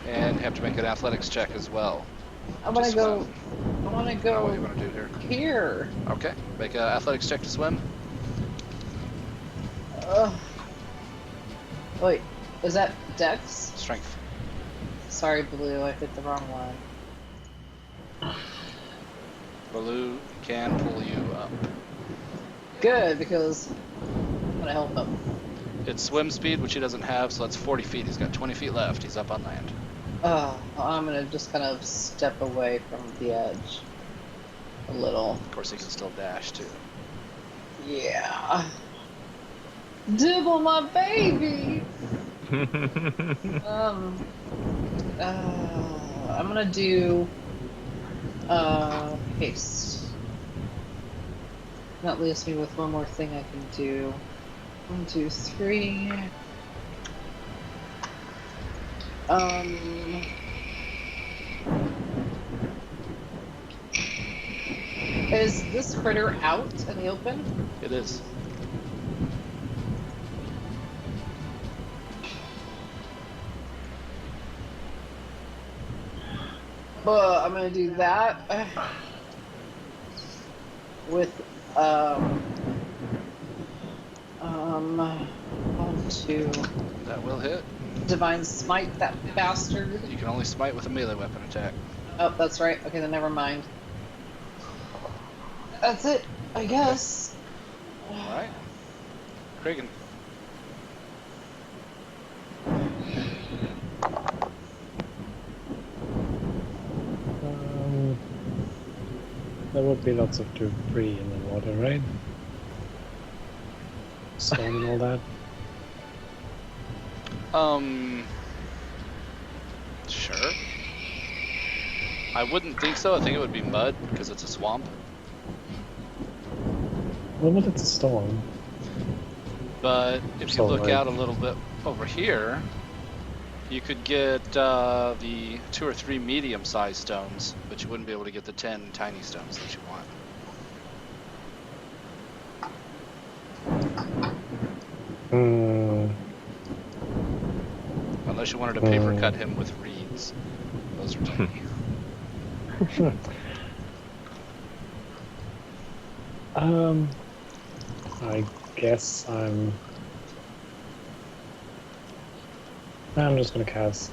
And have to make an athletics check as well. I want to go. swim. I want to I don't know go what you want to do here. here. Okay, make an athletics check to swim. Wait, is that Dex? Strength. Sorry, Blue, I hit the wrong one. Baloo can pull you up. Good, because I'm gonna help him. It's swim speed, which he doesn't have, so that's 40 feet. He's got 20 feet left. He's up on land. I'm gonna just kind of step away from the edge a little. Of course, he can still dash, too. Yeah. Dibble my baby! I'm gonna do haste. That leaves me with one more thing I can do. 1, 2, 3. Is this critter out in the open? It is. But I'm gonna do that with 1, 2. That will hit. Divine Smite that bastard. You can only smite with a melee weapon attack. Oh, that's right. Okay, then never mind. That's it, I guess. Alright. Kragan. There would be lots of debris in the water, right? Stone and all that. Sure. I wouldn't think so. I think it would be mud because it's a swamp. Well, but it's a storm. But if you So, look like- out a little bit over here, you could get the 2 or 3 medium-sized stones, but you wouldn't be able to get the 10 tiny stones that you want. Unless you wanted to paper cut him with reeds. Those are tiny. I guess I'm just gonna cast.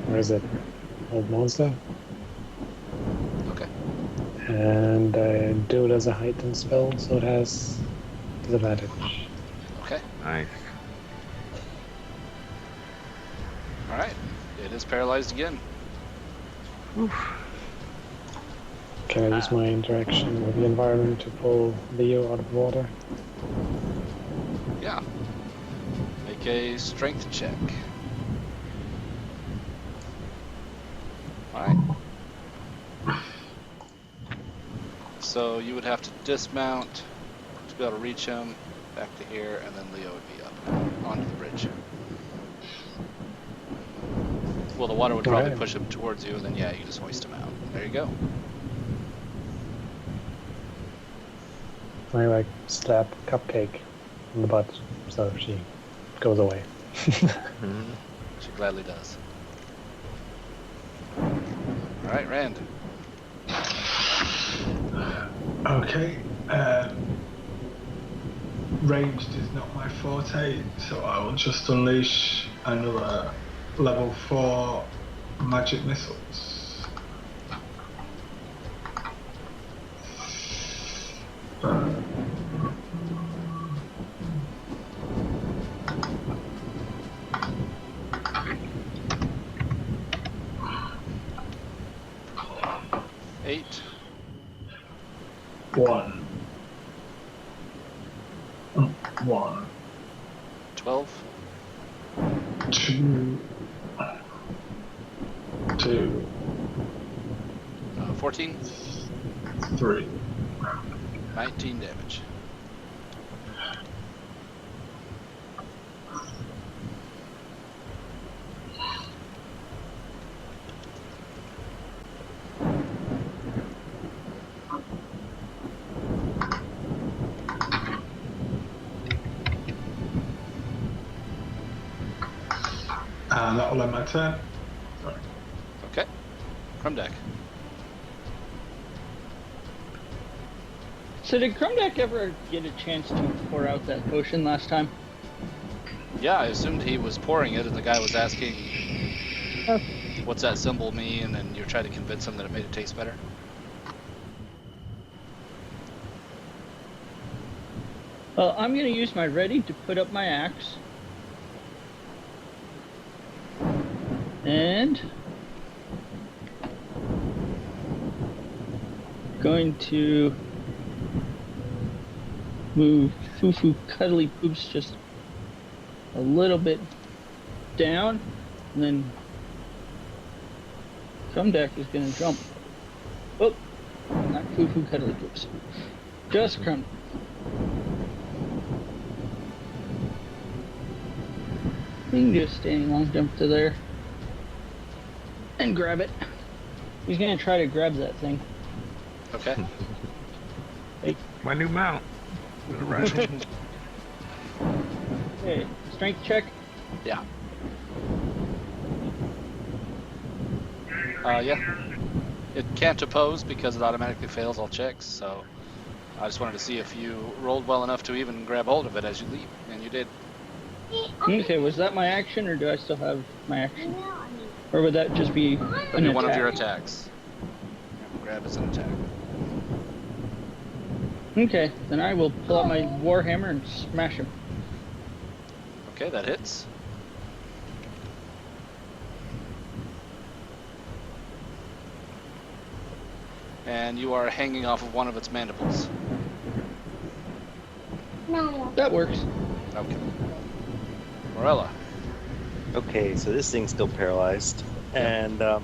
Where is it? Old Monster. Okay. And do it as a heightened spell, so it has disadvantage. Okay. Nice. Alright. It is paralyzed again. Can I use my interaction with the environment to pull Leo out of the water? Yeah. Make a strength check. Alright. So you would have to dismount to be able to reach him back to here, and then Leo would be up onto the bridge. Well, the water would probably Alright. push him towards you, and then yeah, you just hoist him out. There you go. I like slap Cupcake in the butt so she goes away. She gladly does. Alright, Rand. Okay. Ranged is not my forte, so I will just unleash another level 4 magic missiles. 1. 1. 12. 2. 2. 14. 3. 19 damage. And that will end my turn. Sorry. Okay. Crumdeck. So did Crumdeck ever get a chance to pour out that potion last time? Yeah, I assumed he was pouring it, and the guy was asking, what's that symbol mean? And you're trying to convince him that it made it taste better. Well, I'm going to use my ready to put up my axe. And going to move Fufu Cuddly Poops just a little bit down, and then Crumdeck is going to jump. Oh, not Fufu Cuddly Poops. Just Crumdeck. We can do a standing long jump to there and grab it. He's going to try to grab that thing. Okay. Hey. My new mount. Right. Okay, strength check. Yeah. Yeah. It can't oppose because it automatically fails all checks, so I just wanted to see if you rolled well enough to even grab hold of it as you leap, and you did. Okay, was that my action, or do I still have my action? Or would that just be an attack? One of your attacks. Grab as an attack. Okay, then I will pull out my warhammer and smash him. Okay, that hits. And you are hanging off of one of its mandibles. That works. Okay. Morella. Okay, so this thing's still paralyzed. And, oh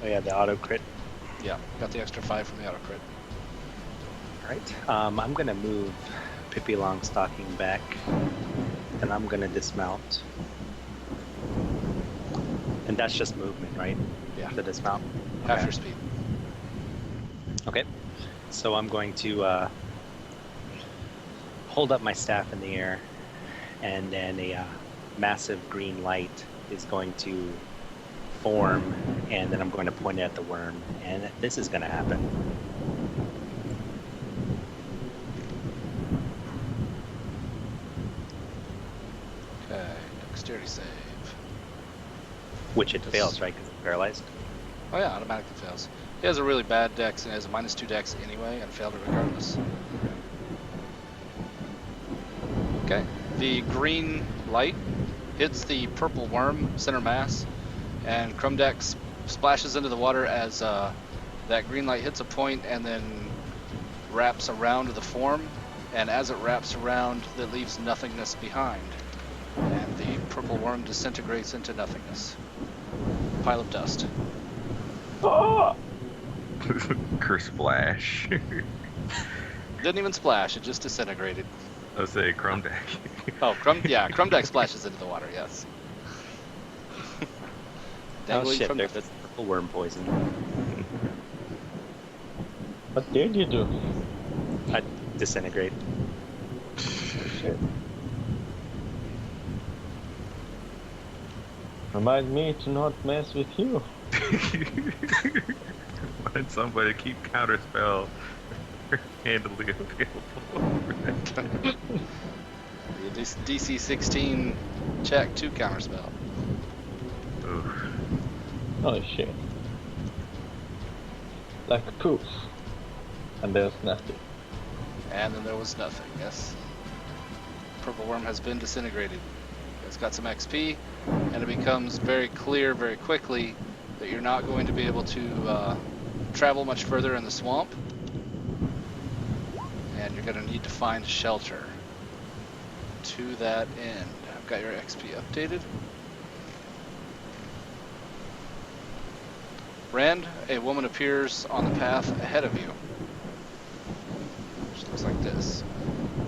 yeah, the auto crit. Yeah, got the extra 5 from the auto crit. Alright, I'm gonna move Pippi Longstocking back, and I'm gonna dismount. And that's just movement, right? Yeah. The dismount? Half Okay. your speed. Okay, so I'm going to hold up my staff in the air, and then a massive green light is going to form, and then I'm going to point it at the worm, and this is going to happen. Okay, dexterity save. Which it This- fails, right? Because it's paralyzed. Oh yeah, automatically fails. He has a really bad dex and has a -2 dex anyway, and failed it regardless. Okay, the green light hits the purple worm center mass, and Crumdeck splashes into the water as that green light hits a point and then wraps around the form, and as it wraps around, it leaves nothingness behind, and the purple worm disintegrates into nothingness. Pile of dust. Curse splash. Didn't even splash, it just disintegrated. I was saying Crumdeck. Oh, Crumdeck splashes into the water, yes. Oh Dangling shit, from there's this purple worm poison. What did you do? I disintegrate. Shit. Remind me to not mess with you. Find somebody to keep counterspell handily available. DC 16 check 2 counterspell. Oof. Oh shit. Like poof. And there's nothing. And then there was nothing, yes. Purple worm has been disintegrated. It's got some XP, and it becomes very clear very quickly that you're not going to be able to travel much further in the swamp, and you're going to need to find shelter. To that end, I've got your XP updated. Rand, a woman appears on the path ahead of you. She looks like this.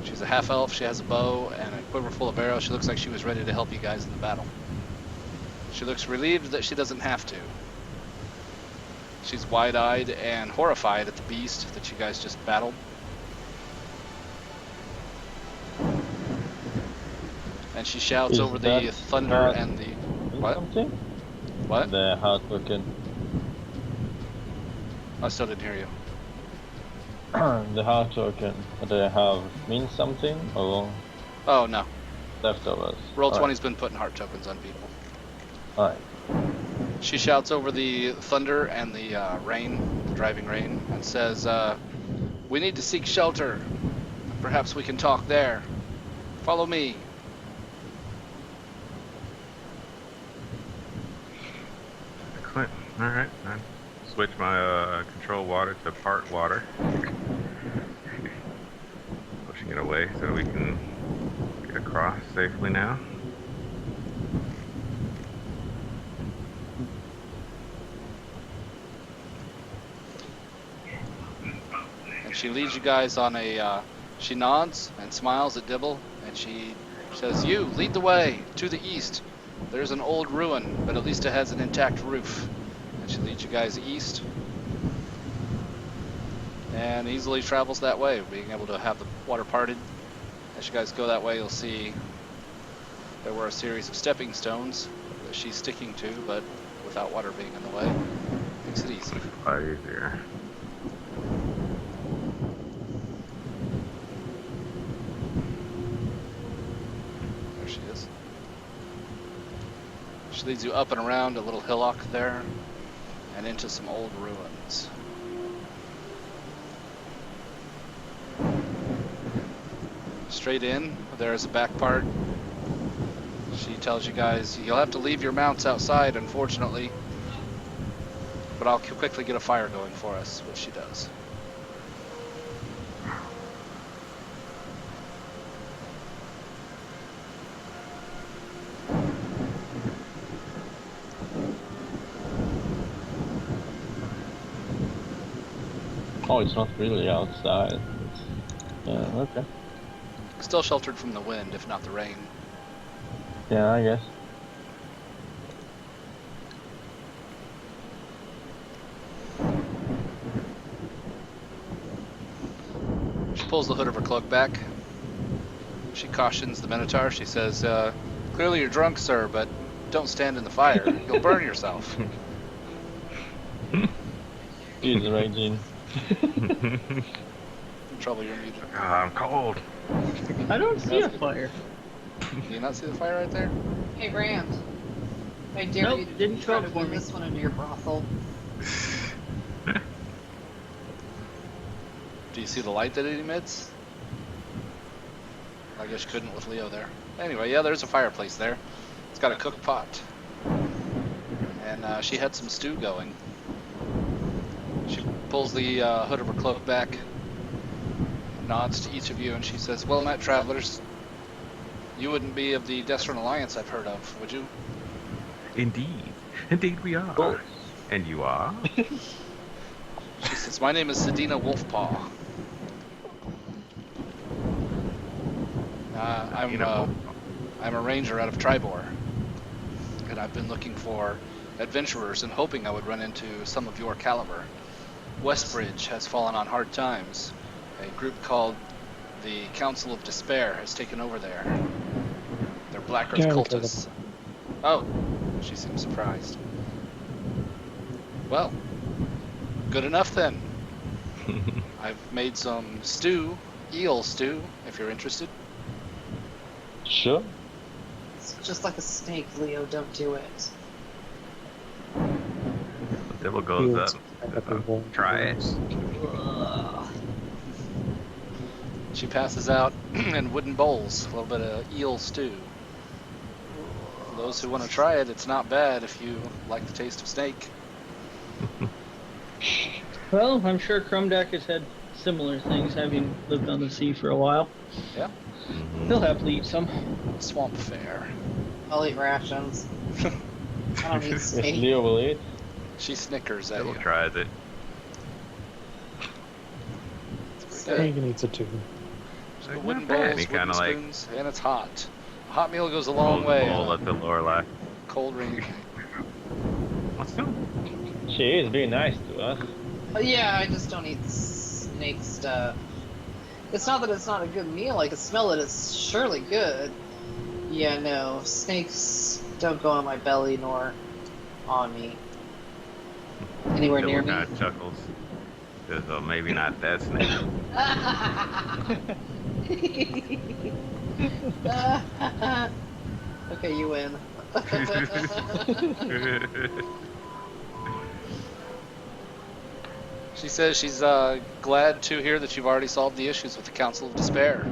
She's a half-elf, she has a bow and a quiver full of arrows. She looks like she was ready to help you guys in the battle. She looks relieved that she doesn't have to. She's wide-eyed and horrified at the beast that you guys just battled. And she shouts Is over the that thunder not and the... What? Something? What? The hard token. I still didn't hear you. The hard token that they have means something or Oh, no. leftovers? Roll20's been putting heart tokens on people. Alright. She shouts over the thunder and the rain, the driving rain, and says, we need to seek shelter. Perhaps we can talk there. Follow me. Excellent. All right. I switch my control water to part water. Pushing it away so we can get across safely now. And she leads you guys on a, she nods and smiles at Dibble, and she says, you, lead the way to the east. There's an old ruin, but at least it has an intact roof. And she leads you guys east. And easily travels that way, being able to have the water parted. As you guys go that way, you'll see there were a series of stepping stones that she's sticking to, but without water being in the way. Makes it easy. A lot easier. There she is. She leads you up and around a little hillock there, and into some old ruins. Straight in, there's a back part. She tells you guys, you'll have to leave your mounts outside, unfortunately. But I'll quickly get a fire going for us, which she does. Oh, it's not really outside. Yeah, okay. Still sheltered from the wind, if not the rain. Yeah, I guess. She pulls the hood of her cloak back. She cautions the Minotaur. She says, clearly you're drunk, sir, but don't stand in the fire. You'll burn yourself. He's raging. Trouble your music. I'm cold. I don't see a good. fire. Do you not see the fire right there? Hey, Rand. I dare Nope, you to didn't try show to up for win me. this one into your brothel. Do you see the light that it emits? I guess you couldn't with Leo there. Anyway, yeah, there's a fireplace there. It's got a cook pot. And she had some stew going. She pulls the hood of her cloak back, nods to each of you, and she says, well met, travelers. You wouldn't be of the Destron Alliance I've heard of, would you? Indeed. Indeed we are. Oh. And you are? She says, my name is Sedina Wolfpaw. I'm a ranger out of Tribor, and I've been looking for adventurers and hoping I would run into some of your caliber. Westbridge has fallen on hard times. A group called the Council of Despair has taken over there. They're Black Earth Yeah, we cultists. Oh, she seems surprised. Well, good enough then. I've made some stew, eel stew, if you're interested. Sure. It's just like a snake, Leo. Don't do it. The devil goes up. Try it. Ugh. She passes out in wooden bowls, a little bit of eel stew. For those who want to try it, it's not bad if you like the taste of snake. Well, I'm sure Crumdack has had similar things, having lived on the sea for a while. Yeah. Mhm. He'll happily eat some. Swamp fare. I'll eat rations. I don't eat Yes, steak. Leo will eat. She snickers at Still you. tries it. So, Reagan eats it too. She's Like, got wooden not bad. bowls, He wooden kinda, like, spoons, and it's hot. A hot meal goes a long Pulls way the bowl on up to Lorelai. a cold rainy night. What's up? She is very nice to us. yeah, I just don't eat snake stuff. It's not that it's not a good meal. I can smell it. It's surely good. Yeah, no. Snakes don't go on my belly nor on me. Anywhere near Dylan me. kind of chuckles. Says, oh, maybe not that snake. Okay, you win. She says she's glad to hear that you've already solved the issues with the Council of Despair.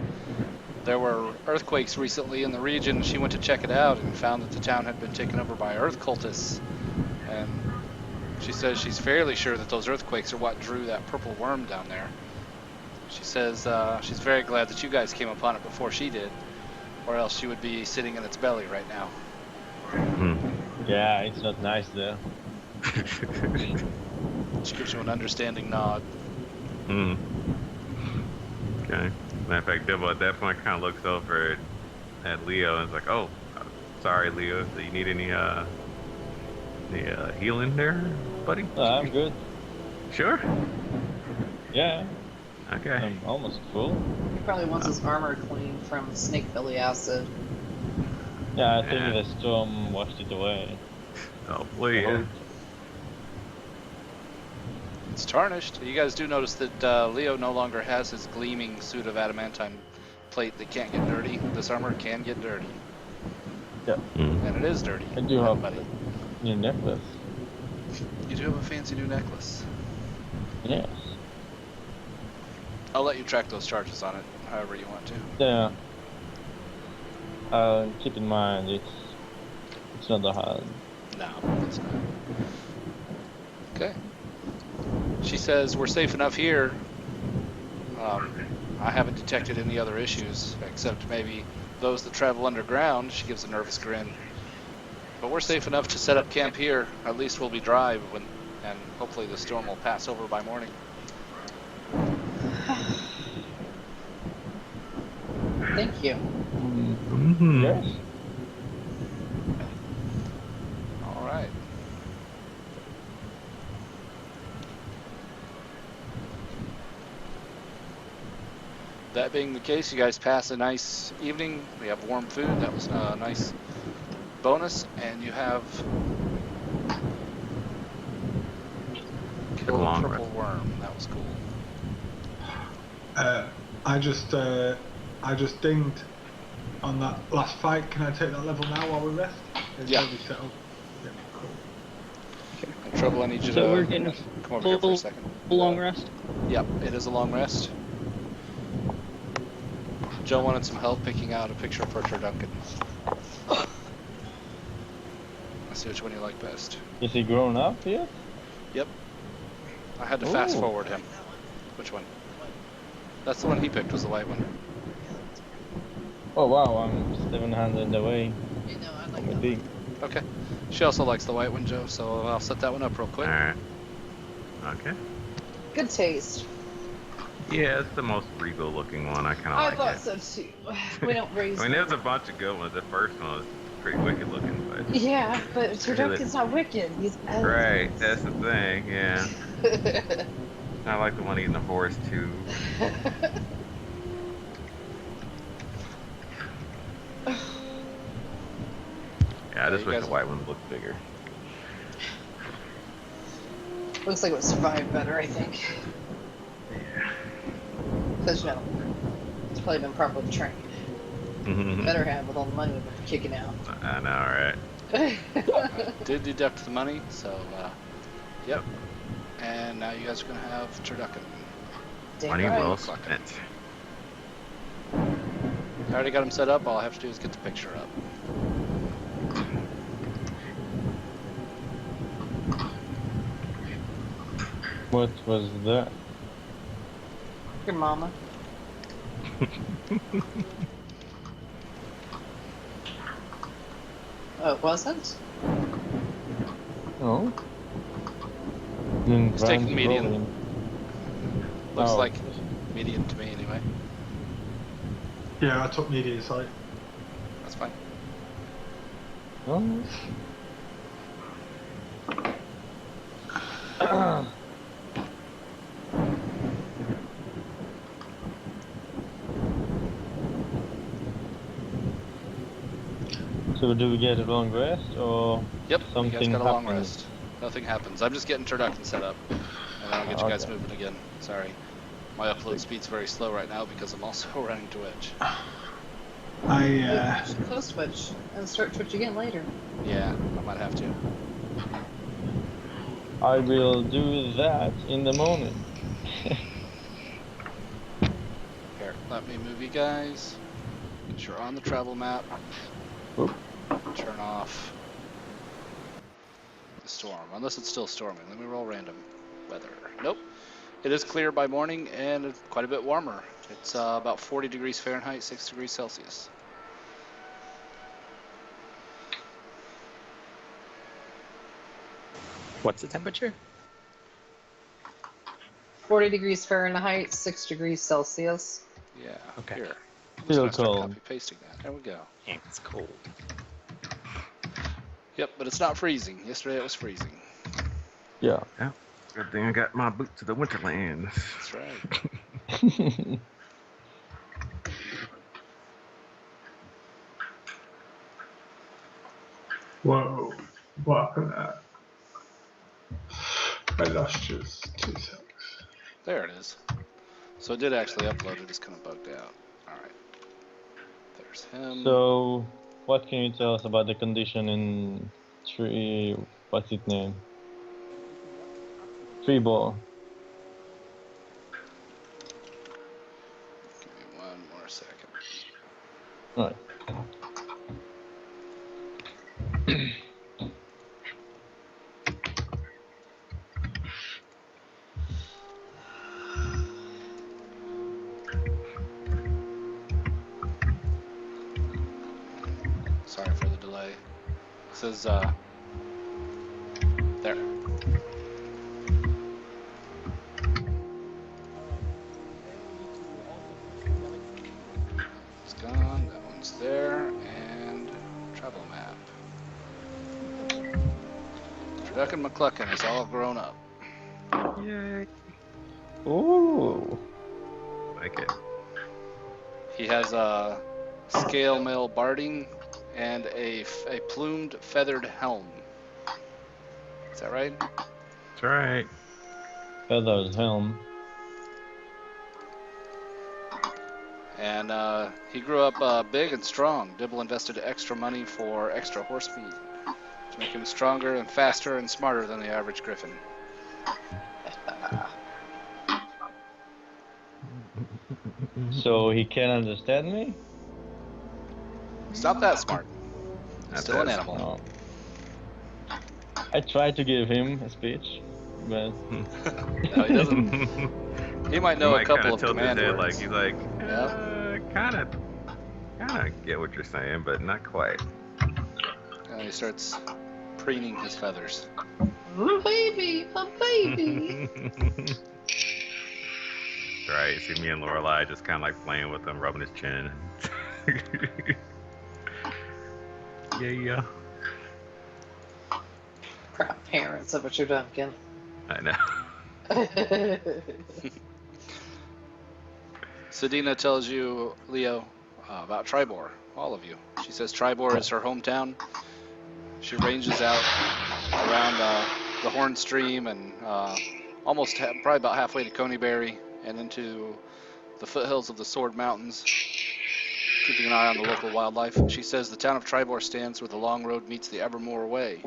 There were earthquakes recently in the region. She went to check it out and found that the town had been taken over by earth cultists. And she says she's fairly sure that those earthquakes are what drew that purple worm down there. She says she's very glad that you guys came upon it before she did, or else she would be sitting in its belly right now. Hmm. Yeah, it's not nice though. She gives you an understanding nod. Hmm. Okay. Matter of fact, Dibble at that point kind of looks over at Leo and is like, "Oh, sorry, Leo. Do you need any healing there, buddy?" I'm good. Sure. Yeah, Okay. I'm almost full. He probably wants his armor cleaned from snake belly acid. Yeah, I think Yeah. the storm washed it away. Hopefully, yeah. It's tarnished. You guys do notice that Leo no longer has his gleaming suit of adamantine plate that can't get dirty. This armor can get dirty. Mm. And it is dirty. I do have buddy. new necklace. You do have a fancy new necklace. Yes. I'll let you track those charges on it however you want to. Yeah. Keep in mind it's not that hard. No, it's not. Okay. She says we're safe enough here. I haven't detected any other issues except maybe those that travel underground. She gives a nervous grin. But we're safe enough to set up camp here. At least we'll be dry and hopefully the storm will pass over by morning. Thank you. Mm-hmm. Yes. All right. That being the case, you guys pass a nice evening. We have warm food. That was a nice bonus. And you have kill a long purple rest. worm. That was cool. I just dinged on that last fight. Can I take that level now while we rest? It's Yeah. already set up. Yeah, cool. In trouble, I need you So to we're getting a come over here for a full, second. long rest. Yep, it is a long rest. Joe wanted some help picking out a picture for Turducken. Let's see which one you like best. Is he grown up yet? Yep. I had to fast Ooh. forward him. Which one? That's the one he picked, was the white one. Oh wow, I'm 700 away You know, I from the big. Okay. She also likes the white one, Joe, so I'll set that one up real quick. Alright. Okay. Good taste. Yeah, it's the most regal looking one. I kind of I like thought it. so too. We don't raise. I mean, there's a bunch of good ones. The first one was pretty wicked looking, but Yeah, but Turducken's not wicked. He's right, that's the thing. Yeah, I like the one eating the horse too. Yeah, I just you wish guys- the white one looked bigger. Looks like it would survive better, I think. Yeah. Because, you know, it's probably been properly trained. Mhm. Better have with all the money we've been kicking out. I know, right? Did deduct the money, so, yep. And now you guys are going to have Turducken. Damn Money right. well spent. I already got him set up. All I have to do is get the picture up. What was that? Your mama. Oh, it wasn't? No. Then He's taking Van's median. rolling. Looks Oh. like median to me anyway. Yeah, I took median sight. That's fine. Oh. So do we get a long rest or Yep, you guys something got a long happens? rest. Nothing happens. I'm just getting turducken set up, and then I'll get you guys Okay. moving again. Sorry. My upload speed's very slow right now because I'm also running Twitch. I You should close Twitch and start Twitch again later. Yeah, I might have to. I will do that in the morning. Here, let me move you guys. Because you're on the travel map. Oop. Turn off the storm, unless it's still storming. Let me roll random weather. Nope. It is clear by morning and quite a bit warmer. It's about 40 degrees Fahrenheit, 6 degrees Celsius. What's the temperature? 40 degrees Fahrenheit, 6 degrees Celsius. Yeah, Okay. here. I'm just Still going to start cold. copy pasting that. There we go. Yeah, it's cold. Yep, but it's not freezing. Yesterday it was freezing. Yeah. Good thing I got my boot to the Winterlands. That's right. whoa, what happened there? I lost just 2 seconds. There it is. So it did actually upload. It just kind of bugged out. All right. There's him. So, what can you tell us about the condition in tree? What's its name? Tree ball. Give me one more second. Right. Sorry for the delay. It says, there. It's gone. That one's there. And travel map. Turducken McClucken is all grown up. Yay. Ooh. Like it. He has a scale mail barding and a plumed feathered helm. Is that right? That's right. Feathers helm. And he grew up big and strong. Dibble invested extra money for extra horse feed to make him stronger and faster and smarter than the average griffin. So he can understand me? He's not that smart. Not Still an that animal. No. I tried to give him a speech, but No, he doesn't. He might know a couple of tilt his command head words. like he's like, Yep. kind of get what you're saying, but not quite. And he starts preening his feathers. A baby, a baby. Right, see me and Lorelai just kind of like playing with him, rubbing his chin. Yeah. Crap, parents of a Turducken. I know. Sedina tells you, Leo, about Tribor, all of you. She says Tribor is her hometown. She ranges out around the Horn Stream and probably about halfway to Coneyberry and into the foothills of the Sword Mountains, keeping an eye on the local wildlife. She says the town of Tribor stands where the long road meets the Evermore Way.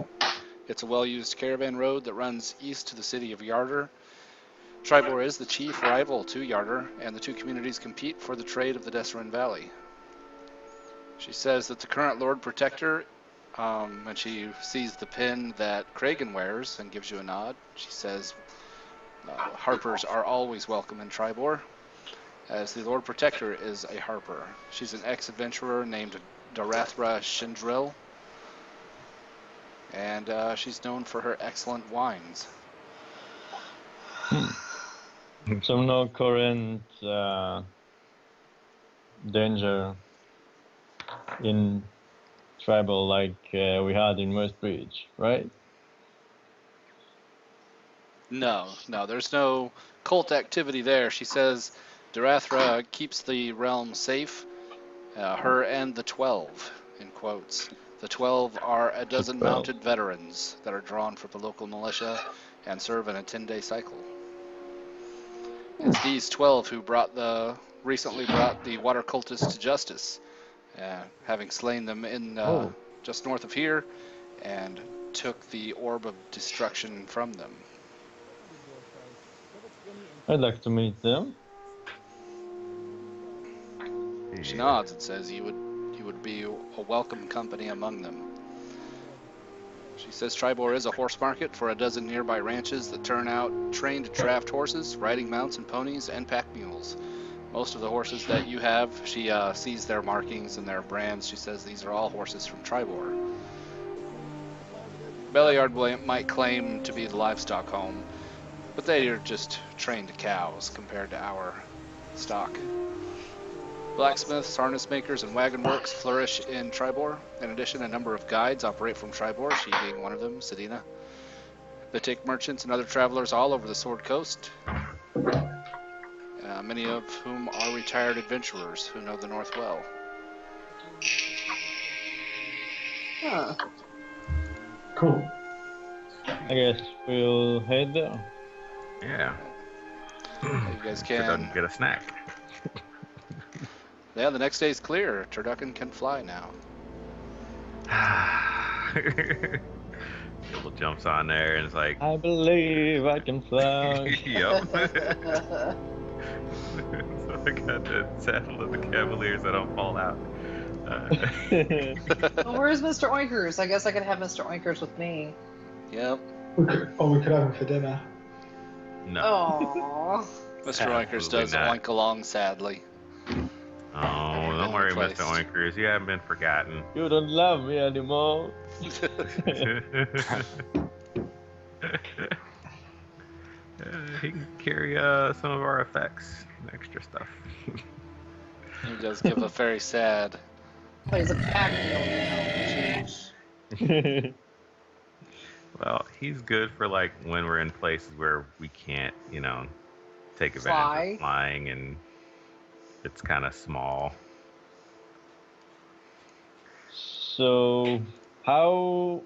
It's a well-used caravan road that runs east to the city of Yarder. Tribor is the chief rival to Yarder, and the two communities compete for the trade of the Desserin Valley. She says that the current Lord Protector, and she sees the pin that Kragan wears and gives you a nod. She says Harpers are always welcome in Tribor, as the Lord Protector is a Harper. She's an ex-adventurer named Darathra Shindril, and she's known for her excellent wines. So no current danger in tribal like we had in West Bridge, right? No, there's no cult activity there. She says Darathra keeps the realm safe, her and the 12, in quotes. The 12 are a dozen 12. mounted veterans that are drawn from the local militia and serve in a 10-day cycle. It's these 12 who recently brought the water cultists to justice, having slain them in just north of here, and took the orb of destruction from them. I'd like to meet them. She nods and says you would be a welcome company among them. She says Tribor is a horse market for a dozen nearby ranches that turn out trained draft horses, riding mounts and ponies, and pack mules. Most of the horses that you have, she sees their markings and their brands. She says these are all horses from Tribor. Belliard might claim to be the livestock home, but they are just trained cows compared to our stock. Blacksmiths, harness makers, and wagon works flourish in Tribor. In addition, a number of guides operate from Tribor, she being one of them, Sedina. They take merchants and other travelers all over the Sword Coast, many of whom are retired adventurers who know the North well. Huh. Cool. I guess we'll head there. Yeah. You guys So can. don't get a snack. Yeah, the next day's clear. Turducken can fly now. Gibble jumps on there and is like, I believe I can fly. yep. So I got the saddle of the Cavaliers so I don't fall out. Well, where's Mr. Oinkers? I guess I could have Mr. Oinkers with me. Yep. We could have him for dinner. No. Aww. Mr. Oinkers Absolutely does not. oink along sadly. Oh, don't worry, Placed. Mr. Oinkers. You haven't been forgotten. You don't love me anymore. He can carry some of our effects, extra stuff. He does give a very sad. Plays a pack now. Well, he's good for like when we're in places where we can't, take advantage Fly. of flying and it's kind of small. So, how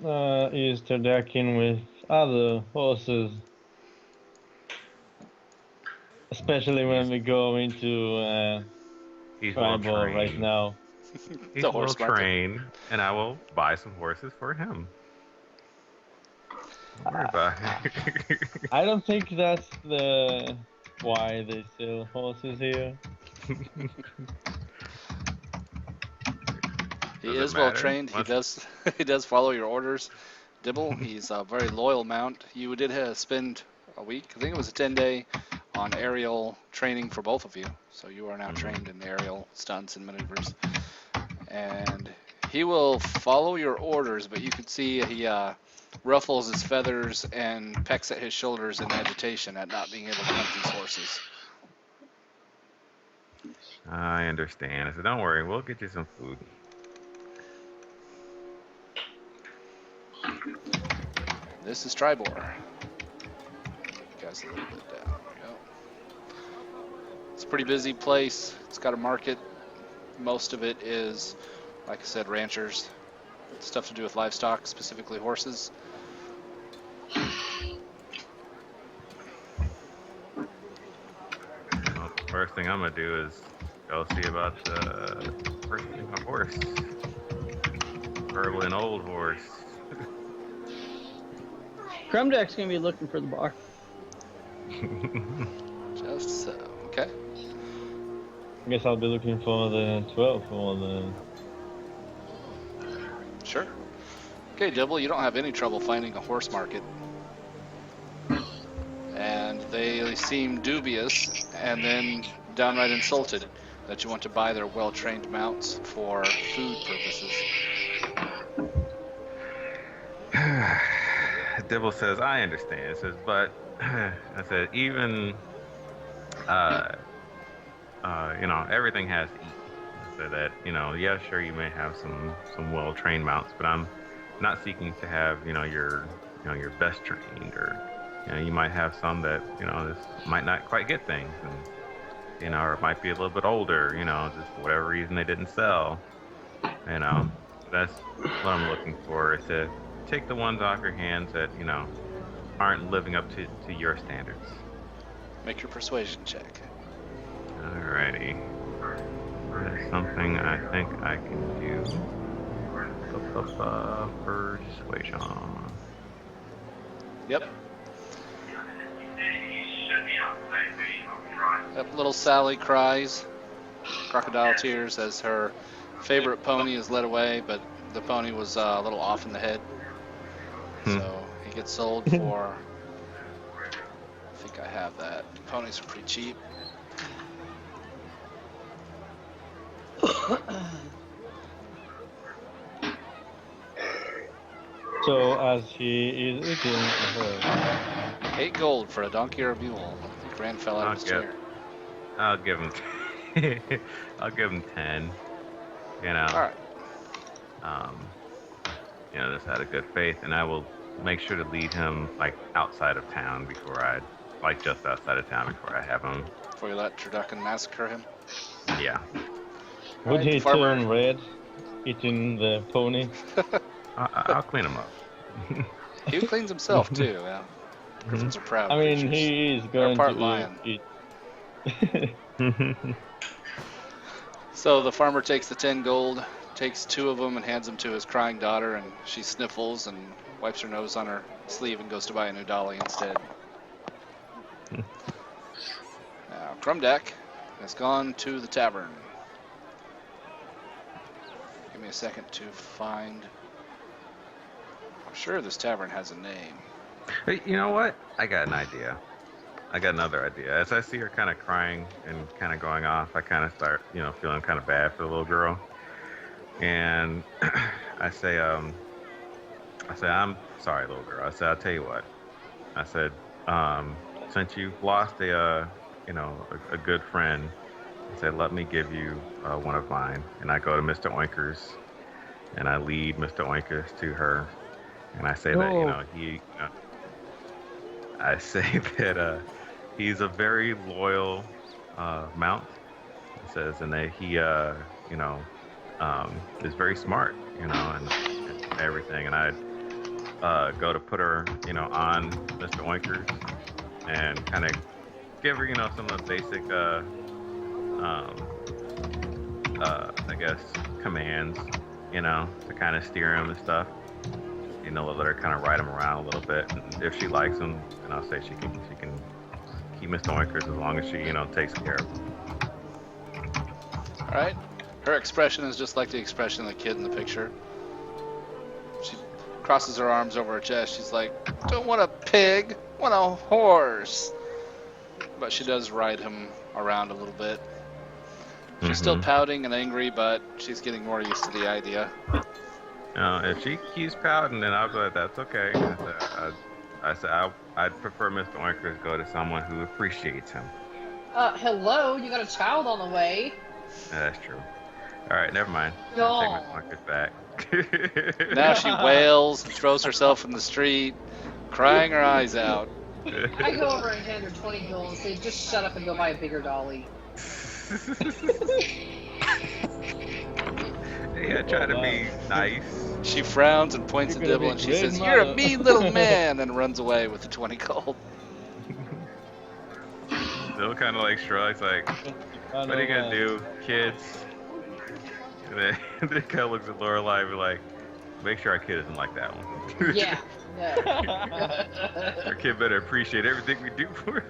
is Turducken with other horses? Especially when we go into He's well Tribal right trained. now. He's The well horse market. trained, and I will buy some horses for him. Don't worry about it. I don't think that's why they sell horses here. He Does it is well matter? trained. He Once- does follow your orders. Dibble, he's a very loyal mount. You did spend a week, I think it was a 10-day, on aerial training for both of you. So you are now trained in the aerial stunts and maneuvers. And he will follow your orders, but you can see he ruffles his feathers and pecks at his shoulders in agitation at not being able to hunt these horses. I understand. I said, don't worry, we'll get you some food. This is Tribor. Guys, a little bit down. There we go. It's a pretty busy place. It's got a market. Most of it is, like I said, ranchers. Stuff to do with livestock, specifically horses. Well, the first thing I'm gonna do is go see about purchasing a horse. Preferably an old horse. Crumdeck's gonna be looking for the bar. Just so. Okay. I guess I'll be looking for the 12 or the... Sure. Okay, Dibble, you don't have any trouble finding a horse market. And they seem dubious and then downright insulted that you want to buy their well-trained mounts for food purposes. Dibble says, I understand. It says, but I said, even, everything has to eat. I said that, yeah, sure, you may have some well-trained mounts, but I'm not seeking to have, your best trained, or, you might have some that, this might not quite get things, and, or it might be a little bit older, just for whatever reason they didn't sell. That's what I'm looking for, is to take the ones off your hands that, aren't living up to your standards. Make your persuasion check. Alrighty. That's something I think I can do. Persuasion. Yep. Yep, little Sally cries crocodile tears as her favorite pony is led away, but the pony was a little off in the head. So he gets sold for, I think I have that. Ponies are pretty cheap. So as she is eating her, 8 gold for a donkey or a mule. Grand fell out of his chair. I'll give him. I'll give him 10. All right. Just out of good faith, and I will make sure to lead him outside of town just outside of town before I have him. Before you let Turducken massacre him. Yeah. would Right, he farmer. turn red eating the pony? I'll clean him up. He cleans himself too. Yeah. Griffins are proud. I mean, creatures. he is They're going part to lion. eat. So the farmer takes the 10 gold, takes 2 of them and hands them to his crying daughter, and she sniffles and wipes her nose on her sleeve and goes to buy a new dolly instead. Now, Crumdeck has gone to the tavern. Give me a second to find. I'm sure this tavern has a name. Hey, you know what? I got an idea. I got another idea. As I see her kind of crying and kind of going off, I kind of start, feeling kind of bad for the little girl. And I say, I'm sorry, little girl. I said, I'll tell you what. I said, since you've lost a good friend, I said, let me give you one of mine. And I go to Mr. Oinkers, and I lead Mr. Oinkers to her, and I say that, I say that he's a very loyal mount. It says, and that he, is very smart, and everything. And I go to put her, on Mr. Oinkers, and kind of give her, some of the basic, I guess, commands, to kind of steer him and stuff. Let her kind of ride him around a little bit. And if she likes him, and I'll say she can keep Mr. Oinkers as long as she, takes care of him. All right. Her expression is just like the expression of the kid in the picture. She crosses her arms over her chest. She's like, don't want a pig, want a horse. But she does ride him around a little bit. She's still pouting and angry, but she's getting more used to the idea. If she keeps pouting, then I'll be like, that's okay. I said I'd prefer Mr. Oinkers go to someone who appreciates him. Hello, you got a child on the way. That's true. All right, never mind. No. I'll take Mr. Oinkers back. Now she wails and throws herself in the street, crying her eyes out. I go over and hand her 20 gold and say, just shut up and go buy a bigger dolly. Yeah, try to be nice. She frowns and points at Dibble and she says, you're a mean little man, and runs away with the 20 gold. Still kind of shrugs, what are you gonna do, kids? And then he kind of looks at Lorelai and be like, make sure our kid isn't like that one. Yeah. Our kid better appreciate everything we do for her.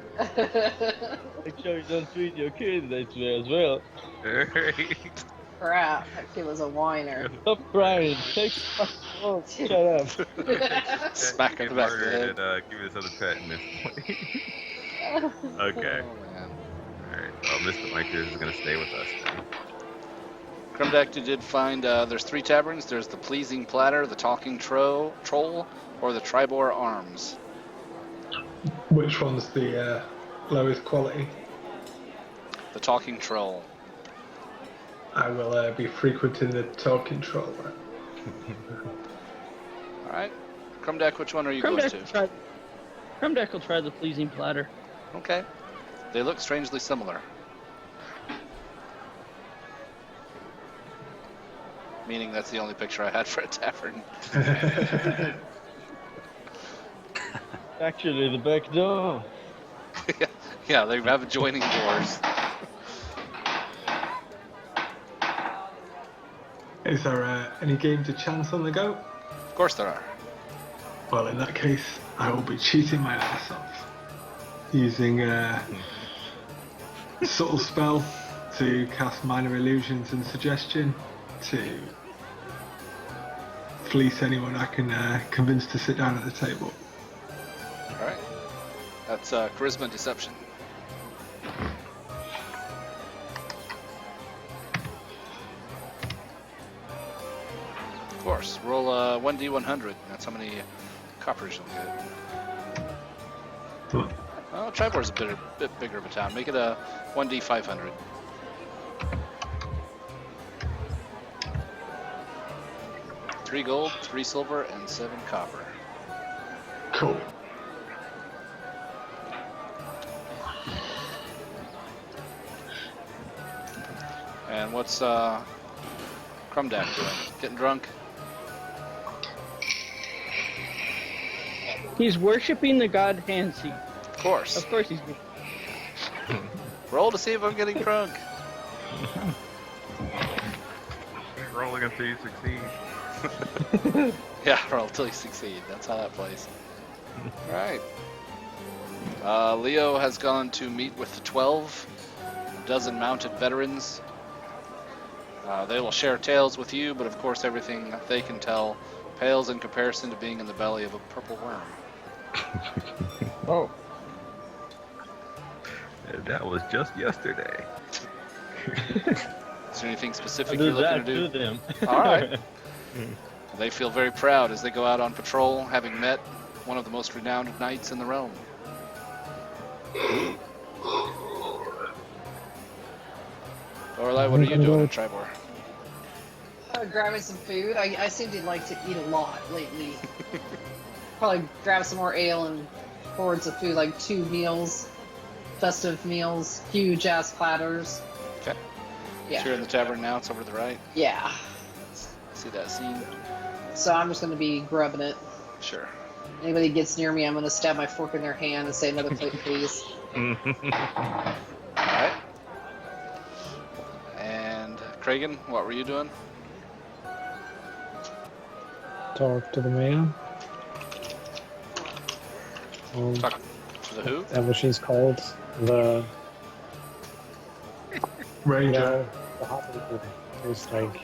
Make sure you don't treat your kids that way as well. Crap, that kid was a whiner. Stop crying. Shut up. Smack her in the back of the head. And give me this other pet in this point. Okay. Oh, man. Alright. Well, Mr. Makers is gonna stay with us then. Krumdak, you did find there's 3 taverns. There's the Pleasing Platter, the Talking Troll, or the Tribor Arms. Which one's the lowest quality? The Talking Troll. I will be frequenting the Talking Troll. All right. Krumdak, which one are you going to? Krumdak will try the Pleasing Platter. Okay. They look strangely similar. Meaning that's the only picture I had for a tavern. Actually, the back door. Yeah, they have adjoining doors. Is there any games of chance on the go? Of course there are. Well, in that case, I will be cheating my ass off. Using a subtle spell to cast minor illusions and suggestion to fleece anyone I can convince to sit down at the table. All right. That's charisma and deception. Of course. Roll 1d100. That's how many coppers you'll get. Oh, Tribor's a bit bigger of a town. Make it a 1d500. $3 gold, 3 silver, and 7 copper. Cool. And what's Krumdak doing? Getting drunk? He's worshipping the god Hansi. Of course. Of course he's. Roll to see if I'm getting drunk. Rolling until you succeed. Yeah, roll till you succeed. That's how that plays. Alright. Leo has gone to meet with the 12 dozen mounted veterans. They will share tales with you, but of course everything they can tell pales in comparison to being in the belly of a purple worm. Oh, That was just yesterday. Is there anything specific what you're does looking that to do? them? All right. They feel very proud as they go out on patrol, having met one of the most renowned knights in the realm. Lorelai, what are you doing in Tribor? Grabbing some food. I seem to like to eat a lot lately. Probably grab some more ale and hordes of food, like 2 meals, festive meals, huge ass platters. Okay. Yeah. So you're in the tavern now. It's over to the right. Yeah. See that scene? So I'm just gonna be grubbing it. Sure. Anybody gets near me, I'm gonna stab my fork in their hand and say another plate, please. All right. And Kragan, what were you doing? Talk to the mayor. Talk to the who? Whatever she's called. The Ranger. the hot lady who's like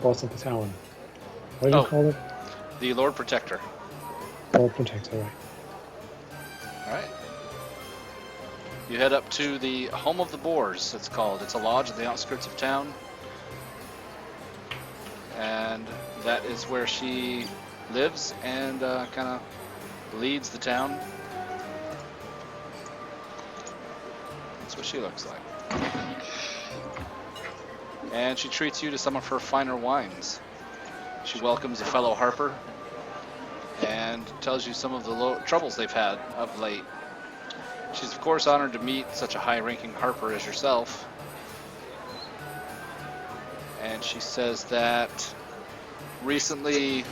boss of the town. What do you Oh. call it? The Lord Protector. Lord Protector, right? All right. You head up to the Home of the Boars, it's called. It's a lodge at the outskirts of town. And that is where she lives and kind of leads the town. That's what she looks like. And she treats you to some of her finer wines. She welcomes a fellow harper and tells you some of the troubles they've had of late. She's of course honored to meet such a high-ranking harper as yourself. And she says that recently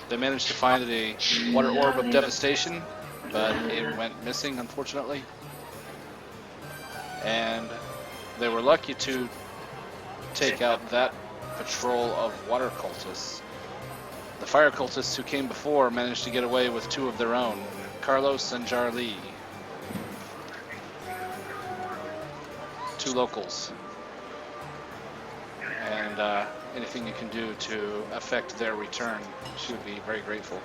they managed to find a water orb of devastation, but it went missing, unfortunately. And they were lucky to take out that patrol of water cultists. The fire cultists who came before managed to get away with 2 of their own, Carlos and Jarlee. 2 locals. And anything you can do to affect their return, she would be very grateful.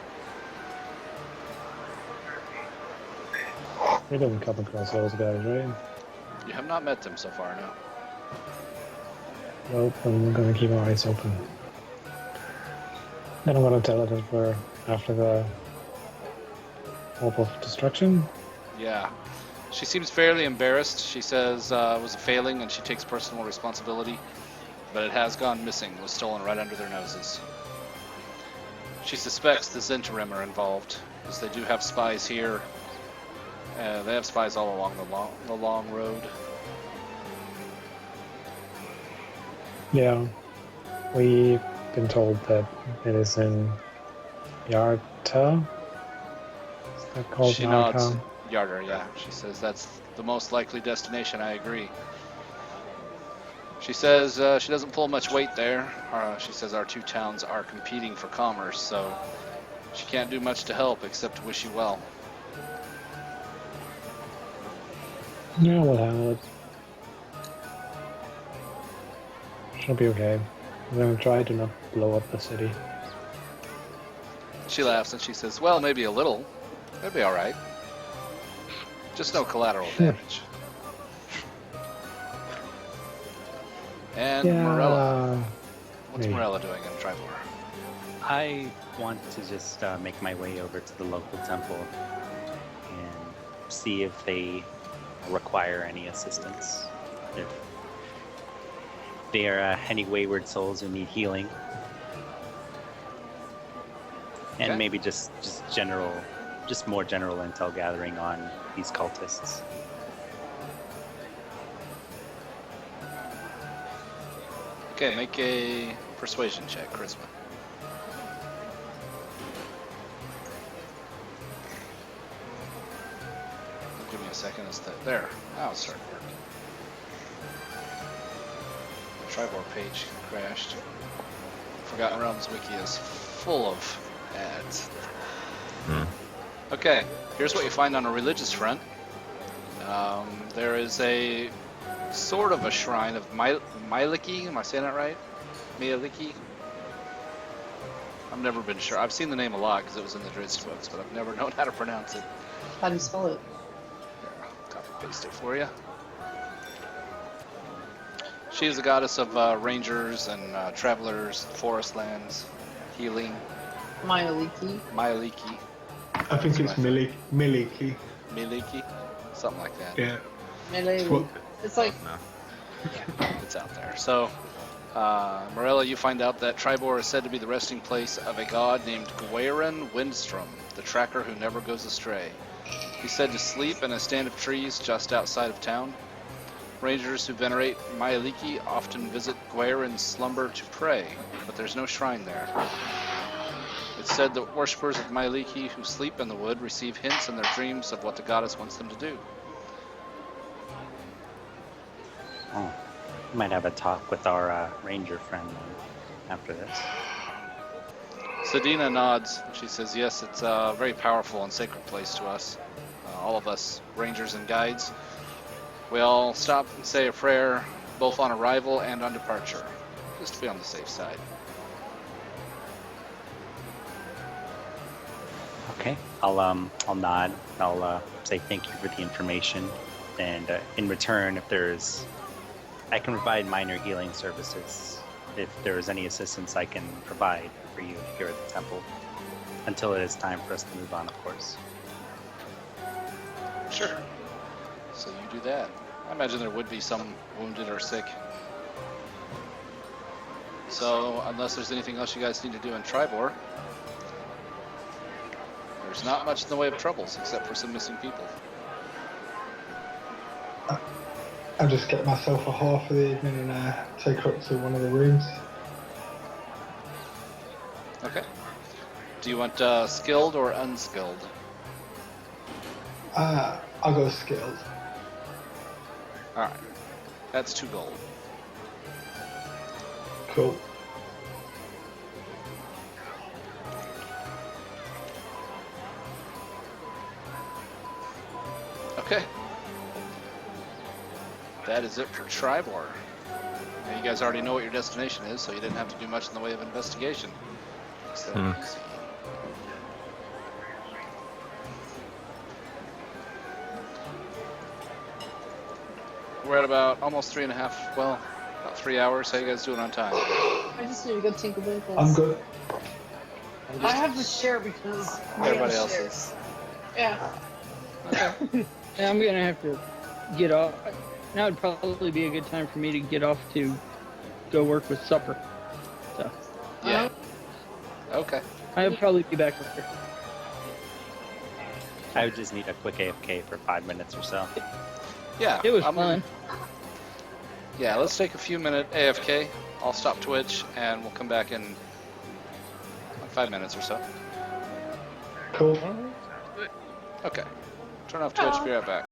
We didn't come across those guys, right? You have not met them so far, no. Nope, I'm gonna keep my eyes open. Then I'm gonna tell her that we're after the hope of destruction. Yeah. She seems fairly embarrassed. She says it was a failing and she takes personal responsibility, but it has gone missing. It was stolen right under their noses. She suspects the Zentarim are involved, because they do have spies here. They have spies all along the long road. Yeah, we've been told that it is in Yarta. Is that called She nods. Yarta? Yarder, yeah. She says that's the most likely destination. I agree. She says she doesn't pull much weight there. She says our two towns are competing for commerce, so she can't do much to help except wish you well. Yeah, we'll handle it. She'll be okay. I'm gonna try to not blow up the city. She laughs and she says, well, maybe a little. It'll be alright. Just no collateral damage. And Yeah. Morella. What's Me. Morella doing in Tribor? I want to just make my way over to the local temple and see if they require any assistance. If they are any wayward souls who need healing. And Okay. maybe just more general intel gathering on these cultists. Okay, make a persuasion check, charisma. Give me a second. There. Now it's starting to work. The Tribor page crashed. Forgotten Realms wiki is full of ads. Okay, here's what you find on a religious front. There is a sort of a shrine of Myliki. Am I saying that right? Myliki? I've never been sure. I've seen the name a lot because it was in the Drizzt books, but I've never known how to pronounce it. How do you spell it? Here, I'll copy paste it for you. She is a goddess of rangers and travelers, forest lands, healing. Myaliki. Myliki. I think it's Miliki. Myliki? Something like that. Yeah. Melee. It's like No. It's out there. So, Morella, you find out that Tribor is said to be the resting place of a god named Gwaren Windstrom, the tracker who never goes astray. He's said to sleep in a stand of trees just outside of town. Rangers who venerate Myaliki often visit Gwaren's slumber to pray, but there's no shrine there. It's said that worshippers of Myaliki who sleep in the wood receive hints in their dreams of what the goddess wants them to do. Oh, might have a talk with our ranger friend after this. Sedina nods. She says, yes, it's a very powerful and sacred place to us. All of us, rangers and guides, we all stop and say a prayer, both on arrival and on departure, just to be on the safe side. Okay, I'll nod. I'll say thank you for the information, and in return, I can provide minor healing services. If there is any assistance I can provide for you here at the temple, until it is time for us to move on, of course. Sure. So you do that. I imagine there would be some wounded or sick. So, unless there's anything else you guys need to do in Tribor, there's not much in the way of troubles except for some missing people. I'll just get myself a whore for the evening and take her up to one of the rooms. Okay. Do you want skilled or unskilled? I'll go skilled. Alright. That's 2 gold. Cool. Okay. That is it for Tribor. Now you guys already know what your destination is, so you didn't have to do much in the way of investigation. So easy. We're at about almost 3.5. Well, about 3 hours. How you guys doing on time? I just need to go tinkle binkles. I'm good. I have to share because Everybody else shares. is. Yeah. Okay. Yeah, I'm gonna have to get off. Now would probably be a good time for me to get off to go work with supper. So Yeah. Okay. I'll probably be back later. I would just need a quick AFK for 5 minutes or so. Yeah. It was fun. Yeah, let's take a few minute AFK. I'll stop Twitch and we'll come back in like 5 minutes or so. Cool. Okay. Turn off Twitch. Be right back.